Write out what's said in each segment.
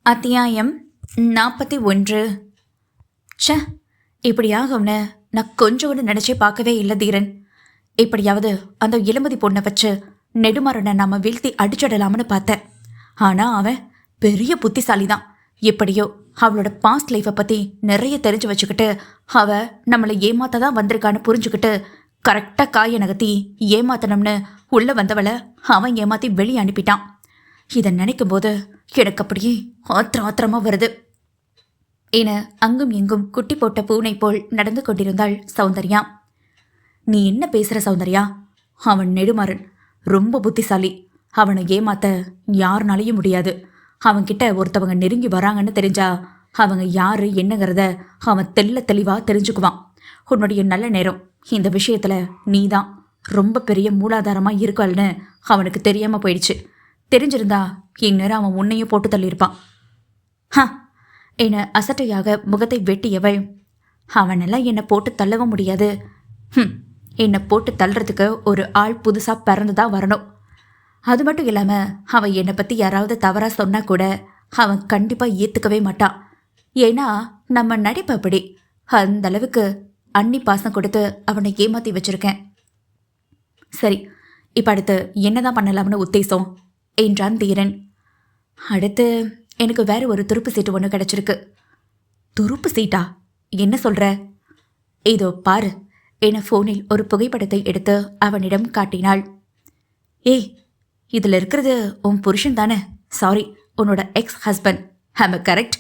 அத்தியாயம் 41. ச்சே, இப்படி ஆகும்னு நான் கொஞ்சம் ஒன்று நினச்சே பார்க்கவே இல்லை தீரன். இப்படியாவது அந்த இளமதி பொண்ணை வச்சு நெடுமாறனை நாம வீழ்த்தி அடிச்சிடலாம்னு பார்த்தேன். ஆனால் அவன் பெரிய புத்திசாலி தான். எப்படியோ அவளோட பாஸ்ட் லைஃப்பை பற்றி நிறைய தெரிஞ்சு வச்சுக்கிட்டு அவ நம்மளை ஏமாத்த தான் வந்திருக்கான்னு புரிஞ்சுக்கிட்டு கரெக்டாக காயை நகர்த்தி ஏமாத்தணும்னு உள்ளே வந்தவளை அவன் ஏமாற்றி வெளியே அனுப்பிட்டான். இதை நினைக்கும் போது எனக்கு அப்படியே ஆத்திரமா வருது என அங்கும் எங்கும் குட்டி போட்ட பூனை போல் நடந்து கொண்டிருந்தாள் சௌந்தர்யா. நீ என்ன பேசுற சௌந்தர்யா? அவன் நெடுமாறன் ரொம்ப புத்திசாலி. அவனை ஏமாத்த யாருனாலையும் முடியாது. அவன்கிட்ட ஒருத்தவங்க நெருங்கி வராங்கன்னு தெரிஞ்சா அவங்க யாரு என்னங்கிறத அவன் தெளிவா தெரிஞ்சுக்குவான். உன்னுடைய நல்ல நேரம் இந்த விஷயத்துல நீதான் ரொம்ப பெரிய மூலாதாரமா இருக்கல்னு அவனுக்கு தெரியாம போயிடுச்சு. தெரிஞ்சிருந்தா இந்நேரம் அவன் உன்னையும் போட்டு தள்ளியிருப்பான். என அசட்டையாக முகத்தை வெட்டியவள், அவனெல்லாம் என்னை போட்டு தள்ளவும் முடியாது. என்னை போட்டு தள்ளுறதுக்கு ஒரு ஆள் புதுசாக பிறந்துதான் வரணும். அது மட்டும் இல்லாமல் அவன் என்னை பற்றி யாராவது தவறாக சொன்னா கூட அவன் கண்டிப்பாக ஏற்றுக்கவே மாட்டான். ஏன்னா நம்ம நடிப்பு அப்படி. அந்த அளவுக்கு அன்னி பாசம் கொடுத்து அவனை ஏமாற்றி வச்சிருக்கேன். சரி, இப்போ அடுத்து என்னதான் பண்ணலாம்னு உத்தேசம் என்றான் தீரன். அடுத்து எனக்கு வேற ஒரு துருப்பு சீட்டு ஒன்று கிடைச்சிருக்கு. துருப்பு சீட்டா? என்ன சொல்ற? இதோ பாரு என ஃபோனில் ஒரு புகைப்படத்தை எடுத்து அவனிடம் காட்டினாள். ஏய், இதில் இருக்கிறது உன் புருஷன் தானே? சாரி, உன்னோட எக்ஸ் ஹஸ்பண்ட். ஆமா, கரெக்ட்.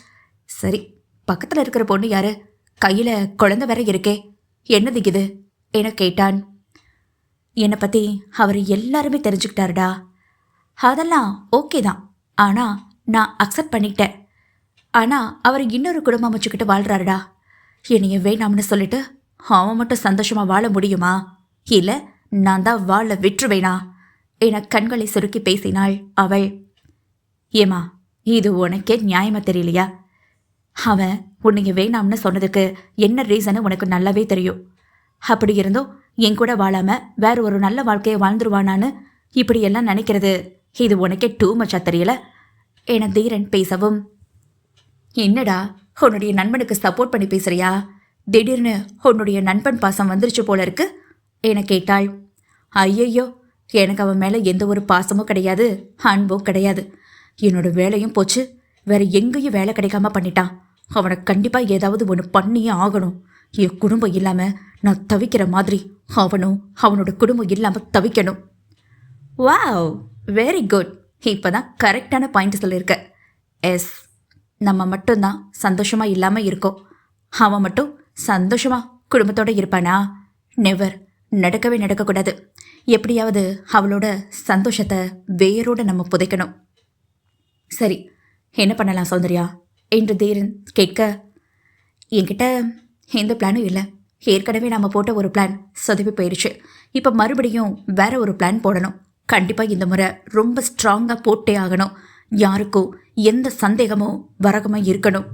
சரி, பக்கத்தில் இருக்கிற பொண்ணு யாரு? கையில் குழந்தை வேற இருக்கே, என்னது இது என கேட்டான். என்னை பற்றி அவர் எல்லாருமே தெரிஞ்சுக்கிட்டாருடா. அதெல்லாம் ஓகே தான், ஆனால் நான் அக்செப்ட் பண்ணிட்டேன். ஆனால் அவர் இன்னொரு குடும்பம் அமைச்சுக்கிட்டு வாழ்கிறாருடா. என்னைய வேணாம்னு சொல்லிட்டு அவன் மட்டும் சந்தோஷமாக வாழ முடியுமா? இல்லை நான் தான் வாழ விட்டுருவேனா என கண்களை சுருக்கி பேசினாள் அவள். ஏமா, இது உனக்கே நியாயமா தெரியலையா? அவன் உன்னைய வேணாம்னு சொன்னதுக்கு என்ன ரீசன்னு உனக்கு நல்லாவே தெரியும். அப்படி இருந்தும் என் கூட வாழாம வேற ஒரு நல்ல வாழ்க்கையை வாழ்ந்துருவானான்னு இப்படியெல்லாம் நினைக்கிறது இது உனக்கே டூ மச்சா தெரியல என தீரன் பேசவும், என்னடா உன்னுடைய நண்பனுக்கு சப்போர்ட் பண்ணி பேசுறியா? திடீர்னு உன்னுடைய நண்பன் பாசம் வந்துருச்சு போல இருக்கு என கேட்டாள். ஐயையோ, எனக்கு அவன் மேலே எந்த ஒரு பாசமும் கிடையாது, அன்பும் கிடையாது. என்னோட வேலையும் போச்சு, வேற எங்கேயும் வேலை கிடைக்காம பண்ணிட்டான். அவனை கண்டிப்பாக ஏதாவது ஒன்று பண்ணியே ஆகணும். என் குடும்பம் இல்லாமல் நான் தவிக்கிற மாதிரி அவனும் அவனோட குடும்பம் இல்லாமல் தவிக்கணும். Wow, very good. இப்போ தான் கரெக்டான பாயிண்ட் சொல்லியிருக்க. எஸ், நம்ம மட்டும்தான் சந்தோஷமாக இல்லாமல் இருக்கோம். அவன் மட்டும் சந்தோஷமாக குடும்பத்தோடு இருப்பானா? நெவர், நடக்கவே நடக்கக்கூடாது. எப்படியாவது அவளோட சந்தோஷத்தை வேரோடு நம்ம புதைக்கணும். சரி, என்ன பண்ணலாம் சௌந்தர்யா என்று தீரன் கேட்க, என்கிட்ட எந்த பிளானும் இல்லை. ஏற்கனவே நம்ம போட்ட ஒரு பிளான் சொதப்பி போயிடுச்சு. இப்போ மறுபடியும் வேற ஒரு பிளான் போடணும். கண்டிப்பாக இந்த முறை ரொம்ப ஸ்ட்ராங்காக போட்டே ஆகணும். யாருக்கும் எந்த சந்தேகமும் வரகமாக இருக்கணும்.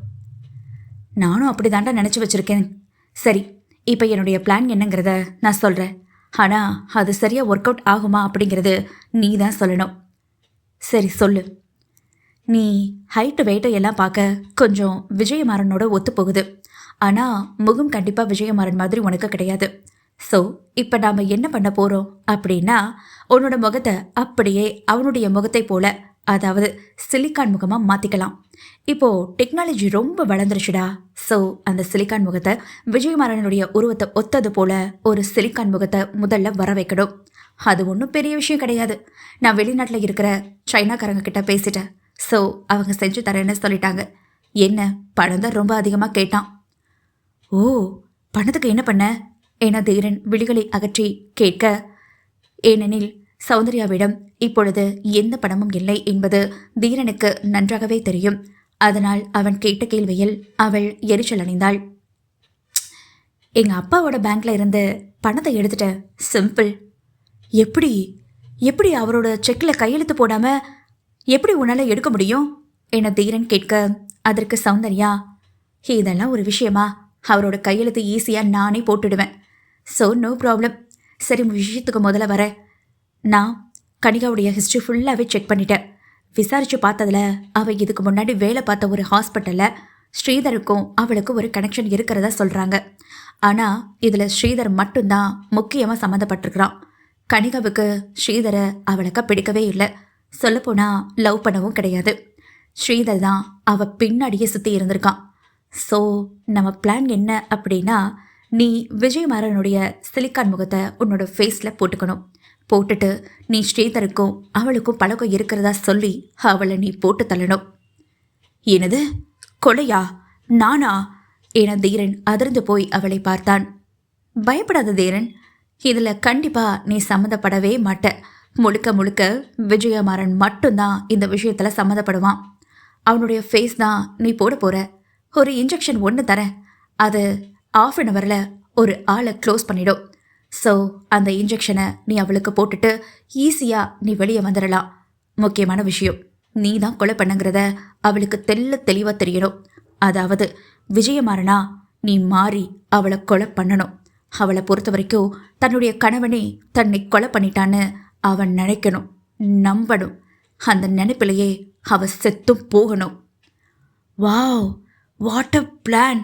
நானும் அப்படி தாண்டா நினச்சி வச்சுருக்கேன். சரி, இப்போ என்னுடைய பிளான் என்னங்கிறத நான் சொல்கிறேன். ஆனால் அது சரியாக ஒர்க் அவுட் ஆகுமா அப்படிங்கிறது நீ தான் சொல்லணும். சரி சொல்லு. நீ ஹைட்டு வெயிட்டை எல்லாம் பார்க்க கொஞ்சம் விஜயமாறனோட ஒத்து போகுது. ஆனால் முகம் கண்டிப்பாக விஜயமாறன் மாதிரி உனக்கு கிடையாது. ஸோ இப்போ நாம் என்ன பண்ண போகிறோம் அப்படின்னா, உன்னோட முகத்தை அப்படியே அவனுடைய முகத்தை போல, அதாவது சிலிக்கான் முகமாக மாற்றிக்கலாம். இப்போது டெக்னாலஜி ரொம்ப வளர்ந்துருச்சுடா. ஸோ அந்த சிலிக்கான் முகத்தை விஜயமாறனுடைய உருவத்தை ஒத்தது போல ஒரு சிலிக்கான் முகத்தை முதல்ல வர வைக்கணும். அது ஒன்றும் பெரிய விஷயம் கிடையாது. நான் வெளிநாட்டில் இருக்கிற சைனாக்காரங்க கிட்ட பேசிட்டேன். ஸோ அவங்க செஞ்சு தரேன்னு சொல்லிட்டாங்க. என்ன, பணம் தான் ரொம்ப அதிகமாக கேட்டான். ஓ, பணத்துக்கு என்ன பண்ண என தீரன் விழிகளை அகற்றி கேட்க, ஏனெனில் சௌந்தர்யாவிடம் இப்பொழுது எந்த பணமும் இல்லை என்பது தீரனுக்கு நன்றாகவே தெரியும். அதனால் அவன் கேட்ட கேள்வியில் அவள் எரிச்சல் அடைந்தாள். எங்கள் அப்பாவோட பேங்க்ல இருந்து பணத்தை எடுத்துட்டேன், சிம்பிள். எப்படி எப்படி அவரோட செக்கில் கையெழுத்து போடாம எப்படி உன்னால் எடுக்க முடியும் என தீரன் கேட்க, அதற்கு சௌந்தர்யா, இதெல்லாம் ஒரு விஷயமா? அவரோட கையெழுத்து ஈஸியாக நானே போட்டுடுவேன். So no problem. சரி, விஷயத்துக்கு முதல்ல வர. நான் கனிகாவுடைய ஹிஸ்ட்ரி ஃபுல்லாகவே செக் பண்ணிட்டேன். விசாரிச்சு பார்த்ததுல அவ இதுக்கு முன்னாடி வேலை பார்த்த ஒரு ஹாஸ்பிட்டல்ல ஸ்ரீதருக்கும் அவளுக்கும் ஒரு கனெக்ஷன் இருக்கிறதா சொல்றாங்க. ஆனா இதுல ஸ்ரீதர் மட்டும்தான் முக்கியமா சம்மந்தப்பட்டிருக்கிறான். கனிகாவுக்கு ஸ்ரீதரை அவளுக்கு பிடிக்கவே இல்லை. சொல்லப்போனா லவ் பண்ணவும் கிடையாது. ஸ்ரீதர் தான் அவ பின்னாடியே சுத்தி இருந்திருக்கான். ஸோ நம்ம பிளான் என்ன அப்படின்னா, நீ விஜயமாறனுடைய சிலிக்கான் முகத்தை உன்னோட ஃபேஸில் போட்டுக்கணும். போட்டுட்டு நீ ஸ்ரீதருக்கும் அவளுக்கும் பழக்கம் இருக்கிறதா சொல்லி அவளை நீ போட்டு தள்ளணும். எனது கொலையா? நானா? என தீரன் அதிர்ந்து போய் அவளை பார்த்தான். பயப்படாத தீரன், இதில் கண்டிப்பா நீ சம்மந்தப்படவே மாட்ட. முழுக்க முழுக்க விஜயமாறன் மட்டும்தான் இந்த விஷயத்தில் சம்மந்தப்படுவான். அவனுடைய ஃபேஸ் தான் நீ போட போற. ஒரு இன்ஜெக்ஷன் ஒன்று தரேன், அது 1/2 அன் ஹவரில் ஒரு ஆளை க்ளோஸ் பண்ணிடும். ஸோ அந்த இன்ஜெக்ஷனை நீ அவளுக்கு போட்டுட்டு ஈஸியாக நீ வெளியே வந்துடலாம். முக்கியமான விஷயம், நீ தான் கொலை பண்ணுங்கிறத அவளுக்கு தெளிவாக தெரியணும். அதாவது விஜயமாறனா நீ மாறி அவளை கொலை பண்ணணும். அவளை பொறுத்த வரைக்கும் தன்னுடைய கணவனே தன்னை கொலை பண்ணிட்டான்னு அவன் நினைக்கணும், நம்பணும். அந்த நினைப்பிலேயே அவ செத்தும் போகணும். Wow, what a plan!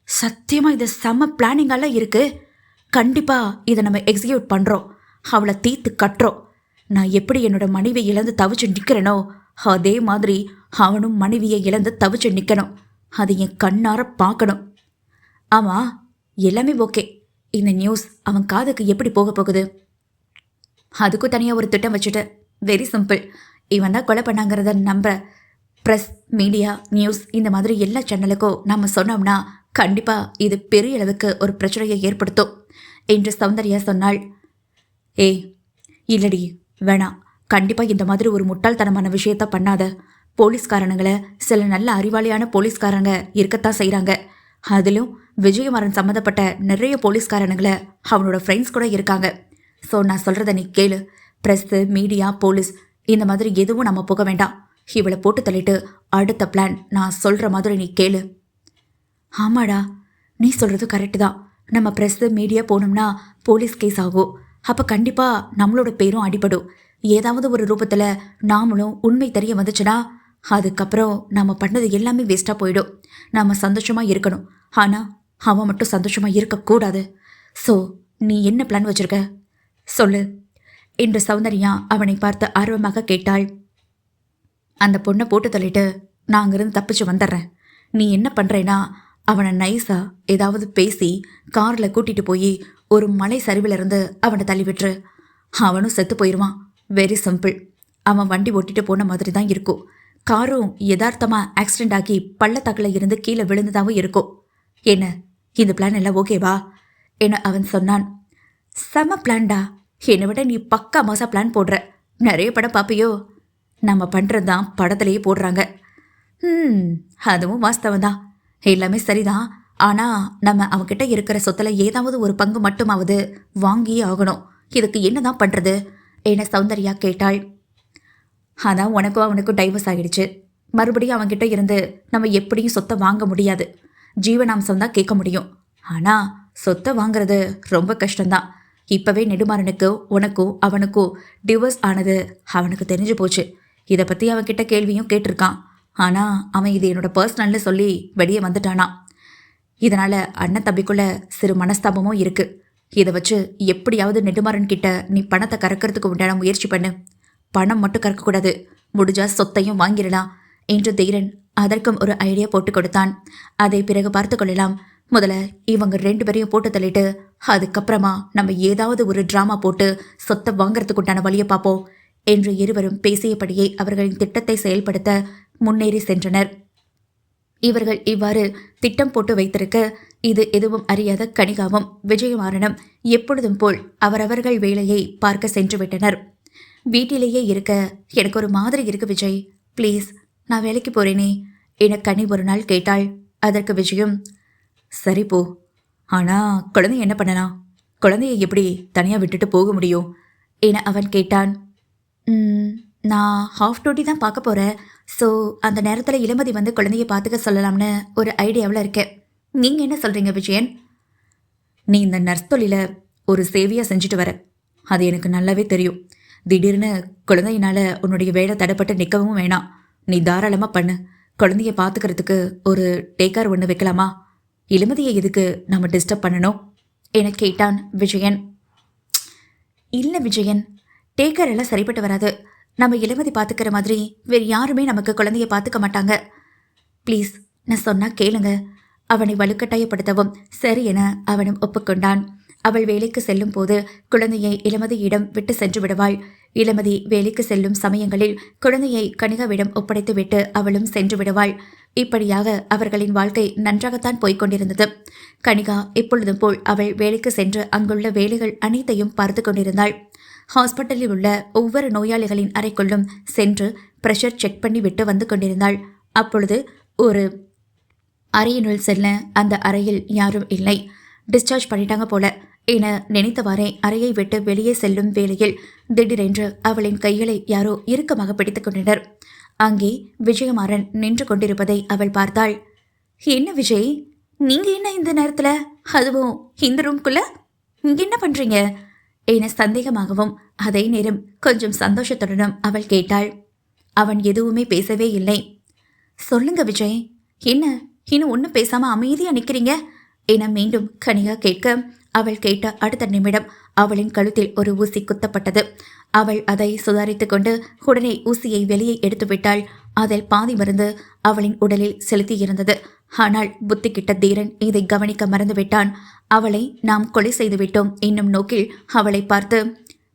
சத்தியமாக இது செம்ம பிளானிங்காலாம் இருக்குது. கண்டிப்பாக இதை நம்ம எக்ஸிக்யூட் பண்ணுறோம். அவளை தீர்த்து கட்டுறோம். நான் எப்படி என்னோட மனைவியை இழந்து தவிச்சு நிற்கிறேனோ அதே மாதிரி அவனும் மனைவியை இழந்து தவிச்சு நிற்கணும். அதை என் கண்ணார பார்க்கணும். ஆமாம், எல்லாமே ஓகே. இந்த நியூஸ் அவன் காதுக்கு எப்படி போக போகுது? அதுக்கும் தனியாக ஒரு திட்டம் வச்சுட்டு, வெரி சிம்பிள். இவன் தான் கொலை பண்ணாங்கிறத நம்ப ப்ரெஸ், மீடியா, நியூஸ் இந்த மாதிரி எல்லா சேனலுக்கும் நம்ம சொன்னோம்னா கண்டிப்பாக இது பெரிய அளவுக்கு ஒரு பிரச்சனையை ஏற்படுத்தும் என்று சௌந்தர்யா சொன்னாள். ஏய் இல்லடி, வேணாம். கண்டிப்பாக இந்த மாதிரி ஒரு முட்டாள்தனமான விஷயத்த பண்ணாத. போலீஸ்காரனுங்களை சில நல்ல அறிவாளியான போலீஸ்காரங்க இருக்கத்தான் செய்கிறாங்க. அதிலும் விஜயமாறன் சம்மந்தப்பட்ட நிறைய போலீஸ்காரனுங்களை அவனோட ஃப்ரெண்ட்ஸ் கூட இருக்காங்க. ஸோ நான் சொல்கிறத நீ கேளு. ப்ரெஸ்ஸு, மீடியா, போலீஸ் இந்த மாதிரி எதுவும் நம்ம போக வேண்டாம். இவளை போட்டு தள்ளிட்டு அடுத்த பிளான் நான் சொல்கிற மாதிரி நீ கேளு. ஆமாடா, நீ சொல்கிறது கரெக்டு தான். நம்ம ப்ரெஸ்ஸு, மீடியா போனோம்னா போலீஸ் கேஸ் ஆகும். அப்போ கண்டிப்பாக நம்மளோட பேரும் அடிபடும். ஏதாவது ஒரு ரூபத்தில் நாமளும் உண்மை தெரிய வந்துச்சுன்னா அதுக்கப்புறம் நம்ம பண்ணது எல்லாமே வேஸ்ட்டாக போயிடும். நாம் சந்தோஷமாக இருக்கணும், ஆனால் அவன் மட்டும் சந்தோஷமாக இருக்கக்கூடாது. ஸோ நீ என்ன பிளான் வச்சுருக்க சொல்லு என்று சௌந்தர்யா அவனை பார்த்து ஆர்வமாக கேட்டாள். அந்த பொண்ணை போட்டு தள்ளிட்டு நான் அங்கிருந்து தப்பிச்சு வந்துடுறேன். நீ என்ன பண்ணுறேன்னா, அவனை நைஸாக ஏதாவது பேசி காரில் கூட்டிகிட்டு போய் ஒரு மலை சரிவிலிருந்து அவனை தள்ளி விட்டுரு. அவனும் செத்து போயிடுவான். Very simple. அவன் வண்டி ஓட்டிட்டு போன மாதிரி தான் இருக்கும். காரும் யதார்த்தமாக ஆக்சிடென்ட் ஆகி பள்ளத்தாக்கில் இருந்து கீழே விழுந்ததாகவும் இருக்கும். என்ன, இந்த பிளான் எல்லாம் ஓகேவா என அவன் சொன்னான். செம பிளான்டா. என்னை விட நீ பக்கா மாசா பிளான் போடுற. நிறைய படம் பார்ப்பியோ? நம்ம பண்ணுறது தான் படத்துலேயே போடுறாங்க. அதுவும் வாஸ்தவம் தான். எல்லாமே சரிதான். ஆனால் நம்ம அவன்கிட்ட இருக்கிற சொத்தில் ஏதாவது ஒரு பங்கு மட்டுமாவது வாங்கியே ஆகணும். இதுக்கு என்ன தான் பண்ணுறது என சௌந்தர்யா கேட்டாள். அதான் உனக்கும் அவனுக்கும் டைவர்ஸ் ஆகிடுச்சு. மறுபடியும் அவன்கிட்ட இருந்து நம்ம எப்படியும் சொத்தை வாங்க முடியாது. ஜீவனாம்சம் தான் கேட்க முடியும். ஆனால் சொத்தை வாங்குறது ரொம்ப கஷ்டம்தான். இப்போவே நெடுமாறனுக்கு உனக்கும் அவனுக்கும் டிவோர்ஸ் ஆனது அவனுக்கு தெரிஞ்சு போச்சு. இதை பற்றி அவன்கிட்ட கேள்வியும் கேட்டிருக்கான். ஆனால் அவன் இது என்னோட பர்சனல்னு சொல்லி வெளியே வந்துட்டானா. இதனால் அண்ணன் தம்பிக்குள்ள சிறு மனஸ்தாபமும் இருக்குது. இதை வச்சு எப்படியாவது நெடுமாறன் கிட்ட நீ பணத்தை கறக்கிறதுக்கு உண்டான முயற்சி பண்ணு. பணம் மட்டும் கறக்கக்கூடாது, முடிஞ்சா சொத்தையும் வாங்கிடலாம் என்று தீரன் அதற்கும் ஒரு ஐடியா போட்டு கொடுத்தான். அதை பிறகு பார்த்து கொள்ளலாம். முதல்ல இவங்க 2 பேரையும் போட்டு தள்ளிட்டு அதுக்கப்புறமா நம்ம ஏதாவது ஒரு ட்ராமா போட்டு சொத்தை வாங்கறதுக்கு உண்டான வழியை பார்ப்போம் என்று இருவரும் பேசியபடியே அவர்களின் திட்டத்தை செயல்படுத்த முன்னேறி சென்றனர். இவர்கள் இவ்வாறு திட்டம் போட்டு வைத்திருக்க இது எதுவும் அறியாத கனிகாவும் விஜயமாறனும் எப்பொழுதும் போல் அவரவர்கள் வேலையை பார்க்க சென்று விட்டனர். வீட்டிலேயே இருக்க எனக்கு ஒரு மாதிரி இருக்கு விஜய், ப்ளீஸ் நான் வேலைக்கு போகிறேனே என கனி ஒரு நாள் கேட்டாள். அதற்கு விஜயும், சரி போ, ஆனால் குழந்தைய என்ன பண்ணலாம்? குழந்தைய எப்படி தனியாக விட்டுட்டு போக முடியும் என அவன் கேட்டான். நான் ஹாஃப் டியூட்டி தான் பார்க்க போகிறேன். ஸோ அந்த நேரத்தில் இளமதி வந்து குழந்தைய பார்த்துக்க சொல்லலாம்னு ஒரு ஐடியாவில் இருக்கேன். நீங்கள் என்ன சொல்கிறீங்க விஜயன்? நீ இந்த நர்ஸ் தொழிலை ஒரு சேவையாக செஞ்சுட்டு வர, அது எனக்கு நல்லாவே தெரியும். திடீர்னு குழந்தையினால உன்னுடைய வேலை தடைப்பட்டு நிற்கவும் வேணாம். நீ தாராளமாக பண்ணு. குழந்தைய பார்த்துக்கிறதுக்கு ஒரு டேக்கர் ஒன்று வைக்கலாமா? இளமதியை எதுக்கு நம்ம டிஸ்டர்ப் பண்ணணும் என கேட்டான் விஜயன். இல்லை விஜயன், டேக்கர் எல்லாம் சரிப்பட்டு வராது. நம்ம இளமதி பார்த்துக்கிற மாதிரி வேறு யாருமே நமக்கு குழந்தைய பார்த்துக்க மாட்டாங்க. ப்ளீஸ், நான் சொன்னா கேளுங்க. அவனை வலுக்கட்டாயப்படுத்தவும் சரி என அவனும் ஒப்புக்கொண்டான். அவள் வேலைக்கு செல்லும் போது குழந்தையை இளமதியிடம் விட்டு சென்று விடுவாள். இளமதி வேலைக்கு செல்லும் சமயங்களில் குழந்தையை கனிகாவிடம் ஒப்படைத்துவிட்டு அவளும் சென்று விடுவாள். இப்படியாக அவர்களின் வாழ்க்கை நன்றாகத்தான் போய்கொண்டிருந்தது. கனிகா எப்பொழுதும் போல் அவள் வேலைக்கு சென்று அங்குள்ள வேலைகள் அனைத்தையும் பார்த்து கொண்டிருந்தாள். ஹாஸ்பிட்டலில் உள்ள ஒவ்வொரு நோயாளிகளின் அறைக்குள்ளும் சென்று பிரஷர் செக் பண்ணி விட்டு வந்து கொண்டிருந்தாள். அப்பொழுது ஒரு அறையினுள் செல்ல அந்த அறையில் யாரும் இல்லை. டிஸ்சார்ஜ் பண்ணிட்டாங்க போல என நினைத்தவாறே அறையை விட்டு வெளியே செல்லும் வேளையில் திடீரென்று அவளின் கைகளை யாரோ இறுக்கமாக பிடித்துக் கொண்டனர். அங்கே விஜயமாறன் நின்று கொண்டிருப்பதை அவள் பார்த்தாள். என்ன விஜய், நீங்க என்ன இந்த நேரத்துல, அதுவும் இந்த ரூம்குள்ள இங்க என்ன பண்றீங்க என சந்தேகமாகவும் அதே நேரம் கொஞ்சம் சந்தோஷத்துடனும் அவள் கேட்டாள். அவன் எதுவுமே பேசவே இல்லை. சொல்லுங்க விஜய், என்ன இன்னும் ஒன்றும் பேசாம அமைதியா நிக்கிறீங்க என மீண்டும் கனிகா கேட்க, அவள் கேட்ட அடுத்த நிமிடம் அவளின் கழுத்தில் ஒரு ஊசி குத்தப்பட்டது. அவள் அதை சுதாரித்து கொண்டு உடனே ஊசியை வெளியே எடுத்துவிட்டாள். அதில் பாதி மருந்து அவளின் உடலில் செலுத்தியிருந்தது. ஆனால் புத்தி கிட்ட தீரன் இதை கவனிக்க மறந்துவிட்டான். அவளை நாம் கொலை செய்துவிட்டோம் என்னும் நோக்கில் அவளை பார்த்து,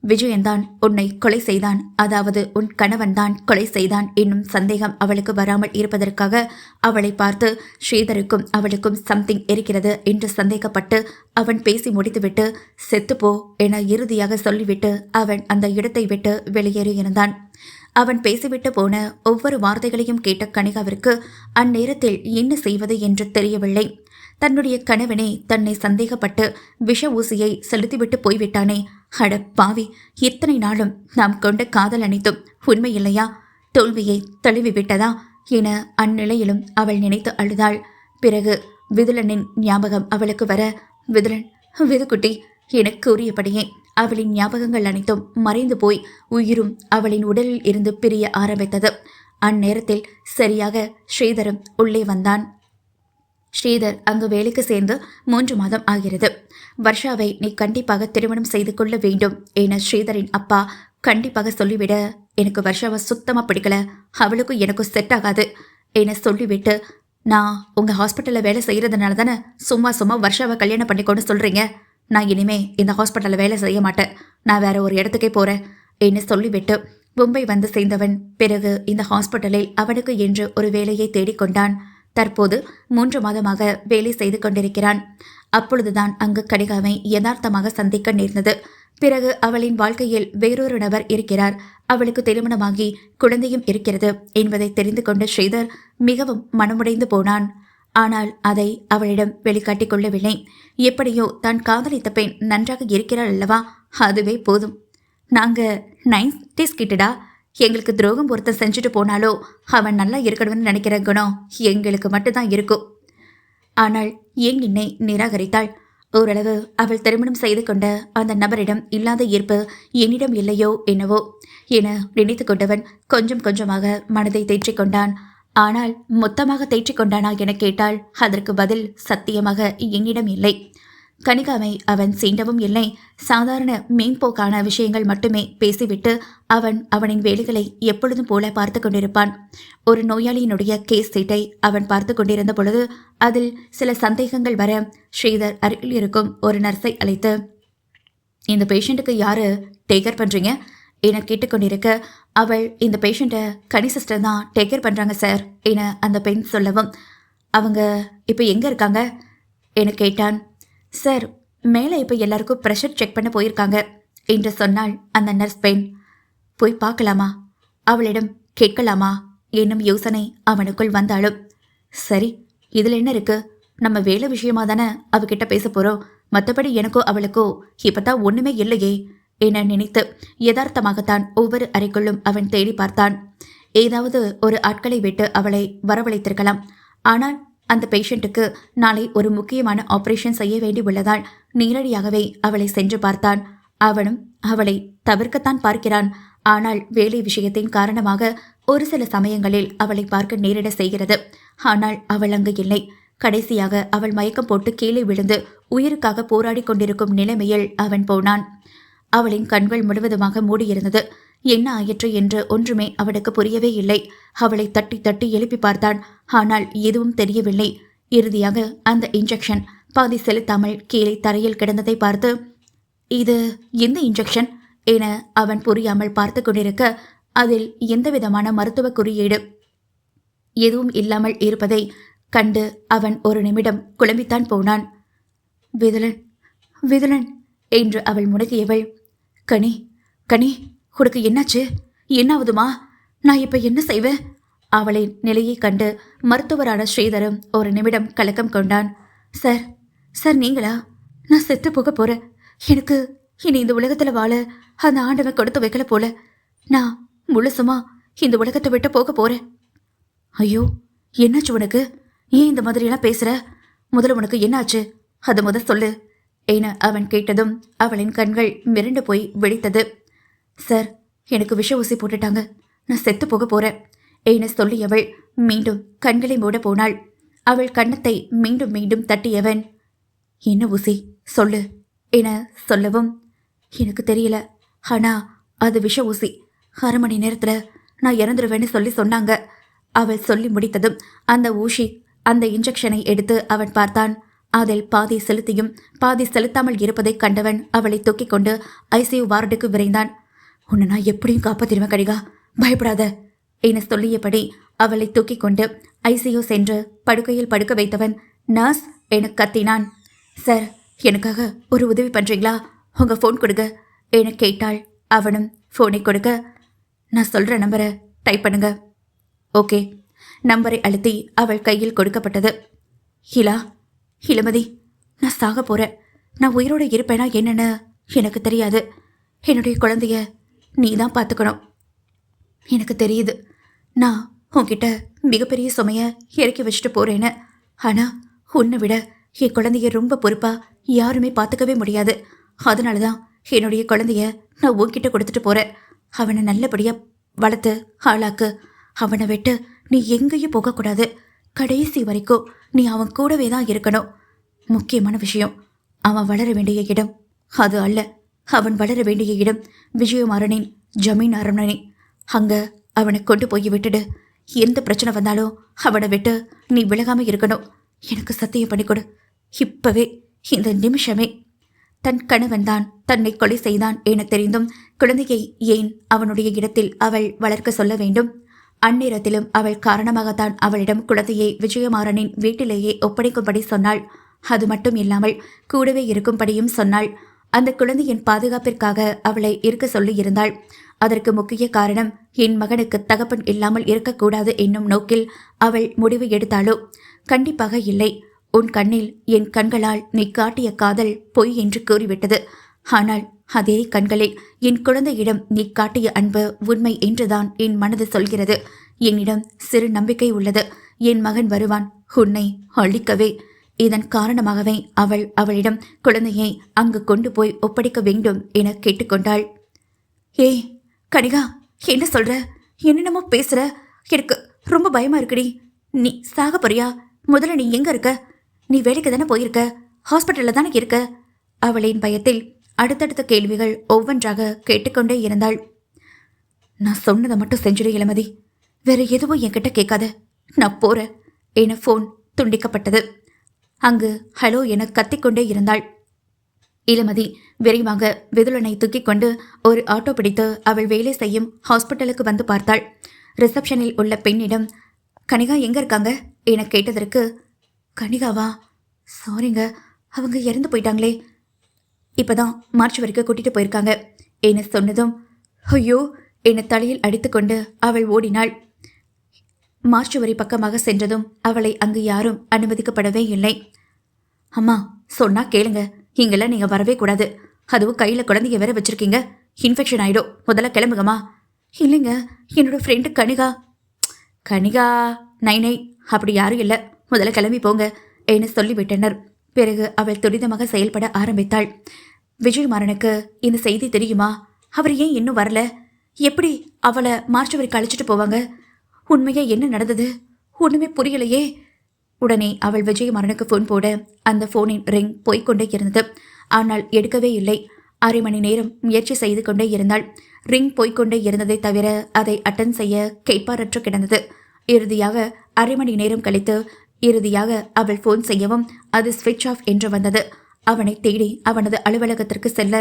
விஜயன்தான் உன்னை கொலை செய்தான், அதாவது உன் கணவன்தான் கொலை செய்தான் என்னும் சந்தேகம் அவளுக்கு வராமல் இருப்பதற்காக அவளை பார்த்து, ஸ்ரீதருக்கும் அவளுக்கும் சம்திங் இருக்கிறது என்று சந்தேகப்பட்டு அவன் பேசி முடித்துவிட்டு செத்துப்போ என இறுதியாக சொல்லிவிட்டு அவன் அந்த இடத்தை விட்டு வெளியேறியிருந்தான். அவன் பேசிவிட்டு போன ஒவ்வொரு வார்த்தைகளையும் கேட்ட கனிகாவிற்கு அந்நேரத்தில் என்ன செய்வது என்று தெரியவில்லை. தன்னுடைய கணவனே தன்னை சந்தேகப்பட்டு விஷ ஊசியை செலுத்திவிட்டு போய்விட்டானே. அட பாவி, இத்தனை நாளும் நாம் கொண்ட காதல் அனைத்தும் உண்மை இல்லையா? தோல்வியை தழுவி விட்டதா என அந்நிலையிலும் அவள் நினைத்து அழுதாள். பிறகு விதுலனின் ஞாபகம் அவளுக்கு வர, விதுலன், விதுக்குட்டி என கூறியபடியே அவளின் ஞாபகங்கள் அனைத்தும் மறைந்து போய் உயிரும் அவளின் உடலில் இருந்து பிரிய ஆரம்பித்தது. அந்நேரத்தில் சரியாக ஸ்ரீதரும் உள்ளே வந்தான். ஸ்ரீதர் அங்கு வேலைக்கு சேர்ந்து 3 மாதம் ஆகிறது. வர்ஷாவை நீ கண்டிப்பாக திருமணம் செய்து கொள்ள வேண்டும் என ஸ்ரீதரின் அப்பா கண்டிப்பாக சொல்லிவிட, எனக்கு வர்ஷாவை சுத்தமாக பிடிக்கல, அவளுக்கும் எனக்கும் செட் ஆகாது என சொல்லிவிட்டு, நான் உங்கள் ஹாஸ்பிட்டலில் வேலை செய்கிறதுனால தானே சும்மா சும்மா வர்ஷாவை கல்யாணம் பண்ணிக்கொண்டு சொல்கிறீங்க. நான் இனிமே இந்த ஹாஸ்பிட்டலில் வேலை செய்ய மாட்டேன், நான் வேற ஒரு இடத்துக்கே போகிறேன் என்று சொல்லிவிட்டு மும்பை வந்து சேர்ந்தவன் பிறகு இந்த ஹாஸ்பிட்டலில் அவனுக்கு என்று ஒரு வேலையை தேடிக்கொண்டான். தற்போது 3 மாதமாக வேலை செய்து கொண்டிருக்கிறான். அப்பொழுதுதான் அங்கு கனிகாவை யதார்த்தமாக சந்திக்க நேர்ந்தது. பிறகு அவளின் வாழ்க்கையில் வேறொரு நபர் இருக்கிறார், அவளுக்கு திருமணமாகி குழந்தையும் இருக்கிறது என்பதை தெரிந்து கொண்ட ஸ்ரீதர் மிகவும் மனமுடைந்து போனான். ஆனால் அதை அவளிடம் வெளிக்காட்டிக் கொள்ளவில்லை. எப்படியோ தான் காதலித்த பெண் நன்றாக இருக்கிறாள் அல்லவா, அதுவே போதும். நாங்க 90s கிட்டடா, எங்களுக்கு துரோகம் ஒருத்தன் செஞ்சுட்டு போனாலோ அவன் நல்லா இருக்கணும்னு நினைக்கிற குணம் எங்களுக்கு மட்டும்தான் இருக்கும். ஆனால் ஏன் என்னை நிராகரித்தாள்? ஓரளவு அவள் திருமணம் செய்து கொண்ட அந்த நபரிடம் இல்லாத ஈர்ப்பு என்னிடம் இல்லையோ என்னவோ என நினைத்து கொண்டவன் கொஞ்சம் கொஞ்சமாக மனதை தேற்றிக் கொண்டான். ஆனால் மொத்தமாக தேற்றிக் கொண்டானா என கேட்டால் அதற்கு பதில் சத்தியமாக என்னிடம் இல்லை. கனிகாவை அவன் சீண்டவும் இல்லை. சாதாரண மேம்போக்கான விஷயங்கள் மட்டுமே பேசிவிட்டு அவனின் வேலைகளை எப்பொழுதும் போல பார்த்து கொண்டிருப்பான். ஒரு நோயாளியினுடைய கேஸ் சீட்டை அவன் பார்த்து கொண்டிருந்த பொழுது அதில் சில சந்தேகங்கள் வர ஸ்ரீதர் அருகில் இருக்கும் ஒரு நர்ஸை அழைத்து, இந்த பேஷண்ட்டுக்கு யாரு டேக்கர் பண்றீங்க என கேட்டுக்கொண்டிருக்க, அவள் இந்த பேஷண்ட்டை கனி சிஸ்டர் தான் டேக்கர் பண்றாங்க சார் என அந்த பெண் சொல்லவும், அவங்க இப்போ எங்க இருக்காங்க என கேட்டான். சார், மேலே இப்போ எல்லாருக்கும் ப்ரெஷர் செக் பண்ண போயிருக்காங்க என்று சொன்னாள் அந்த நர்ஸ் பெண். போய் பார்க்கலாமா, அவளிடம் கேட்கலாமா என்னும் யோசனை அவனுக்குள் வந்தாலும், சரி இதில் என்ன இருக்கு, நம்ம வேலை விஷயமா தானே அவகிட்ட பேச போகிறோம், மற்றபடி எனக்கோ அவளுக்கோ இப்போதான் ஒன்றுமே இல்லையே என நினைத்து யதார்த்தமாகத்தான் ஒவ்வொரு அறைக்குள்ளும் அவன் தேடி பார்த்தான். ஏதாவது ஒரு ஆட்களை விட்டு அவளை வரவழைத்திருக்கலாம். ஆனால் அந்த பேஷண்ட்டுக்கு நாளை ஒரு முக்கியமான ஆபரேஷன் செய்ய வேண்டி உள்ளதால் நேரடியாகவே அவளை சென்று பார்த்தான். அவனும் அவளை தவிர்க்கத்தான் பார்க்கிறான். ஆனால் வேலை விஷயத்தின் காரணமாக ஒரு சில சமயங்களில் அவளை பார்க்க நேரிட செய்கிறது. ஆனால் அவள் அங்கு இல்லை. கடைசியாக அவள் மயக்கம் போட்டு கீழே விழுந்து உயிருக்காக போராடி கொண்டிருக்கும் நிலைமையில் அவன் போனான். அவளின் கண்கள் முழுவதுமாக மூடியிருந்தது. என்ன ஆயிற்று என்று ஒன்றுமே அவனுக்கு புரியவே இல்லை. அவளை தட்டி தட்டி எழுப்பி பார்த்தான். ஆனால் எதுவும் தெரியவில்லை. இறுதியாக அந்த இன்ஜெக்ஷன் பாதி செலுத்தாமல் கீழே தரையில் கிடந்ததை பார்த்து, இது எந்த இன்ஜெக்ஷன் என அவன் புரியாமல் பார்த்து கொண்டிருக்க, அதில் எந்தவிதமான மருத்துவ குறியீடு எதுவும் இல்லாமல் இருப்பதை கண்டு அவன் ஒரு நிமிடம் குழம்பித்தான் போனான். விதுலன், விதுலன் என்று அவள் முடக்கியவள், கனி, கனி, உனக்கு என்னாச்சு? என்னாவதுமா? நான் இப்ப என்ன செய்வேன்? அவளின் நிலையை கண்டு மருத்துவரான ஸ்ரீதரும் ஒரு நிமிடம் கலக்கம் கொண்டான். சார், சார் நீங்களா? நான் செத்து போக போறேன். எனக்கு இனி இந்த உலகத்துல வாழ அந்த ஆண்டவன் கொடுத்து வைக்கல போல. நான் முழுசுமா இந்த உலகத்தை விட்டு போக போறேன். ஐயோ, என்னாச்சு உனக்கு? ஏன் இந்த மாதிரியெல்லாம் பேசுற? முதல்ல உனக்கு என்னாச்சு? அதை சொல்லு என அவன் கேட்டதும் அவளின் கண்கள் மிரண்டு போய் வெடித்தது. சார், எனக்கு விஷ ஊசி போட்டுட்டாங்க. நான் செத்து போக போறேன் என சொல்லியவள் மீண்டும் கண்களை மூட போனாள். அவள் கன்னத்தை மீண்டும் மீண்டும் தட்டியவன், என்ன ஊசி சொல்லு என சொல்லவும், எனக்கு தெரியல, ஆனா அது விஷ ஊசி. 1/2 மணி நேரத்துல நான் இறந்துருவேன்னு சொன்னாங்க. அவள் சொல்லி முடித்ததும் அந்த இன்ஜெக்ஷனை எடுத்து அவன் பார்த்தான். அதில் பாதி செலுத்தியும் பாதி செலுத்தாமல் இருப்பதை கண்டவன் அவளை தூக்கிக் கொண்டு ஐசியூ வார்டுக்கு விரைந்தான். உன்னை நான் எப்படியும் காப்பாத்திருவேன் கனிகா, பயப்படாத என சொல்லியபடி அவளை தூக்கிக் கொண்டு ஐசியூ சென்று படுக்கையில் படுக்க வைத்தவன் நர்ஸ் என கத்தினான். சார், எனக்காக ஒரு உதவி பண்றீங்களா? உங்க ஃபோன் கொடுங்க என கேட்டாள். அவனும் ஃபோனை கொடுக்க, நான் சொல்ற நம்பரை டைப் பண்ணுங்க. ஓகே. நம்பரை அழுத்தி அவள் கையில் கொடுக்கப்பட்டது. ஹிலா, இளமதி, நான் சாக போறேன். நான் உயிரோடு இருப்பேனா என்னன்னு எனக்கு தெரியாது. என்னுடைய குழந்தைய நீ தான் பார்த்துக்கணும். எனக்கு தெரியுது, நான் உன்கிட்ட மிகப்பெரிய சுமைய இறக்கி வச்சுட்டு போறேன்னு. ஆனா உன்னை விட என் குழந்தைய ரொம்ப பொறுப்பா யாருமே பார்த்துக்கவே முடியாது. அதனாலதான் என்னுடைய குழந்தைய நான் உன்கிட்ட கொடுத்துட்டு போறேன். அவனை நல்லபடியா வளர்த்து ஆளாக்கு. அவனை விட்டு நீ எங்கேயும் போகக்கூடாது. கடைசி வரைக்கும் நீ அவன் கூடவே தான் இருக்கணும். முக்கியமான விஷயம், அவன் வளர வேண்டிய இடம் அது அல்ல. அவன் வளர வேண்டிய இடம் விஜயமாறனின் ஜமீன் அரண்மனை. அங்க அவனை கொண்டு போய் விட்டுடு. எந்த பிரச்சனை வந்தாலும் அவனை விட்டு நீ விலகாம இருக்கணும். எனக்கு சத்தியம் பண்ணிக்கொடு, இப்பவே, இந்த நிமிஷமே. தன் கணவன் தான் தன்னை கொலை செய்தான் என தெரிந்தும் குழந்தையை ஏன் அவனுடைய இடத்தில் அவள் வளர்க்க சொல்ல வேண்டும்? அந்நேரத்திலும் அவள் காரணமாகத்தான் அவளிடம் குழந்தையை விஜயமாறனின் வீட்டிலேயே ஒப்படைக்கும்படி சொன்னாள். அது மட்டும் இல்லாமல் கூடவே இருக்கும்படியும் சொன்னாள். அந்த குழந்தையின் பாதுகாப்பிற்காக அவளை இருக்க சொல்லி இருந்தாள். அதற்கு முக்கிய காரணம், என் மகனுக்கு தகப்பன் இல்லாமல் இருக்கக்கூடாது என்னும் நோக்கில் அவள் முடிவு எடுத்தாளோ? கண்டிப்பாக இல்லை. உன் கண்ணில் என் கண்களால் நீ காட்டிய காதல் பொய் என்று கூறிவிட்டது. ஆனால் அதே கண்களில் என் குழந்தையிடம் நீ காட்டிய அன்பு உண்மை என்றுதான் என் மனது சொல்கிறது. என்னிடம் சிறு நம்பிக்கை உள்ளது. என் மகன் வருவான் உன்னை அழிக்கவே. இதன் காரணமாகவே அவளிடம் குழந்தையை அங்கு கொண்டு போய் ஒப்படைக்க வேண்டும் என கேட்டுக்கொண்டாள். ஏய் கனிகா, என்ன சொல்ற? என்னென்னமோ பேசுற. எனக்கு ரொம்ப பயமா இருக்குடி. நீ சாக போறியா? முதல்ல நீ எங்க இருக்க? நீ வேலைக்கு தானே போயிருக்க? ஹாஸ்பிட்டல்ல தானே இருக்க? அவளின் பயத்தில் அடுத்தடுத்த கேள்விகள் ஒவ்வொன்றாக கேட்டுக்கொண்டே இருந்தாள். நான் சொன்னதை மட்டும் செஞ்சுடு இளமதி, வேற எதுவும் என்கிட்ட கேட்காத. நான் போறேன் என போன் துண்டிக்கப்பட்டது. அங்கு ஹலோ என கத்திக்கொண்டே இருந்தாள். இளமதி விரைவாக விதுலனை தூக்கிக் கொண்டு ஒரு ஆட்டோ பிடித்து அவள் வேலை செய்யும் ஹாஸ்பிட்டலுக்கு வந்து பார்த்தாள். ரிசப்ஷனில் உள்ள பெண்ணிடம், கனிகா எங்க இருக்காங்க என கேட்டதற்கு, கனிகாவா? சாரிங்க, அவங்க இறந்து போயிட்டாங்களே. இப்பதான் மார்ச் வரைக்கும் கூட்டிட்டு போயிருக்காங்க என சொன்னதும், ஐயோ என தலையில் அடித்துக்கொண்டு அவள் ஓடினாள். மார்ச் வரை பக்கமாக சென்றதும் அவளை அங்கு யாரும் அனுமதிக்கப்படவே இல்லை. அம்மா சொன்னா கேளுங்க, இங்கெல்லாம் நீங்க வரவே கூடாது. அதுவும் கையில குழந்தைய வேற வச்சிருக்கீங்க, இன்ஃபெக்ஷன் ஆயிடும். முதல்ல கிளம்புங்கம்மா. இல்லைங்க, என்னோட ஃப்ரெண்டு கனிகா. கனிகா நை அப்படி யாரும் இல்லை, முதல்ல கிளம்பி போங்க என சொல்லிவிட்டனர். பிறகு அவள் துரிதமாக செயல்பட ஆரம்பித்தாள். விஜயமாறனுக்கு இந்த செய்தி தெரியுமா? அவர் ஏன் இன்னும் வரல? எப்படி அவளை மார்ச்சவருக்கு அழைச்சிட்டு போவாங்க? உண்மையா என்ன நடந்தது? ஒண்ணுமே புரியலையே. உடனே அவள் விஜயமாறனுக்கு போன் போட அந்த போனின் ரிங் போய்கொண்டே இருந்தது. ஆனால் எடுக்கவே இல்லை. அரை மணி நேரம் முயற்சி செய்து கொண்டே இருந்தாள். ரிங் போய்கொண்டே இருந்ததை தவிர அதை அட்டன் செய்ய கேட்பாரற்று கிடந்தது. இறுதியாக அரை மணி நேரம் கழித்து இறுதியாக அவள் போன் செய்யவும் அது ஸ்விட்ச் ஆஃப் என்று வந்தது. அவனை தேடி அவனது அலுவலகத்திற்கு செல்ல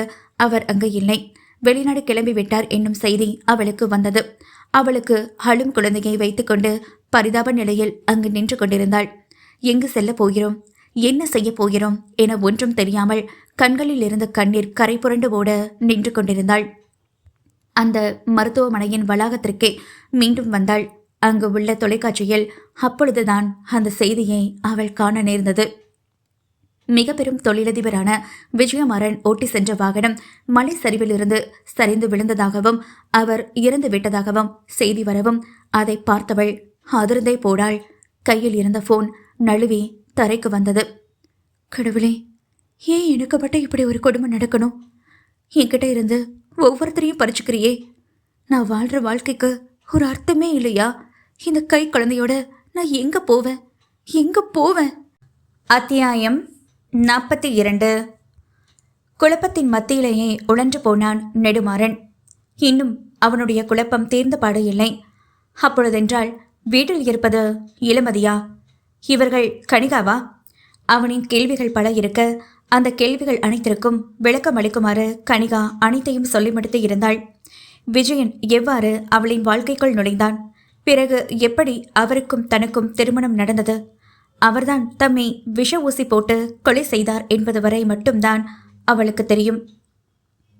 அவர் அங்கு இல்லை. வெளிநாடு கிளம்பிவிட்டார் என்னும் செய்தி அவளுக்கு வந்தது. அவளுக்கு அழும் குழந்தையை வைத்துக்கொண்டு பரிதாப நிலையில் அங்கு நின்று கொண்டிருந்தாள். எங்கு செல்ல போகிறோம், என்ன செய்ய போகிறோம் என ஒன்றும் தெரியாமல் கண்களில் இருந்த கண்ணீர் கரை புரண்டு ஓட நின்று கொண்டிருந்தாள். அந்த மருத்துவமனையின் வளாகத்திற்கே மீண்டும் வந்தாள். அங்கு உள்ள தொலைக்காட்சியில் அப்பொழுதுதான் அந்த செய்தியை அவள் காண நேர்ந்தது. மிக பெரும் தொழிலதிபரான விஜயமாறன் ஓட்டி சென்ற வாகனம் மலை சரிவிலிருந்து சரிந்து விழுந்ததாகவும் அவர் இறந்து விட்டதாகவும் செய்தி வரவும் அதை பார்த்தவள் அதிர்ந்தே போனாள். கையில் இருந்த போன் நழுவி தரைக்கு வந்தது. கடவுளே, ஏன் எனக்கு மட்டும் இப்படி ஒரு கொடுமை நடக்கணும்? என்கிட்ட இருந்து ஒவ்வொருத்தரையும் பறிச்சுக்கிறியே. நான் வாழ்ற வாழ்க்கைக்கு ஒரு அர்த்தமே இல்லையா? இந்த கை குழந்தையோட நான் எங்க போவேன்? அத்தியாயம் 42. குழப்பத்தின் மத்தியிலேயே உழன்று போனான் நெடுமாறன். இன்னும் அவனுடைய குழப்பம் தீர்ந்த பாடு இல்லை. அப்பொழுதென்றால் வீட்டில் இருப்பது இளமதியா? இவர்கள் கணிகாவா? அவனின் கேள்விகள் பல இருக்க அந்த கேள்விகள் அனைத்திற்கும் விளக்கம் அளிக்குமாறு கணிகா அனைத்தையும் சொல்லி முடித்து இருந்தாள். விஜயன் எவ்வாறு அவளின் வாழ்க்கைக்குள் நுழைந்தான்? பிறகு எப்படி அவருக்கும் தனக்கும் திருமணம் நடந்தது? அவர்தான் தம்மை விஷ ஊசி போட்டு கொலை செய்தார் என்பது வரை மட்டும்தான் அவளுக்கு தெரியும்.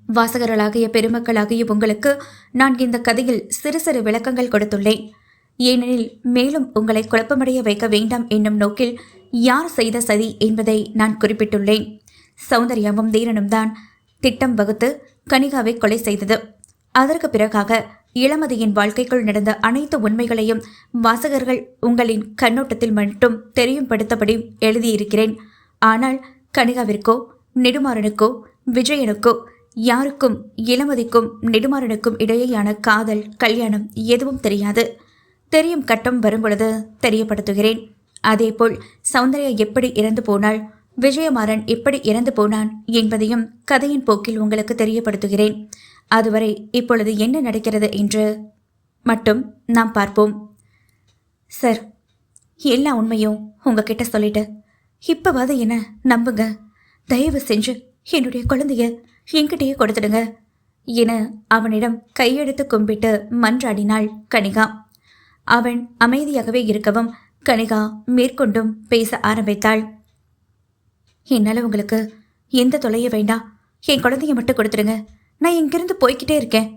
வாசகர்களாகிய பெருமக்களாகிய உங்களுக்கு நான் இந்த கதையில் சிறு சிறு விளக்கங்கள் கொடுத்துள்ளேன். ஏனெனில் மேலும் உங்களை குழப்பமடைய வைக்க வேண்டாம் என்னும் நோக்கில் யார் செய்த சதி என்பதை நான் குறிப்பிட்டுள்ளேன். சௌந்தர்யாவும் தீரனும் தான் திட்டம் வகுத்து கணிகாவை கொலை செய்தது. அதற்கு பிறகாக இளமதியின் வாழ்க்கைக்குள் நடந்த அனைத்து உண்மைகளையும் வாசகர்கள் உங்களின் கண்ணோட்டத்தில் மட்டும் தெரியும்படுத்தபடி எழுதியிருக்கிறேன். ஆனால் கணிகாவிற்கோ நெடுமாறனுக்கோ விஜயனுக்கோ யாருக்கும் இளமதிக்கும் நெடுமாறனுக்கும் இடையேயான காதல் கல்யாணம் எதுவும் தெரியாது. தெரியும் கட்டம் வரும்பொழுது தெரியப்படுத்துகிறேன். அதேபோல் சௌந்தர்யா எப்படி இறந்து போனாள், விஜயமாறன் எப்படி இறந்து போனான் என்பதையும் கதையின் போக்கில் உங்களுக்கு தெரியப்படுத்துகிறேன். அதுவரை இப்பொழுது என்ன நடக்கிறது என்று மட்டும் நாம் பார்ப்போம். சார், எல்லா உண்மையும் உங்ககிட்ட சொல்லிட்டு இப்பவாது என்ன நம்புங்க. தயவு செஞ்சு என்னுடைய குழந்தைய என்கிட்டயே கொடுத்துடுங்க என அவனிடம் கையெடுத்து கும்பிட்டு மன்றாடினாள் கணிகா. அவன் அமைதியாகவே இருக்கவும் கணிகா மேற்கொண்டும் பேச ஆரம்பித்தாள். என்னால் உங்களுக்கு எந்த தொலைய வேண்டாம். என் குழந்தைய மட்டும் கொடுத்துடுங்க. நான் இங்கிருந்து போய்கிட்டே இருக்கேன்.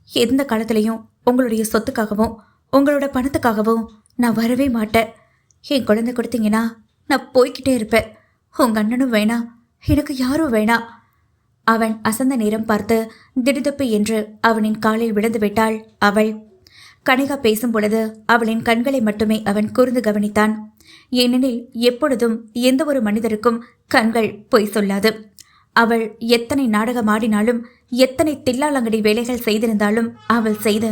எந்த காலத்திலையும் உங்களுடைய சொத்துக்காகவும் உங்களோட பணத்துக்காகவும் நான் வரவே மாட்டேன். என் குழந்தை கொடுத்தீங்கன்னா நான் போய்கிட்டே இருப்பேன். உங்கள் அண்ணனும் வேணாம், எனக்கு யாரும் வேணாம். அவன் அசந்த நேரம் பார்த்து திடுதப்பு என்று அவனின் காலில் விழுந்து விட்டாள் அவள். கணிகா பேசும் பொழுது அவளின் கண்களை மட்டுமே அவன் கூர்ந்து கவனித்தான். ஏனெனில் எப்பொழுதும் எந்த ஒரு மனிதருக்கும் கண்கள் பொய் சொல்லாது. அவள் எத்தனை நாடகம் ஆடினாலும் எத்தனை தில்லாலங்கடி வேலைகள் செய்திருந்தாலும் அவள் செய்த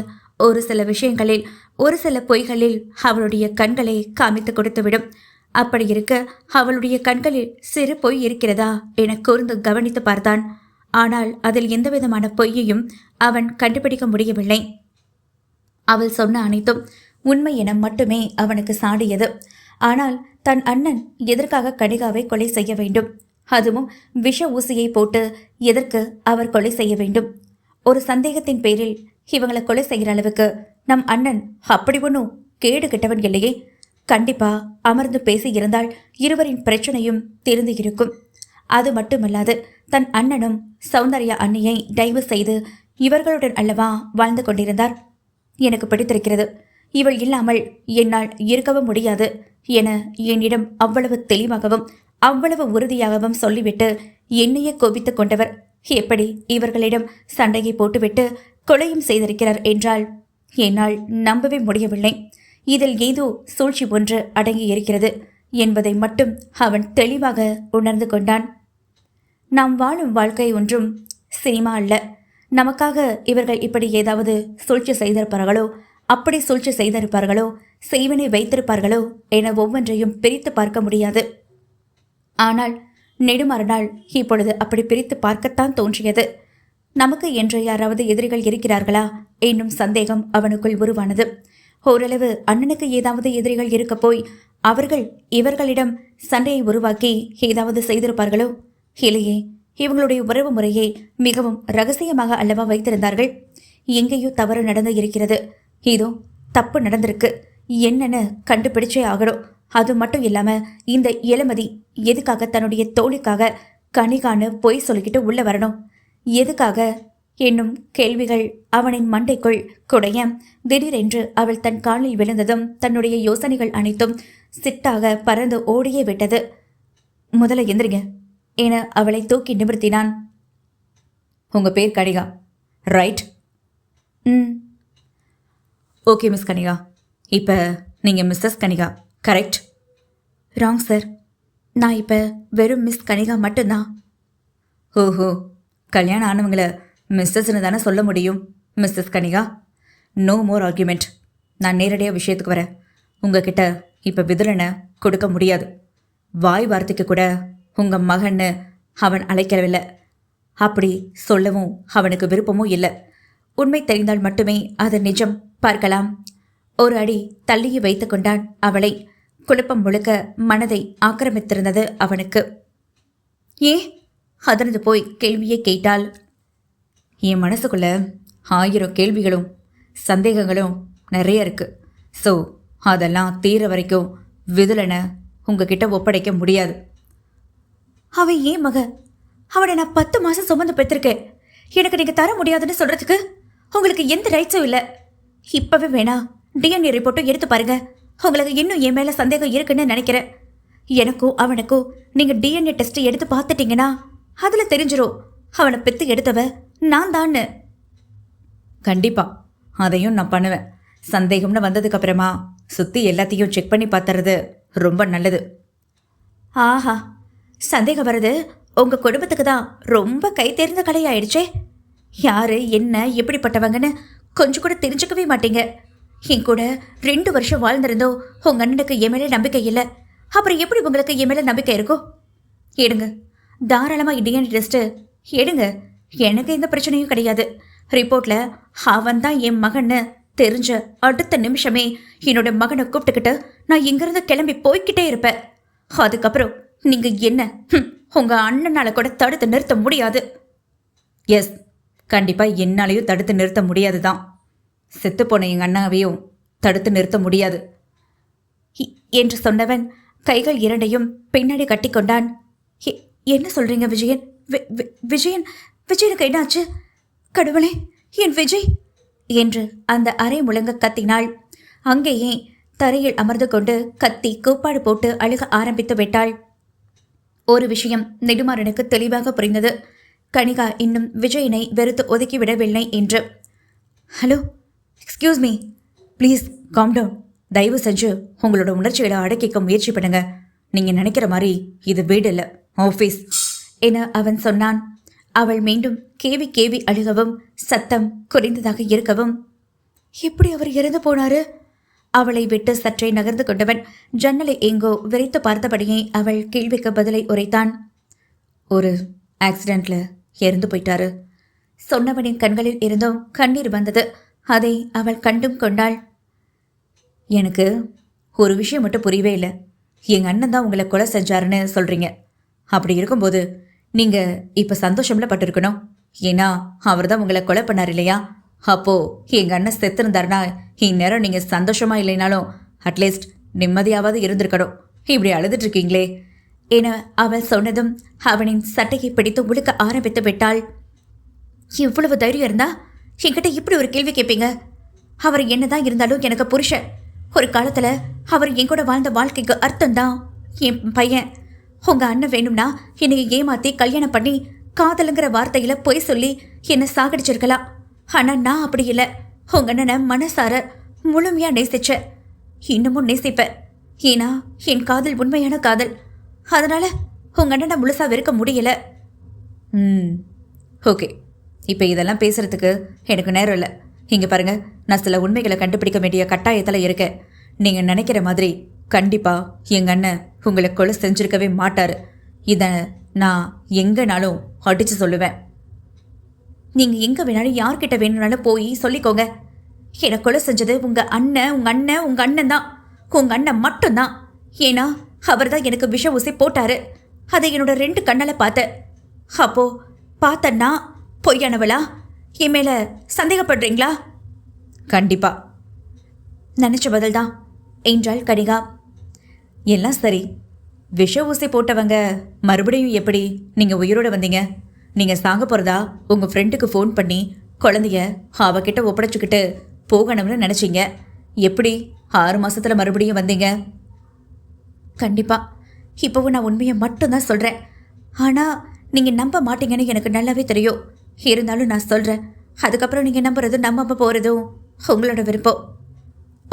ஒரு சில விஷயங்களில் ஒரு சில பொய்களில் அவளுடைய கண்களை காமித்து கொடுத்துவிடும். அப்படி இருக்க அவளுடைய கண்களில் சிறு பொய் இருக்கிறதா என கூர்ந்து கவனித்து பார்த்தான். ஆனால் அதில் எந்தவிதமான பொய்யையும் அவன் கண்டுபிடிக்க முடியவில்லை. அவள் சொன்ன அனைத்தும் உண்மை என மட்டுமே அவனுக்கு சாடியது. ஆனால் தன் அண்ணன் எதற்காக கணிகாவை கொலை செய்ய வேண்டும்? அதுவும் விஷ ஊசியை போட்டு எதற்கு அவர் கொலை செய்ய வேண்டும்? ஒரு சந்தேகத்தின் பேரில் இவங்களை கொலை செய்கிற அளவுக்கு நம் அண்ணன் அப்படி ஒன்றும் கேடு கெட்டவன் இல்லையே. கண்டிப்பா அமர்ந்து பேசி இருந்தால் இருவரின் பிரச்சனையும் தெரிந்து இருக்கும். அது மட்டுமல்லாது தன் அண்ணனும் சௌந்தர்யா அண்ணியை தயவு செய்து இவர்களுடன் அல்லவா வாழ்ந்து கொண்டிருந்தார். எனக்கு பிடித்திருக்கிறது. இவள் இல்லாமல் என்னால் இருக்கவும் முடியாது என என்னிடம் அவ்வளவு தெளிவாகவும் அவ்வளவு உறுதியாகவும் சொல்லிவிட்டு என்னையே கோபித்துக் கொண்டவர் எப்படி இவர்களிடம் சண்டையை போட்டுவிட்டு கொலையும் செய்திருக்கிறார் என்றால் என்னால் நம்பவே முடியவில்லை. இதில் ஏதோ சூழ்ச்சி ஒன்று அடங்கி இருக்கிறது என்பதை மட்டும் அவன் தெளிவாக உணர்ந்து கொண்டான். நாம் வாழும் வாழ்க்கை ஒன்றும் சினிமா அல்ல. நமக்காக இவர்கள் இப்படி ஏதாவது சூழ்ச்சி செய்திருப்பார்களோ, அப்படி சூழ்ச்சி செய்திருப்பார்களோ, செய்வனை வைத்திருப்பார்களோ என ஒவ்வொன்றையும் பிரித்து பார்க்க முடியாது. ஆனால் நெடுமறுநாள் இப்பொழுது அப்படி பிரித்து பார்க்கத்தான் தோன்றியது. நமக்கு என்று யாராவது எதிரிகள் இருக்கிறார்களா என்னும் சந்தேகம் அவனுக்குள் உருவானது. ஓரளவு அண்ணனுக்கு ஏதாவது எதிரிகள் இருக்க போய் அவர்கள் இவர்களிடம் சண்டையை உருவாக்கி ஏதாவது செய்திருப்பார்களோ? இல்லையே, இவங்களுடைய உறவு முறையை மிகவும் ரகசியமாக அல்லவா வைத்திருந்தார்கள். எங்கேயோ தவறு நடந்து இருக்கிறது, இதோ தப்பு நடந்திருக்கு, என்னன்னு கண்டுபிடிச்சே ஆகணும். அது மட்டும் இல்லாம இந்த இளமதி எதுக்காக தன்னுடைய தோழிக்காக கனிகான்னு பொய் சொல்லிக்கிட்டு உள்ள வரணும்? எதுக்காக என்னும் கேள்விகள் அவனின் மண்டைக்குள் குடைய திடீரென்று அவள் தன் காலில் விழுந்ததும் தன்னுடைய யோசனைகள் அனைத்தும் சிட்டாக பறந்து ஓடியே விட்டது. முதல்ல எந்திரிங்க என அவளை தூக்கி நிமிர்த்தினான். உங்க பேர் Kanika, right? Okay miss Kanika. இப்போ நீங்கள் Mrs Kanika, correct? Wrong sir, நான் இப்போ வெறும் மிஸ் கனிகா மட்டும்தான். ஓஹோ, கல்யாணம் ஆனவங்களை மிஸ்ஸஸ்ன்னு தானே சொல்ல முடியும். Mrs Kanika, no more argument. நான் நேரடியாக விஷயத்துக்கு வரேன். உங்ககிட்ட இப்போ விதுரனை கொடுக்க முடியாது. வாய் வார்த்தைக்கு கூட உங்கள் மகன்னு அவன் அழைக்கவில்லை. அப்படி சொல்லவும் அவனுக்கு விருப்பமும் இல்லை. உண்மை தெரிந்தால் மட்டுமே அது நிஜம். பார்க்கலாம். ஒரு அடி தள்ளியே வைத்து கொண்டான் அவளை. குழப்பம் முழுக்க மனதை ஆக்கிரமித்திருந்தது அவனுக்கு. அதிர்ந்து போய் கேள்வியை கேட்டாள். என் மனசுக்குள்ள 1000 கேள்விகளும் சந்தேகங்களும் நிறைய இருக்கு. ஸோ அதெல்லாம் தீர வரைக்கும் விதுலனை உங்ககிட்ட ஒப்படைக்க முடியாது. அவன் ஏன் மக? அவனை நான் 10 மாதம் சுமந்து பெற்றிருக்கேன். எனக்கு நீங்கள் தர முடியாதுன்னு சொல்கிறதுக்கு உங்களுக்கு எந்த ரைட்ஸும் இல்லை. இப்போவே வேணா டிஎன்ஏ ரிப்போர்ட்டும் எடுத்து பாருங்க. உங்களுக்கு இன்னும் என் மேலே சந்தேகம் இருக்குன்னு நினைக்கிறேன். எனக்கும் அவனுக்கும் நீங்கள் டிஎன்ஏ டெஸ்ட் எடுத்து பார்த்துட்டீங்கன்னா அதில் தெரிஞ்சிடும் அவனை பெற்று எடுத்தவ நான் தான்னு. கண்டிப்பாக அதையும் நான் பண்ணுவேன். சந்தேகம்னு வந்ததுக்கப்புறமா சுற்றி எல்லாத்தையும் செக் பண்ணி பார்த்துறது ரொம்ப நல்லது. ஆஹா, சந்தேகம் வர்றது உங்கள் குடும்பத்துக்கு தான் ரொம்ப கை தேர்ந்த கலையாயிடுச்சே. யாரு என்ன எப்படிப்பட்டவங்கன்னு கொஞ்சம் கூட தெரிஞ்சுக்கவே மாட்டீங்க. என் கூட 2 வருஷம் வாழ்ந்திருந்தோ உங்கள் அண்ணனுக்கு என் மேலே நம்பிக்கை இல்லை. அப்புறம் எப்படி உங்களுக்கு என் மேலே நம்பிக்கை இருக்கும்? எடுங்க, தாராளமாக டிஎன்ஏ டெஸ்ட்டு எடுங்க. எனக்கு எந்த பிரச்சனையும் கிடையாது. ரிப்போர்ட்டில் அவன் தான் என் மகன்னு தெரிஞ்ச அடுத்த நிமிஷமே என்னோட மகனை கூப்பிட்டுக்கிட்டு நான் இங்கிருந்து கிளம்பி போய்கிட்டே இருப்பேன். அதுக்கப்புறம் நீங்கள் என்ன உங்கள் அண்ணனால் கூட தடுத்து நிறுத்த முடியாது. எஸ், கண்டிப்பாக என்னாலையும் தடுத்து நிறுத்த முடியாது தான். செத்துப்போன எங்கள் அண்ணாவையும் தடுத்து நிறுத்த முடியாது என்று சொன்னவன் கைகள் இரண்டையும் பின்னாடி கட்டி கொண்டான். என்ன சொல்றீங்க விஜயன்? விஜயனுக்கு என்னாச்சு? கடவுளே, என் விஜய் என்று அந்த அரை முழங்க கத்தினாள். அங்கேயே தரையில் அமர்ந்து கொண்டு கத்தி கூப்பாடு போட்டு அழுக ஆரம்பித்து விட்டாள். ஒரு விஷயம் நெடுமாறனுக்கு தெளிவாக புரிந்தது. கனிகா இன்னும் விஜயனை வெறுத்து ஒதுக்கிவிடவில்லை என்று. Hello, excuse me, please calm down. தயவு செஞ்சு உங்களோட உணர்ச்சிகளை அடக்கிக்க முயற்சி பண்ணுங்க. நீங்கள் நினைக்கிற மாதிரி இது வீடு இல்லை, ஆஃபீஸ் என அவன் சொன்னான். அவள் மீண்டும் கேவி கேவி அழுகவும் சத்தம் குறைந்ததாக இருக்கவும், எப்படி அவர் இறந்து போனாரு? அவளை விட்டு சற்றே நகர்ந்து கொண்டவன் ஜன்னலை எங்கோ விரைத்து பார்த்தபடியே அவள் கேள்விக்கு பதிலை உரைத்தான். ஒரு ஆக்சிடென்ட்ல இறந்து போயிட்டாரு. சொன்னவனின் கண்களில் இருந்தும் கண்ணீர் வந்தது. அதை அவள் கண்டும் கொண்டாள். எனக்கு ஒரு விஷயம் மட்டும் புரியவே இல்லை. எங்கள் அண்ணன் தான் உங்களை கொலை செஞ்சாருன்னு சொல்கிறீங்க. அப்படி இருக்கும்போது நீங்கள் இப்போ சந்தோஷம்ல பட்டிருக்கணும். ஏன்னா அவர் தான் உங்களை கொலை பண்ணார் இல்லையா? அப்போது எங்கள் அண்ணன் செத்துருந்தாருன்னா இந்நேரம் நீங்கள் சந்தோஷமாக இல்லைனாலும் அட்லீஸ்ட் நிம்மதியாவது இருந்திருக்கணும். இப்படி அழுதுட்ருக்கீங்களே என அவள் சொன்னதும் அவனின் சட்டையை பிடித்து உழுக்க ஆரம்பித்து விட்டாள். இவ்வளவு தைரியம் இருந்தா என்கிட்ட இப்படி ஒரு கேள்வி கேட்பீங்க? அவர் என்னதான் இருந்தாலும் எனக்கு புருஷன். ஒரு காலத்தில் அவர் என் கூட வாழ்ந்த வாழ்க்கைக்கு அர்த்தம்தான் என் பையன். உங்கள் அண்ணன் வேணும்னா என்னை ஏமாற்றி கல்யாணம் பண்ணி காதலுங்கிற வார்த்தையில் பொய் சொல்லி என்னை சாகடிச்சிருக்கலாம். ஆனால் நான் அப்படி இல்லை. உங்கள் அண்ணனை மனசார முழுமையாக நேசிச்சேன். இன்னமும் நேசிப்பேன். ஏன்னா என் காதல் உண்மையான காதல். அதனால் உங்கள் அண்ணனை முழுசாக வெறுக்க முடியலை. ம், ஓகே. இப்போ இதெல்லாம் பேசுகிறதுக்கு எனக்கு நேரம் இல்லை. இங்கே பாருங்கள், நான் சில உண்மைகளை கண்டுபிடிக்க வேண்டிய கட்டாயத்தில் இருக்கேன். நீங்கள் நினைக்கிற மாதிரி கண்டிப்பாக எங்கள் அண்ணன் உங்களை கொலை செஞ்சுருக்கவே மாட்டார். இதை நான் எங்கேனாலும் அடித்து சொல்லுவேன். நீங்கள் எங்கே வேணாலும் யார்கிட்ட வேணும்னாலும் போய் சொல்லிக்கோங்க. என்னை கொலை செஞ்சது உங்கள் அண்ணன் தான். உங்கள் அண்ணன் மட்டும்தான். ஏன்னா அவர் தான் எனக்கு விஷ ஊசி போட்டார். அதை என்னோட 2 கண்ணால் பார்த்தேன். அப்போ பார்த்தன்னா பொய்யானவளா? என் மேலே சந்தேகப்படுறீங்களா? கண்டிப்பா. நினச்ச பதில் தான் என்றாள் கனிகா. எல்லாம் சரி, விஷ ஊசி போட்டவங்க மறுபடியும் எப்படி நீங்கள் உயிரோடு வந்தீங்க? நீங்கள் சாக போகிறதா உங்கள் ஃப்ரெண்டுக்கு ஃபோன் பண்ணி குழந்தைய அவகிட்ட ஒப்படைச்சிக்கிட்டு போகணும்னு நினச்சிங்க. எப்படி 6 மாதத்தில் மறுபடியும் வந்தீங்க? கண்டிப்பாக இப்போவும் நான் உண்மையை மட்டும்தான் சொல்கிறேன். ஆனால் நீங்கள் நம்ப மாட்டீங்கன்னு எனக்கு நல்லாவே தெரியும். இருந்தாலும் நான் சொல்கிறேன். அதுக்கப்புறம் நீங்கள் நம்புறதும் நம்ப போகிறதும் உங்களோட விருப்பம்.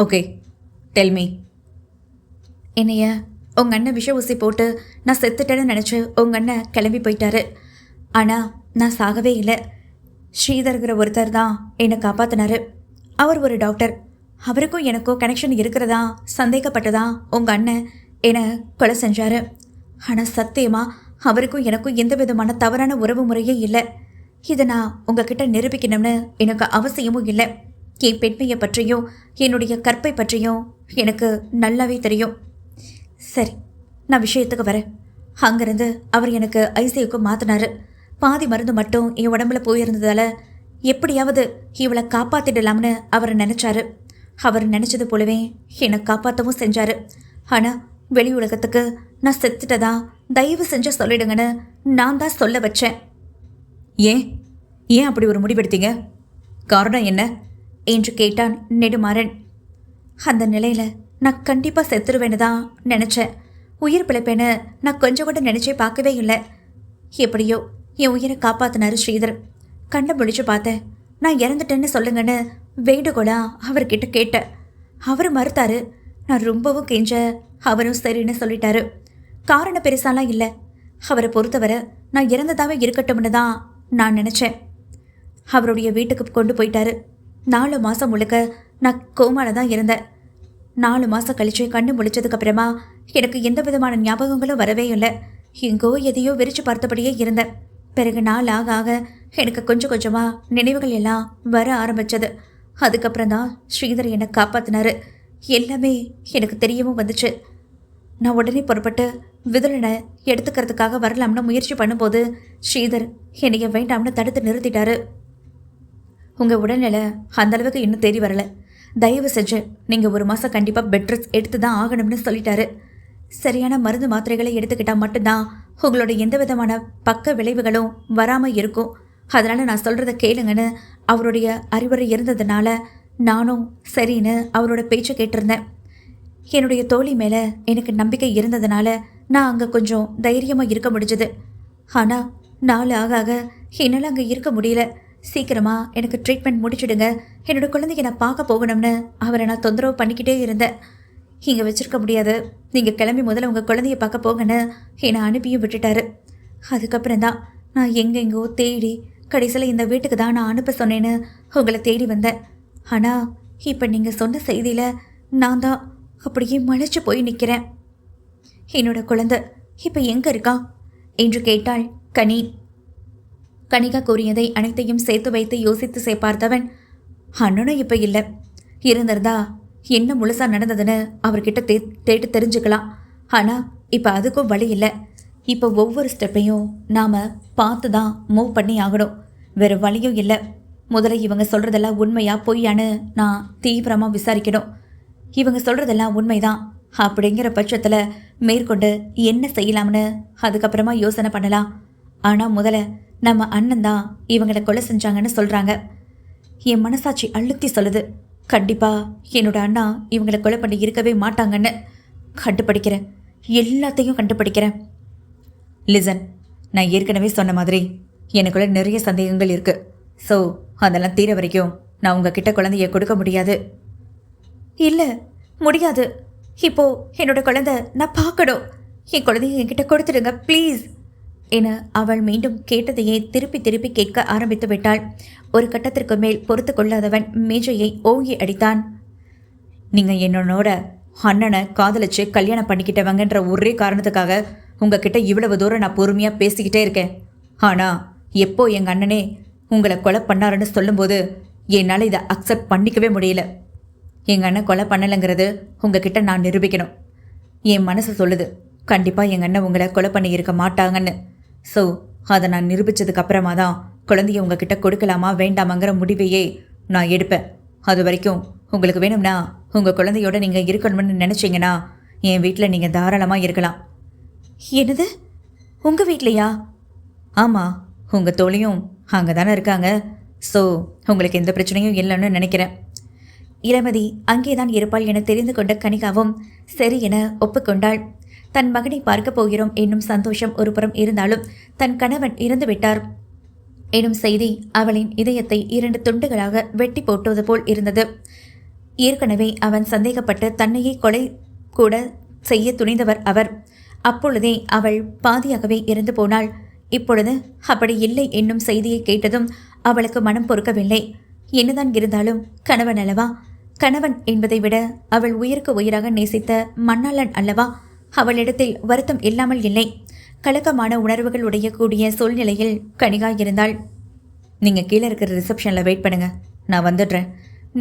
Okay, tell me. என்னைய உங்கள் அண்ணன் விஷ ஊசி போட்டு நான் செத்துட்டேன்னு நினச்சி உங்கள் அண்ணன் கிளம்பி போயிட்டாரு. ஆனால் நான் சாகவே இல்லை. ஸ்ரீதர்கிற ஒருத்தர் தான் என்னை காப்பாற்றினாரு. அவர் ஒரு டாக்டர். அவருக்கும் எனக்கும் கனெக்ஷன் இருக்கிறதா சந்தேகப்பட்டதா உங்கள் அண்ணன் என்னை கொலை செஞ்சார். ஆனால் சத்தியமாக அவருக்கும் எனக்கும் எந்த விதமான தவறான உறவு முறையே இல்லை. இதை நான் உங்ககிட்ட நிரூபிக்கணும்னு எனக்கு அவசியமும் இல்லை. என் பெண்மையை பற்றியும் என்னுடைய கற்பை பற்றியும் எனக்கு நல்லாவே தெரியும். சரி, நான் விஷயத்துக்கு வரேன். அங்கேருந்து அவர் எனக்கு ஐசியூக்கு மாற்றினார். பாதி மருந்து மட்டும் என் உடம்புல போயிருந்ததால் எப்படியாவது இவளை காப்பாற்றிடலாம்னு அவர் நினச்சாரு. அவர் நினச்சது போலவே என்னை காப்பாற்றவும் செஞ்சார். ஆனால் வெளி உலகத்துக்கு நான் செத்துட்டதா தயவு செஞ்சு சொல்லிடுங்கன்னு நான் தான் சொல்ல வச்சேன். ஏன் அப்படி ஒரு முடிவெடுத்தீங்க? காரணம் என்ன என்று கேட்டான் நெடுமாறன். அந்த நிலையில் நான் கண்டிப்பாக செத்துருவேன்னு தான் நினச்சேன். உயிர் பிழைப்பேன்னு நான் கொஞ்சம் கூட நினச்சே பார்க்கவே இல்லை. எப்படியோ என் உயிரை காப்பாற்றினாரு ஸ்ரீதர். கண்ணை முடிச்சு பார்த்தேன். நான் இறந்துட்டேன்னு சொல்லுங்கன்னு வேண்டுகோளா அவர்கிட்ட கேட்டேன். அவர் மறுத்தாரு. நான் ரொம்பவும் கெஞ்ச அவரும் சரின்னு சொல்லிட்டாரு. காரணம் பெருசாலாம் இல்லை. அவரை பொறுத்தவரை நான் இறந்ததாவே இருக்கட்டும்னு தான் நான் நினச்சேன். அவருடைய வீட்டுக்கு கொண்டு போயிட்டாரு. 4 மாதம் முழுக்க நான் கோமால தான் இருந்தேன். 4 மாதம் கழிச்சு கண்ணு முழிச்சதுக்கப்புறமா எனக்கு எந்த விதமான ஞாபகங்களும் வரவே இல்லை. எங்கோ எதையோ விரிச்சு பார்த்தபடியே இருந்தேன். பிறகு நாள் ஆக ஆக எனக்கு கொஞ்சம் கொஞ்சமாக நினைவுகள் எல்லாம் வர ஆரம்பித்தது. அதுக்கப்புறம் தான் ஸ்ரீதர் என்னை காப்பாற்றினாரு. எல்லாமே எனக்கு தெரியவும் வந்துச்சு. நான் உடனே புறப்பட்டு விதலனை எடுத்துக்கிறதுக்காக வரலாம்னு முயற்சி பண்ணும்போது ஸ்ரீதர் என்னைய வேண்டாம்னு தடுத்து நிறுத்திட்டாரு. உங்கள் உடல்நிலை அந்தளவுக்கு இன்னும் தேடி வரலை. தயவு செஞ்சு நீங்கள் 1 மாதம் கண்டிப்பாக பெட் ரெஸ்ட் எடுத்து தான் ஆகணும்னு சொல்லிட்டாரு. சரியான மருந்து மாத்திரைகளை எடுத்துக்கிட்டால் மட்டும்தான் உங்களோட எந்த விதமான பக்க விளைவுகளும் வராமல் இருக்கும். அதனால் நான் சொல்கிறத கேளுங்கன்னு அவருடைய அறிவுரை இருந்ததுனால நானும் சரின்னு அவரோட பேச்சை கேட்டிருந்தேன். என்னுடைய தோழி மேலே எனக்கு நம்பிக்கை இருந்ததுனால நான் அங்கே கொஞ்சம் தைரியமாக இருக்க முடிஞ்சது. ஆனால் நாள் ஆக ஆக என்னால் அங்கே இருக்க முடியல. சீக்கிரமாக எனக்கு ட்ரீட்மெண்ட் முடிச்சுடுங்க, என்னோட குழந்தைங்க நான் பார்க்க போகணும்னு அவரை நான் தொந்தரவு பண்ணிக்கிட்டே இருந்தேன். இங்கே வச்சுருக்க முடியாது, நீங்கள் கிளம்பி முதல்ல உங்கள் குழந்தைய பார்க்க போங்கன்னு என்னை அனுப்பியும் விட்டுட்டாரு. அதுக்கப்புறம் தான் நான் எங்கெங்கோ தேடி கடைசியில் இந்த வீட்டுக்கு தான் நான் அனுப்ப சொன்னேன்னு உங்களை தேடி வந்தேன். ஆனால் இப்போ நீங்கள் சொன்ன செய்தியில் நான் தான் அப்படியே மலைச்சு போய் நிற்கிறேன். என்னோட குழந்தை இப்போ எங்கே இருக்கா என்று கேட்டாள் கனி. கனிகா கூறியதை அனைத்தையும் சேர்த்து வைத்து யோசித்து பார்த்தவன், அண்ணனும் இப்போ இல்லை. இருந்திருந்தா என்ன முழுசாக நடந்ததுன்னு அவர்கிட்ட தேட்டு தெரிஞ்சுக்கலாம். ஆனால் இப்போ அதுக்கும் வழி இல்லை. இப்போ ஒவ்வொரு ஸ்டெப்பையும் நாம் பார்த்து தான் மூவ் பண்ணி ஆகணும். வேறு வழியும் இல்லை. முதல்ல இவங்க சொல்கிறதெல்லாம் உண்மையா பொய்யான்னு நான் தீவிரமாக விசாரிக்கணும். இவங்க சொல்கிறதெல்லாம் உண்மைதான் அப்படிங்கிற பட்சத்தில் மேற்கொண்டு என்ன செய்யலாம்னு அதுக்கப்புறமா யோசனை பண்ணலாம். ஆனால் முதல்ல நம்ம அண்ணன் தான் இவங்களை கொலை செஞ்சாங்கன்னு சொல்கிறாங்க. என் மனசாட்சி அழுத்தி சொல்லுது, கண்டிப்பாக என்னோட அண்ணா இவங்களை கொலை பண்ணி இருக்கவே மாட்டாங்கன்னு. கண்டுபிடிக்கிறேன், எல்லாத்தையும் கண்டுபிடிக்கிறேன். லிசன், நான் ஏற்கனவே சொன்ன மாதிரி எனக்குள்ள நிறைய சந்தேகங்கள் இருக்குது. ஸோ அதெல்லாம் தீர வரைக்கும் நான் உங்ககிட்ட குழந்தைய கொடுக்க முடியாது. இல்லை, முடியாது. இப்போது என்னோட குழந்தை நான் பார்க்கணும். என் குழந்தைய என்கிட்ட கொடுத்துடுங்க ப்ளீஸ். என அவள் மீண்டும் கேட்டதையே திருப்பி திருப்பி கேட்க ஆரம்பித்து விட்டாள். ஒரு கட்டத்திற்கு மேல் பொறுத்து கொள்ளாதவன் மேஜையை ஓங்கி அடித்தான். நீங்கள் என்னோட அண்ணனை காதலிச்சு கல்யாணம் பண்ணிக்கிட்டவங்கன்ற ஒரே காரணத்துக்காக உங்ககிட்ட இவ்வளவு தூரம் நான் பொறுமையாக பேசிக்கிட்டே இருக்கேன். ஆனால் எப்போ எங்கள் அண்ணனே உங்களை கொலை பண்ணாருன்னு சொல்லும்போது என்னால் இதை அக்செப்ட் பண்ணிக்கவே முடியல. எங்கள் அண்ணன் கொலை பண்ணலைங்கிறது உங்ககிட்ட நான் நிரூபிக்கணும். என் மனசு சொல்லுது கண்டிப்பாக எங்கள் அண்ணன் உங்களை கொலை பண்ணி இருக்க மாட்டாங்கன்னு. ஸோ அதை நான் நிரூபித்ததுக்கு அப்புறமா தான் குழந்தைய உங்ககிட்ட கொடுக்கலாமா வேண்டாமாங்கிற முடிவையே நான் எடுப்பேன். அது வரைக்கும் உங்களுக்கு வேணும்னா உங்கள் குழந்தையோட நீங்கள் இருக்கணும்னு நினச்சிங்கன்னா என் வீட்டில் நீங்கள் தாராளமாக இருக்கலாம். என்னது, உங்கள் வீட்லையா? ஆமாம், உங்கள் தோழியும் அங்கே தானே இருக்காங்க. ஸோ உங்களுக்கு எந்த பிரச்சனையும் இல்லைன்னு நினைக்கிறேன். இளமதி அங்கேதான் இருப்பாள் என தெரிந்து கொண்ட கனிகாவும் சரி என ஒப்புக்கொண்டாள். தன் மகனை பார்க்க போகிறோம் என்னும் சந்தோஷம் ஒரு புறம் இருந்தாலும் தன் கணவன் இறந்து விட்டார் எனும் செய்தி அவளின் இதயத்தை 2 துண்டுகளாக வெட்டி போட்டுவது போல் இருந்தது. ஏற்கனவே அவன் சந்தேகப்பட்டு தன்னையே கொலை கூட செய்ய துணிந்தவர் அவர். அப்பொழுதே அவள் பாதியாகவே இறந்து போனாள். இப்பொழுது அப்படி இல்லை என்னும் செய்தியை கேட்டதும் அவளுக்கு மனம் பொறுக்கவில்லை. என்னதான் இருந்தாலும் கணவன் அல்லவா? கணவன் என்பதை விட அவள் உயிருக்கு உயிராக நேசித்த மண்ணாளன் அல்லவா? அவளிடத்தில் வருத்தம் இல்லாமல் இல்லை. கலக்கமான உணர்வுகள் உடைய கூடிய சூழ்நிலையில் கனிகா இருந்தாள். நீங்கள் கீழே இருக்கிற ரிசப்ஷனில் வெயிட் பண்ணுங்க, நான் வந்துடுறேன்.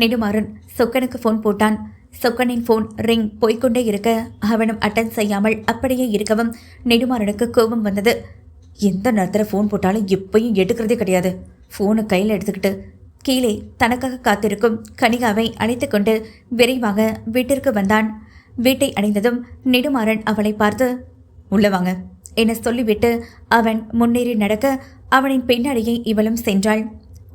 நெடுமாறன் சொக்கனுக்கு ஃபோன் போட்டான். சொக்கனின் ஃபோன் ரிங் போய்கொண்டே இருக்க அவனும் அட்டன் செய்யாமல் அப்படியே இருக்கவும் நெடுமாறனுக்கு கோபம் வந்தது. எந்த நேரத்தில் ஃபோன் போட்டாலும் எப்பயும் எடுக்கிறதே கிடையாது. ஃபோனை கையில் எடுத்துக்கிட்டு கீழே தனக்காக காத்திருக்கும் கனிகாவை அழைத்து கொண்டு விரைவாக வீட்டிற்கு வந்தான். வீட்டை அடைந்ததும் நெடுமாறன் அவளை பார்த்து உள்ள வாங்க என சொல்லிவிட்டு அவன் முன்னேறி நடக்க அவனின் பின்னாடியே இவளும் சென்றாள்.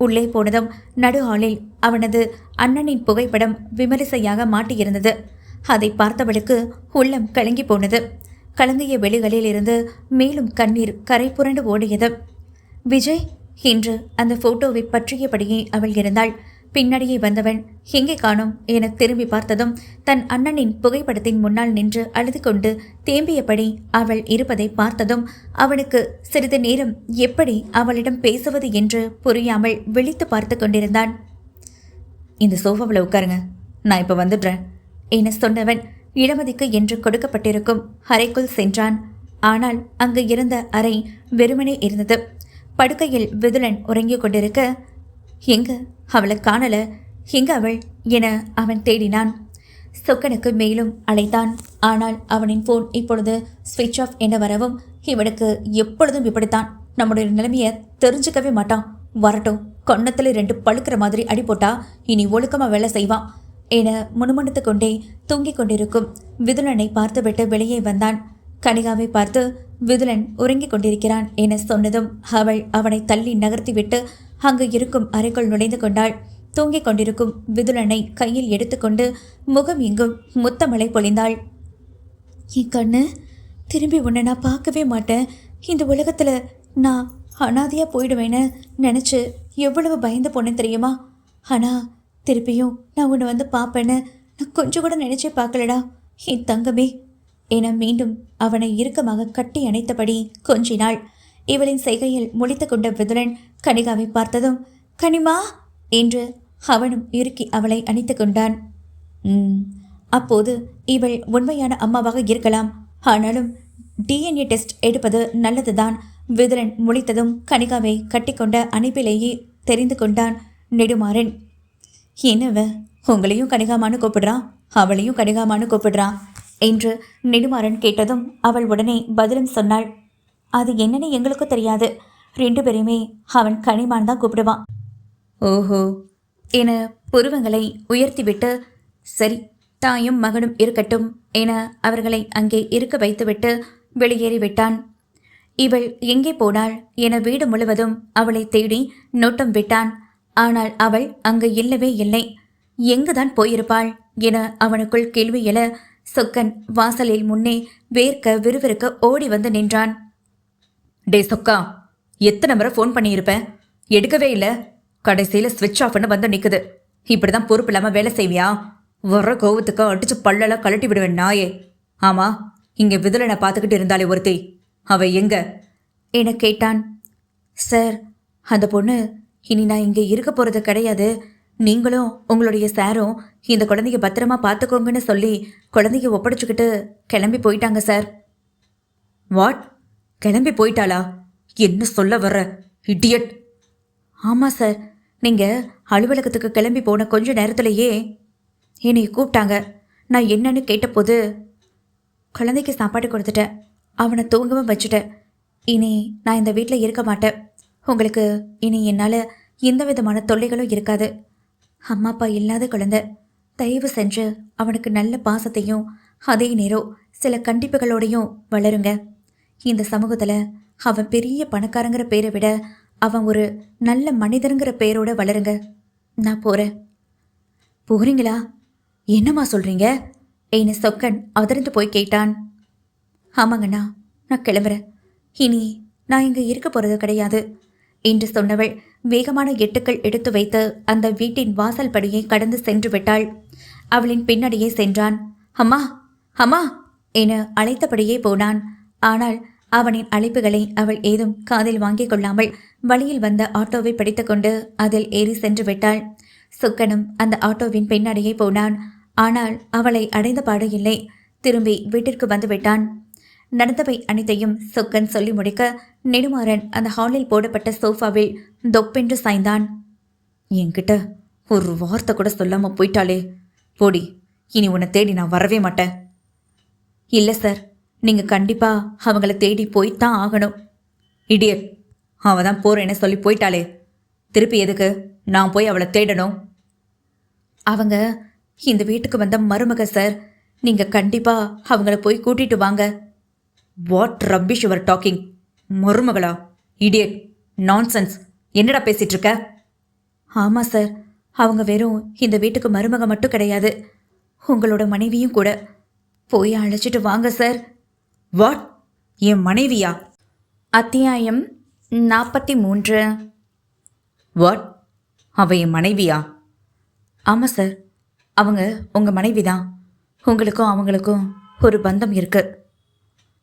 உள்ளே போனதும் நடு ஹாலில் அவனது அண்ணனின் புகைப்படம் விமரிசையாக மாட்டியிருந்தது. அதை பார்த்தவளுக்கு உள்ளம் கலங்கி போனது. கலங்கிய வெளிகளில் இருந்து மேலும் கண்ணீர் கரை புரண்டு ஓடியது. விஜய் என்று அந்த போட்டோவை பற்றியபடியே அவள் இருந்தாள். பின்னாடியே வந்தவன் எங்கே காணோம் என திரும்பி பார்த்ததும் தன் அண்ணனின் புகைப்படத்தின் முன்னால் நின்று அழுது கொண்டு தேம்பியபடி அவள் இருப்பதை பார்த்ததும் அவனுக்கு சிறிது நேரம் எப்படி அவளிடம் பேசுவது என்று புரியாமல் விழித்து பார்த்து கொண்டிருந்தான். இந்த சோஃபாவில் உட்காருங்க, நான் இப்போ வந்துடுறேன் என சொன்னவன் இளமதிக்கு என்று கொடுக்கப்பட்டிருக்கும் அறைக்குள் சென்றான். ஆனால் அங்கு இருந்த அறை வெறுமனே இருந்தது. படுக்கையில் விதுலன் உறங்கிக் கொண்டிருக்க எங்க அவளை காணல, எங்க அவள் என அவன் தேடினான். சொக்கனுக்கு மேலும் அழைத்தான். ஆனால் அவனின் போன் இப்பொழுது ஸ்விட்ச் ஆஃப் என வரவும் இவனுக்கு எப்பொழுதும் இப்படித்தான், நம்முடைய நிலைமையை தெரிஞ்சுக்கவே மாட்டான். வரட்டும், கொன்னத்தில் 2 பழுக்கிற மாதிரி அடி போட்டா இனி ஒழுக்கமாக வேலை செய்வான் என முணுமுணுத்து கொண்டே தூங்கிக் கொண்டிருக்கும் விதுலனை பார்த்துவிட்டு வெளியே வந்தான். கனிகாவை பார்த்து விதுலன் உறங்கிக் கொண்டிருக்கிறான் என சொன்னதும் அவள் அவனை தள்ளி நகர்த்திவிட்டு அங்கு இருக்கும் அறைக்குள் நுழைந்து கொண்டாள். தூங்கிக் கொண்டிருக்கும் விதுலனை கையில் எடுத்துக்கொண்டு முகம் எங்கும் முத்தமழை பொழிந்தாள். என் கண்ணு, திரும்பி உன்னை நான் பார்க்கவே மாட்டேன். இந்த உலகத்தில் நான் அனாதையாக போயிடுவேன்னு நினச்சி எவ்வளவு பயந்து போனேன் தெரியுமா? ஆனால் திருப்பியும் நான் உன்னை வந்து பார்ப்பேன்னு நான் கொஞ்சம் கூட நினச்சே பார்க்கலடா என் தங்கமே என மீண்டும் அவனை இறுக்கமாக கட்டி அணைத்தபடி கொஞ்சினாள். இவளின் செய்கையில் முழித்து கொண்ட விதுலன் கனிகாவை பார்த்ததும் கனிமா என்று அவனும் இறுக்கி அவளை அணைத்து கொண்டான். அப்போது இவள் உண்மையான அம்மாவாக இருக்கலாம், ஆனாலும் DNA டெஸ்ட் எடுப்பது நல்லதுதான். விதுலன் முழித்ததும் கனிகாவை கட்டிக்கொண்ட அணைப்பிலேயே தெரிந்து கொண்டான் நெடுமாறன். என்னவ உங்களையும் கனிகாமானு கூப்பிடுறான், அவளையும் கனிகாமானு கூப்பிடுறான் என்று நெடுமாறன் கேட்டதும் அவள் உடனே பதிலும் சொன்னாள். அது என்னன்னு எங்களுக்கும் தெரியாது, 2 பேரையுமே அவன் கனிமான் தான் கூப்பிடுவான். ஓஹோ என புருவங்களை உயர்த்திவிட்டு சரி தாயும் மகனும் இருக்கட்டும் என அவர்களை அங்கே இருக்க வைத்துவிட்டு வெளியேறிவிட்டான். இவள் எங்கே போனாள் என வீடு முழுவதும் அவளை தேடி நோட்டம் விட்டான். ஆனால் அவள் அங்கு இல்லவே இல்லை. எங்குதான் போயிருப்பாள் என அவனுக்குள் கேள்வி எழ சொக்கன் வாசலில் முன்னே வேர்க்க விறுவிறுக்க ஓடி வந்து நின்றான். டே சொக்கா, எத்தனை முறை ஃபோன் பண்ணியிருப்பேன், எடுக்கவே இல்லை. கடைசியில் ஸ்விட்ச் ஆஃப்னு வந்து நிற்குது. இப்படிதான் பொறுப்பு இல்லாமல் வேலை செய்வியா? வர்ற கோவத்துக்கு அடிச்சு பல்லெல்லாம் கழட்டி விடுவேன் நாயே. ஆமாம், இங்கே விதுலனை பார்த்துக்கிட்டு இருந்தாலே ஒருத்தி, அவ எங்க? என கேட்டான். சார், அந்த பொண்ணு இனி நான் இங்கே இருக்க போகிறது கிடையாது. நீங்களும் உங்களுடைய சாரும் இந்த குழந்தைய பத்திரமா பார்த்துக்கோங்கன்னு சொல்லி குழந்தைய ஒப்படைச்சுக்கிட்டு கிளம்பி போயிட்டாங்க சார். வாட்? கிளம்பி போயிட்டாளா? என்ன சொல்ல வர்ற இடியட்? ஆமாம் சார், நீங்கள் அலுவலகத்துக்கு கிளம்பி போன கொஞ்ச நேரத்திலேயே என்னை கூப்பிட்டாங்க. நான் என்னன்னு கேட்டபோது குழந்தைக்கு சாப்பாடு கொடுத்துட்டேன், அவனை தூங்கவும் வச்சுட்டேன். இனி நான் இந்த வீட்டில் இருக்க மாட்டேன். உங்களுக்கு இனி என்னால் எந்த விதமான தொல்லைகளும் இருக்காது. அம்மா அப்பா இல்லாத குழந்தை, தயவு செஞ்சு அவனுக்கு நல்ல பாசத்தையும் அதே நேரம் சில கண்டிப்புகளோடையும் வளருங்க. இந்த சமூகத்தில் அவன் பெரிய பணக்காரங்கிற பேரை விட அவன் ஒரு நல்ல மனிதருங்கிற பேரோட வளருங்க. நான் போகிறேன். போகிறீங்களா? என்னம்மா சொல்கிறீங்க? ஏன்னு சொக்கன் அதிர்ந்து போய் கேட்டான். ஆமாங்கண்ணா, நான் கிளம்புறேன். இனி நான் இங்கே இருக்க போகிறது கிடையாது என்று சொன்னவள் வேகமான எட்டுக்கள் எடுத்து வைத்து அந்த வீட்டின் வாசல் படியை கடந்து சென்று விட்டாள். அவளின் பின்னடியே சென்றான். அம்மா, அம்மா என அழைத்தபடியே போனான். ஆனால் அவனின் அழைப்புகளை அவள் ஏதும் காதில் வாங்கிக் கொள்ளாமல் வழியில் வந்த ஆட்டோவை பிடித்துக்கொண்டு அதில் ஏறி சென்று விட்டாள். சொக்கனும் அந்த ஆட்டோவின் பின்னடியே போனான். ஆனால் அவளை அடைந்த பாடு இல்லை. திரும்பி வீட்டிற்கு வந்து விட்டான். நடந்தவை அனைத்தையும் சொக்கன் சொல்லி முடிக்க நெடுமாறன் அந்த ஹாலில் போடப்பட்ட சோஃபாவில் தொப்பென்று சாய்ந்தான். என்கிட்ட ஒரு வார்த்தை கூட சொல்லாம போயிட்டாளே. போடி, இனி உன்னை தேடி நான் வரவே மாட்டேன். இல்லை சார், நீங்கள் கண்டிப்பாக அவங்கள தேடி போய்த்தான் ஆகணும். இடியட், அவள் தான் போகிறேன்னு சொல்லி போயிட்டாளே. திருப்பி எதுக்கு நான் போய் அவளை தேடணும்? அவங்க இந்த வீட்டுக்கு வந்த மருமக சார். நீங்கள் கண்டிப்பாக அவங்கள போய் கூட்டிட்டு வாங்க. What rubbish your talking? மருமகளா? Idiot, nonsense. என்னடா பேசிட்டு இருக்க? ஆமாம் சார், அவங்க வெறும் இந்த வீட்டுக்கு மருமக மட்டும் கிடையாது, உங்களோட மனைவியும் கூட. போய் அழைச்சிட்டு வாங்க சார். வாட்? என் மனைவியா? அத்தியாயம் 43. வாட்? அவ என் மனைவியா? ஆமாம் சார், அவங்க உங்கள் மனைவி தான். உங்களுக்கும் அவங்களுக்கும் ஒரு பந்தம் இருக்கு.